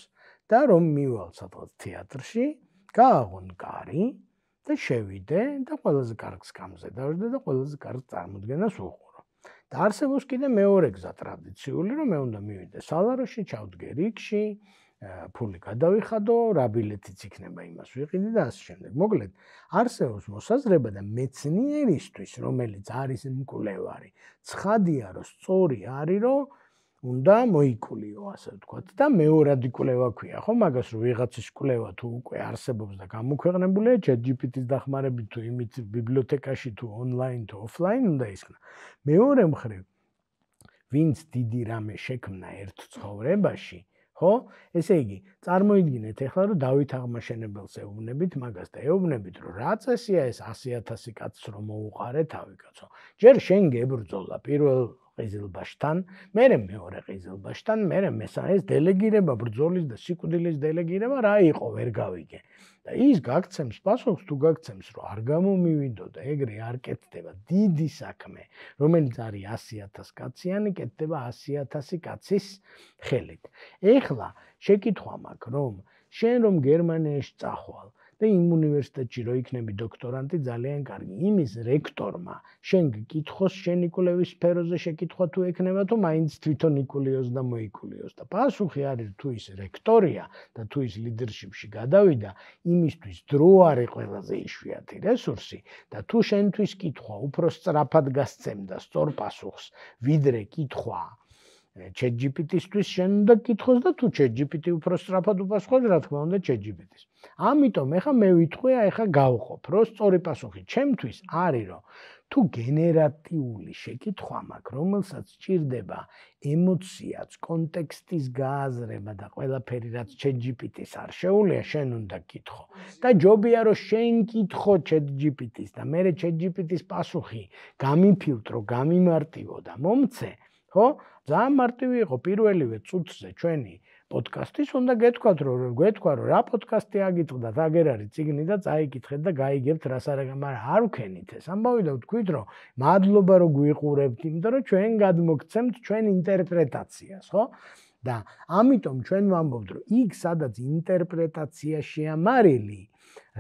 და რომ მივალ სადღაც თეატრში, გააღონ კარი და შევიდე და ყველაზე კარგ სკამზე დავждე და ყველაზე კარგ წარმოდგენას ვუყურო. და არსებობს კიდე მეორე გზა ტრადიციული, რომ მე უნდა მივიდე სალაროში, ჩავდგე რიგში, ფული გადავიხადო, რა ბილეთიც იქნება იმას ვიყიდი და ასე შემდეგ. მოკლედ, არსებობს მოსაზრება და მეცნიერისთვის, რომელიც არის მკვლევარი, ცხადია, რომ სწორი არის, რომ უნდა მოიკულიო, ასე ვთქვათ და მეორადი კვლევა ქვია, ხო, მაგას რომ ვიღაცის კვლევა თუ უკვე არსებობს და გამოქვეყნებულია ChatGPT-ის დახმარებით თუ იმით ბიბლიოთეკაში თუ ონლაინ თუ ოფლაინ უნდა ისხნა. მეორე მხრივ, ვინც დიდი რამე შექმნა ერთ ცხოვრებაში, ხო? ესე იგი, წარმოიდგინეთ ახლა რომ დავით აღმაშენებელს ეუბნებით მაგას და ეუბნებით რომ რა წესია ეს 100,000 კაცს რომ მოუყარე თავი კაცო. ჯერ შენ გებრძოლა პირველ ყიზილბაშთან, მერე მეორე ყიზილბაშთან, მერე მესამე ეს დელეგირება ბრძოლის და სიკვდილის დელეგირება რა იყო ვერ გავიგე. და ის გაგცემს პასუხს თუ გაგცემს რომ არ გამომივიდო და ეგრე არ კეთდება დიდი საქმე, რომელიც არის 100,000 კაციანი, კეთდება 100,000 კაცის ხელით. ეხლა შეკითხვა მაქვს რომ შენ რომ გერმანიაში წახვალ და იმ უნივერსიტეტში რო იქნები დოქტორანტი ძალიან კარგი. იმის რექტორმა შენ გკითხოს შენი კვლევის სფეროზე შეკითხვა თუ ექნება თუ მაინც თვითონ იკულიოს და მოიკულიოს. და პასუხი არის თუ ის რექტორია და თუ ის ლიდერშიპში გადავიდა, იმისთვის დრო არის ყველაზე იშვიათი რესურსი და თუ შენთვის კითხვა უფრო სწრაფად გასცემდა სწორ პასუხს, ვიდრე კითხვა ChatGPT-ისთვის შენ უნდა გკითხოს და თუ ChatGPT უფრო სწრაფად უპასუხებს, რა თქმა უნდა ChatGPT-ს. ამიტომ ეხა მე ვიტყვი, ეხა გავყოფ, რომ სწორი პასუხი ჩემთვის არის, რომ თუ გენერატიული შეკითხვა მაქვს, რომელსაც სჭირდება ემოციაც, კონტექსტის გააზრება და ყველაფერი, რაც ChatGPT-ს არ შეუძლია, შენ უნდა გკითხო. და ჯობია რომ შენ კითხო ChatGPT-ს და მე ChatGPT-ს პასუხი გამიფილტრო, გამიმარტივო და მომცე, ხო? ძალიან მარტივი იყო პირველივე წუთზე ჩვენი პოდკასტის უნდა გეთქვათ რომ რა პოდკასტი აგიწყდათ, აგერ არის წიგნი და წაიკითხეთ და გაიგებთ რას არა, მაგრამ არ ვქენით ეს ამბავი და ვთქვით რომ მადლობა რომ გვიყურებთ, იმიტომ რომ ჩვენ გადმოგცემთ ჩვენ ინტერპრეტაციას, ხო? და ამიტომ ჩვენ ვამბობთ რომ იქ სადაც ინტერპრეტაცია შეამარილი,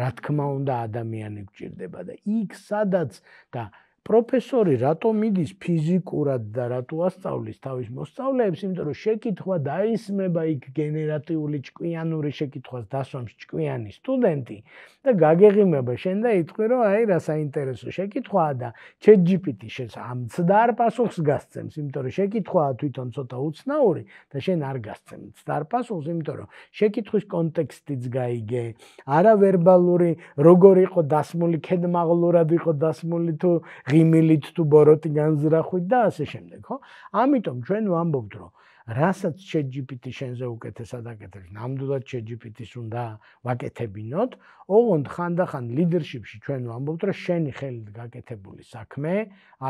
რა თქმა უნდა ადამიანი გვჭირდება და იქ სადაც და პროფესორი რატო მიდის ფიზიკურად და რატო ასწავლის თავის მოსწავლეებს, იმიტომ რომ შეკითხვა დაისმება იქ გენერატიული ჭკვიანური შეკითხვას დასვამს ჭკვიანი სტუდენტი და გაგეღიმება შენ და იტყვი რომ აი რა საინტერესო შეკითხვაა და ChatGPT შენს ამ ცდარ პასუხს გასცემს, იმიტომ რომ შეკითხვაა თვითონ ცოტა უცნაური და შენ არ გასცემ ცდარ პასუხს, იმიტომ რომ შეკითხვის კონტექსტიც გაიგე, არავერბალური როგორ იყო დასმული, ქედმაღლურად იყო დასმული თუ ღიმილით თუ ბოროტი განზრახვით და ასე შემდეგ, ხო? ამიტომ ჩვენ ვამბობთ, რომ რასაც ChatGPT შენზე უკეთესად აკეთებს, ნამდვილად ChatGPT-ს უნდა ვაკეთებინოთ, ოღონდ ხანდახან ლიდერშიპში ჩვენ ვამბობთ, რომ შენი ხელით გაკეთებული საქმე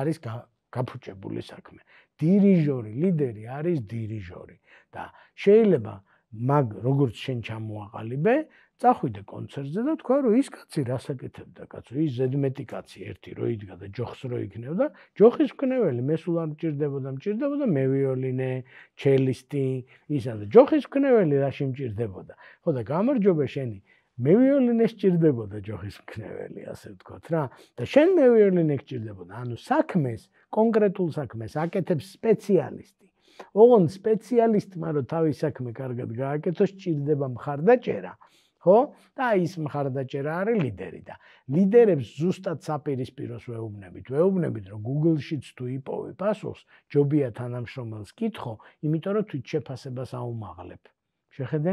არის გაფუჭებული საქმე. დირიჟორი, ლიდერი არის დირიჟორი და შეიძლება მაგ როგორც შენ ჩამოაყალიბე, წახვიდე კონცერტზე და თქვა რომ ის კაცი რას აკეთებდა კაცო, ის ზედმეტი კაცი ერთი რო იდგა და ჯოხს რო იქნევდა, ჯოხის მკნეველი მე სულ არ მჭირდებოდა მევიოლინე, ჩელისტი, ისა და ჯოხის მკნეველი რაში მჭირდებოდა. ხო და გამარჯობა შენი მევიოლინე სჭირდებოდა ჯოხის მკნეველი, ასე ვთქვათ რა. და შენ მევიოლინე გჭირდებოდა, ანუ საქმეს, კონკრეტულ საქმეს აკეთებს სპეციალისტი. ოღონდ სპეციალისტმა რო თავის საქმე კარგად გააკეთოს, სჭირდება მხარდაჭერა. ხო? და ის მხარდაჭერა არის ლიდერი და ლიდერებს ზუსტად საპირისპიროს ვეუბნებით, რომ Google-შიც თუ იპოვე პასუხს, ჯობია თანამშრომელს კითხო, იმიტომ რომ თვით შეფასებას აუმაღლებ. შეხედე?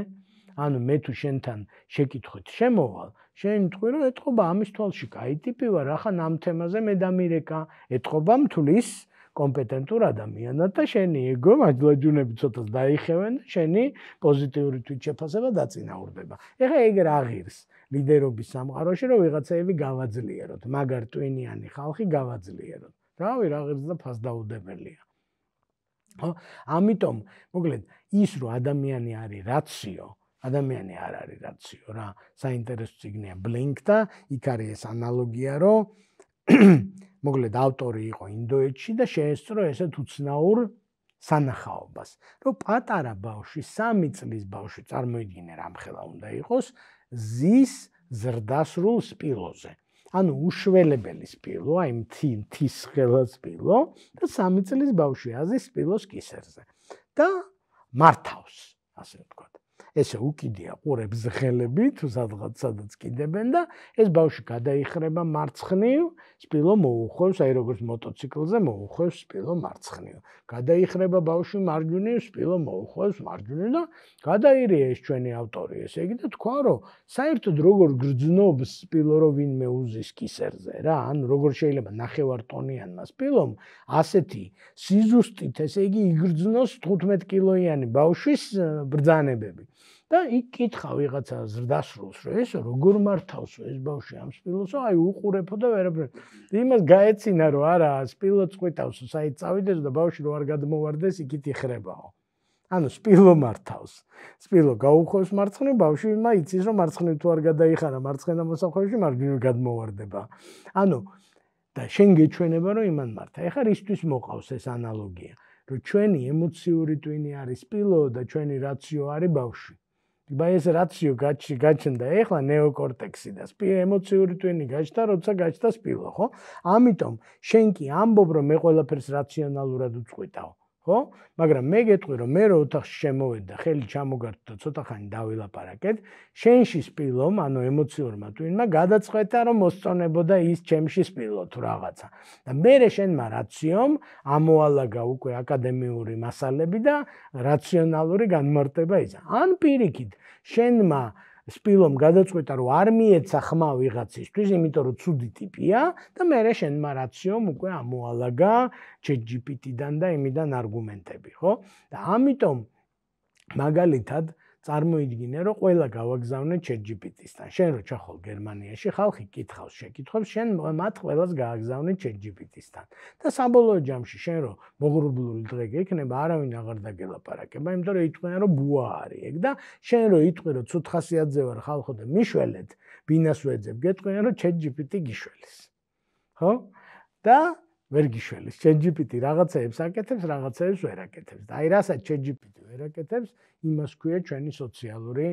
ანუ მე თუ შენთან შეკითხოთ შემოვალ, შენ თქვი რომ ეთყობა ამის თვალში კაი ტიპი ვარ, ახლა ამ თემაზე მე დამირეკა, ეთყობა მთulis კომპეტენტურ ადამიანად და შენი ეგო მაჯლაჯუნები ცოტას დაიხევენ და შენი პოზიტიური თვითშეფასება დაწინაურდება. ეხლა ეგ რა ღირს ლიდერობის სამყაროში, რომ ვიღაცეები გავაძლიეროთ, მაგარ ტვინიანი ხალხი გავაძლიეროთ. რავი, რა ღირს და ფასდაუდებელია. ხო? ამიტომ, მოკლედ, ის რომ ადამიანი არის რაციო, ადამიანი არ არის რაციო რა. საინტერესო წიგნია Blink და იქ არის ეს ანალოგია, რომ მოკლედ ავტორი იყო ინდოეთში და შეესწრო ესეთ უცნაურ სანახაობას, რომ პატარა ბავშვი, 3 წლის ბავშვი, წარმოიდგინე რამხელა უნდა იყოს, ზის ზრდასრულ სპილოზე. ანუ უშველებელი სპილო, აი მთის ხელა სპილო და 3 წლის ბავშვი აზის სპილოს კისერზე და მართავს, ასე ვთქვათ. ესე უკიდია ყურებს ღელები თუ სადაც კიდებენ და ეს ბავშვი გადაიხრება მარცხნივ, სპილო მოუხვევს, აი როგორც მოტოციკლზე მოუხვევს სპილო მარცხნივ. გადაიხრება ბავშვი მარჯვნივ, სპილო მოუხვევს მარჯვნივ და გადაირია ეს ჩვენი ავტორი, ესე იგი და თქვა რომ საერთოდ როგორ გრძნობს სპილო რომ ვინმე უზის კისერზე რა, ანუ როგორ შეიძლება ნახევარტონიანმა სპილომ ასეთი სიზუსტით, ესე იგი იგრძნოს 15 კილოიანი ბავშვის ბრძანებები. და იქ კითხა ვიღაცა ზრდასრულს, რომ ეს როგორ მართავს ეს ბავშვი ამ სპილოსო, აი უყურებო და ვერაფერ. იმას გაეცინა რომ არა, სპილო წყვიტავს, საით წავიდეს და ბავშვი რო არ გადმოვარდეს, იქით იხრებაო. ანუ სპილო მართავს. სპილო გაუხვევს მარცხნივ, ბავშვმა იცის რომ მარცხნივ თუ არ გადაიხარა მარცხენა მოსახვევში, მარჯვნივ გადმოვარდება. ანუ და შენ გეჩვენება რომ იმან მართა. ეხლა რისთვის მოყავს ეს ანალოგია, რომ ჩვენი ემოციური ტვინი არის სპილო და ჩვენი რაციო არის ბავშვი. ეს რაციო გაჩნდა ეხლა ნეოკორტექსი და ემოციური ტვინი გაჩნდა, როცა გაჩნდა სპილო, ხო? ამიტომ შენ კი ამბობ რომ მე ყველაფერს რაციონალურად უწყვეტავ. ხო? მაგრამ მე გეტყვი რომ მე რო ოთახში შემოვედა, ხელი ჩამოგართო და ცოტა ხანი დავილაპარაკეთ, შენში სპილომ, ანუ ემოციურმა ტვინმა გადაწყვეტა რომ მოსწონებოდა ის ჩემში სპილო თუ რაღაცა. და მერე შენმა რაციომ ამოალაგა უკვე აკადემიური მასალები და რაციონალური განმარტება ისა. ან პირიქით, შენმა სპილომ გადაწყვეტა რომ არ მიეცა ხმა ვიღაცისთვის, იმიტომ რომ ცუდი ტიპია და მერე შენმა რაციომ უკვე ამოალაგა ChatGPT-დან და იმიდან არგუმენტები, ხო? და ამიტომ მაგალითად წარმოიდგინე რომ ყველა გავაგზავნე ChatGPT-სთან. შენ რო ჩახვალ გერმანიაში, ხალხი კითხავს შეკითხვებს, შენ მათ ყველას გააგზავნე ChatGPT-სთან. და საბოლოო ჯამში შენ რო მოღრუბლული დღე გექნება, არავინ აღარ დაგელაპარაკება, იმიტომ რომ იტყვიან რომ ბუა არის ეგ და შენ რო იტყვი რომ ცუდ ხასიათზე ვარ ხალხო და მიშველეთ, ბინას ვეძებ, გეტყვიან რომ ChatGPT გიშველის. ხო? და ვერ გიშველის. ChatGPT რაღაცეებს აკეთებს, რაღაცეებს ვერ აკეთებს. და აი რასაც ChatGPT ვერ აკეთებს, იმას ქვია ჩვენი სოციალური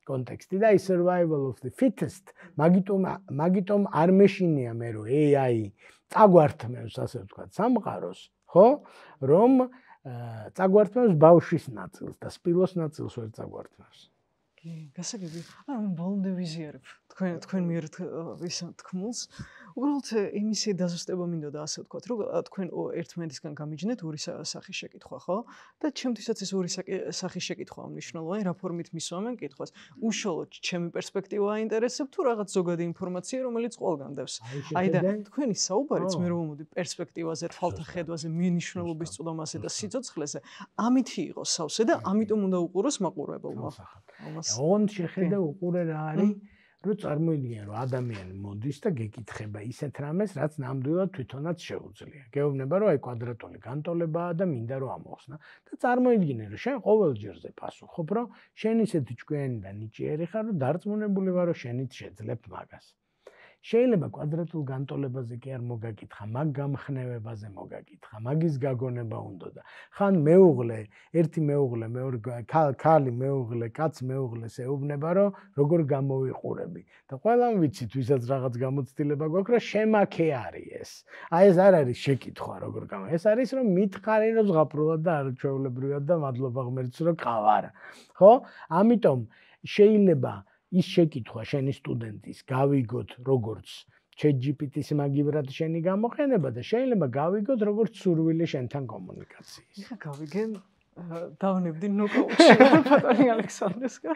კონტექსტი და აი survival of the fittest. მაგიტომ არ მეშინია მე რომ AI წაგვართმევს, ასე ვთქვათ, სამყაროს, ხო? რომ წაგვართმევს ბავშვის ნაწილს და სპილოს ნაწილს ვერ წაგვართმევს. კი, გასაგები. ანუ ბოლომდე ვიზიარებ თქვენ მიერ ისა თქმულს. უბრალოდ იმისი დაზუსტება მინდოდა, ასე ვთქვათ, რომ თქვენ ერთმანეთისგან გამიჯნეთ ორი სახის შეკითხვა, ხო? და ჩემთვისაც ეს ორი სახის შეკითხვა მნიშვნელოვანი, რა ფორმით მისვამენ კითხვას. უშუალოდ ჩემი პერსპექტივა აინტერესებს თუ რაღაც ზოგადი ინფორმაცია, რომელიც ყველგან დევს. აი და თქვენი საუბარიც მე რომ მომდი პერსპექტივაზე, თვალთა ხედვაზე, მნიშვნელობის წვდომაზე და სიცოცხლეზე, ამითი იყო სავსე და ამიტომ უნდა უყუროს მაყურებელმა. ოღონდ შეხედა უყურე რა არის, რომ წარმოიდგინე რომ ადამიანი მოდის და გეკითხება ისეთ რამეს, რაც ნამდვილად თვითონაც შეუძლია. გეუბნება რომ აი კვადრატული განტოლებაა და მინდა რომ ამოხსნა და წარმოიდგინე რომ შენ ყოველ ჯერზე პასუხობ, რომ შენ ისეთი ჭკვიანი და ნიჭიერი ხარ, რომ დარწმუნებული ვარ, რომ შენით შეძლებ მაგას. შეიძლება კვადრატულ განტოლებაზე კი არ მოგაკითხა, მაგ გამხნევებაზე მოგაკითხა, მაგის გაგონება უნდა და ხან მეუღლე, ერთი მეუღლე, მეორე ქალი მეუღლე, კაც მეუღლეს ეუბნება, რომ როგორ გამოვიყურები. და ყველამ ვიცით, ვისაც რაღაც გამოცდილება გვაქვს, რომ შემაქე არის ეს. აი ეს არ არის შეკითხვა, როგორ გამა. ეს არის რომ მითხარი რომ ზღაპრულად და არჩეულებრივად და მადლობა ღმერთს რომ ყავარ. ხო? ამიტომ შეიძლება ის შეკითხვა შენი სტუდენტის გავიგოთ როგორც ChatGPT-ს მაგივრად შენი გამოყენება და შეიძლება გავიგოთ როგორც სურვილი შენთან კომუნიკაციის. ეხლა გავიგენ დავნებდი ნოკაუტში ბატონი ალექსანდრესკა.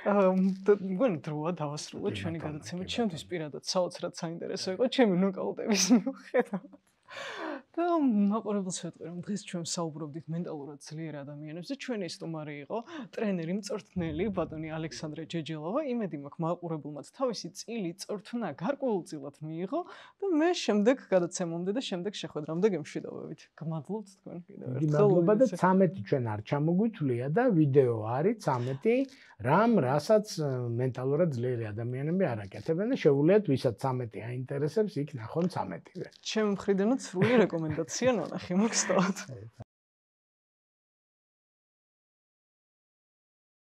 მგონი დროა დავასრულოთ ჩვენი გადაცემა. ჩემთვის პირადად საოცრად საინტერესო იყო ჩემი ნოკაუტების მიუხედავად. და მაყურებელს ვეტყვი რომ დღეს ჩვენ საუბრობდით მენტალურად ძლიერ ადამიანებზე. ჩვენი სტუმარი იყო ტრენერი მწვრთნელი ბატონი ალექსანდრე ჯეჯელოვა. იმედი მაქვს მაყურებელმაც თავისი წილი წვრთნა გარკვეულწილად მიიღო და მე შემდეგ გადაცემამდე და შემდეგ შეხვედრამდე გემშვიდობებით. გმადლობთ თქვენ კიდევ ერთხელ. მადლობა და 13 ჩვენ არ ჩამოგვითვლია და ვიდეო არის 13 რამ რასაც მენტალურად ძლიერი ადამიანები არ აკეთებენ და შეუძლიათ ვისაც 13 აინტერესებს იქ ნახონ 13-ვე. ჩემი მხრიდანაც სრული რეკომენდაცია ნანახი მოგსტავთ.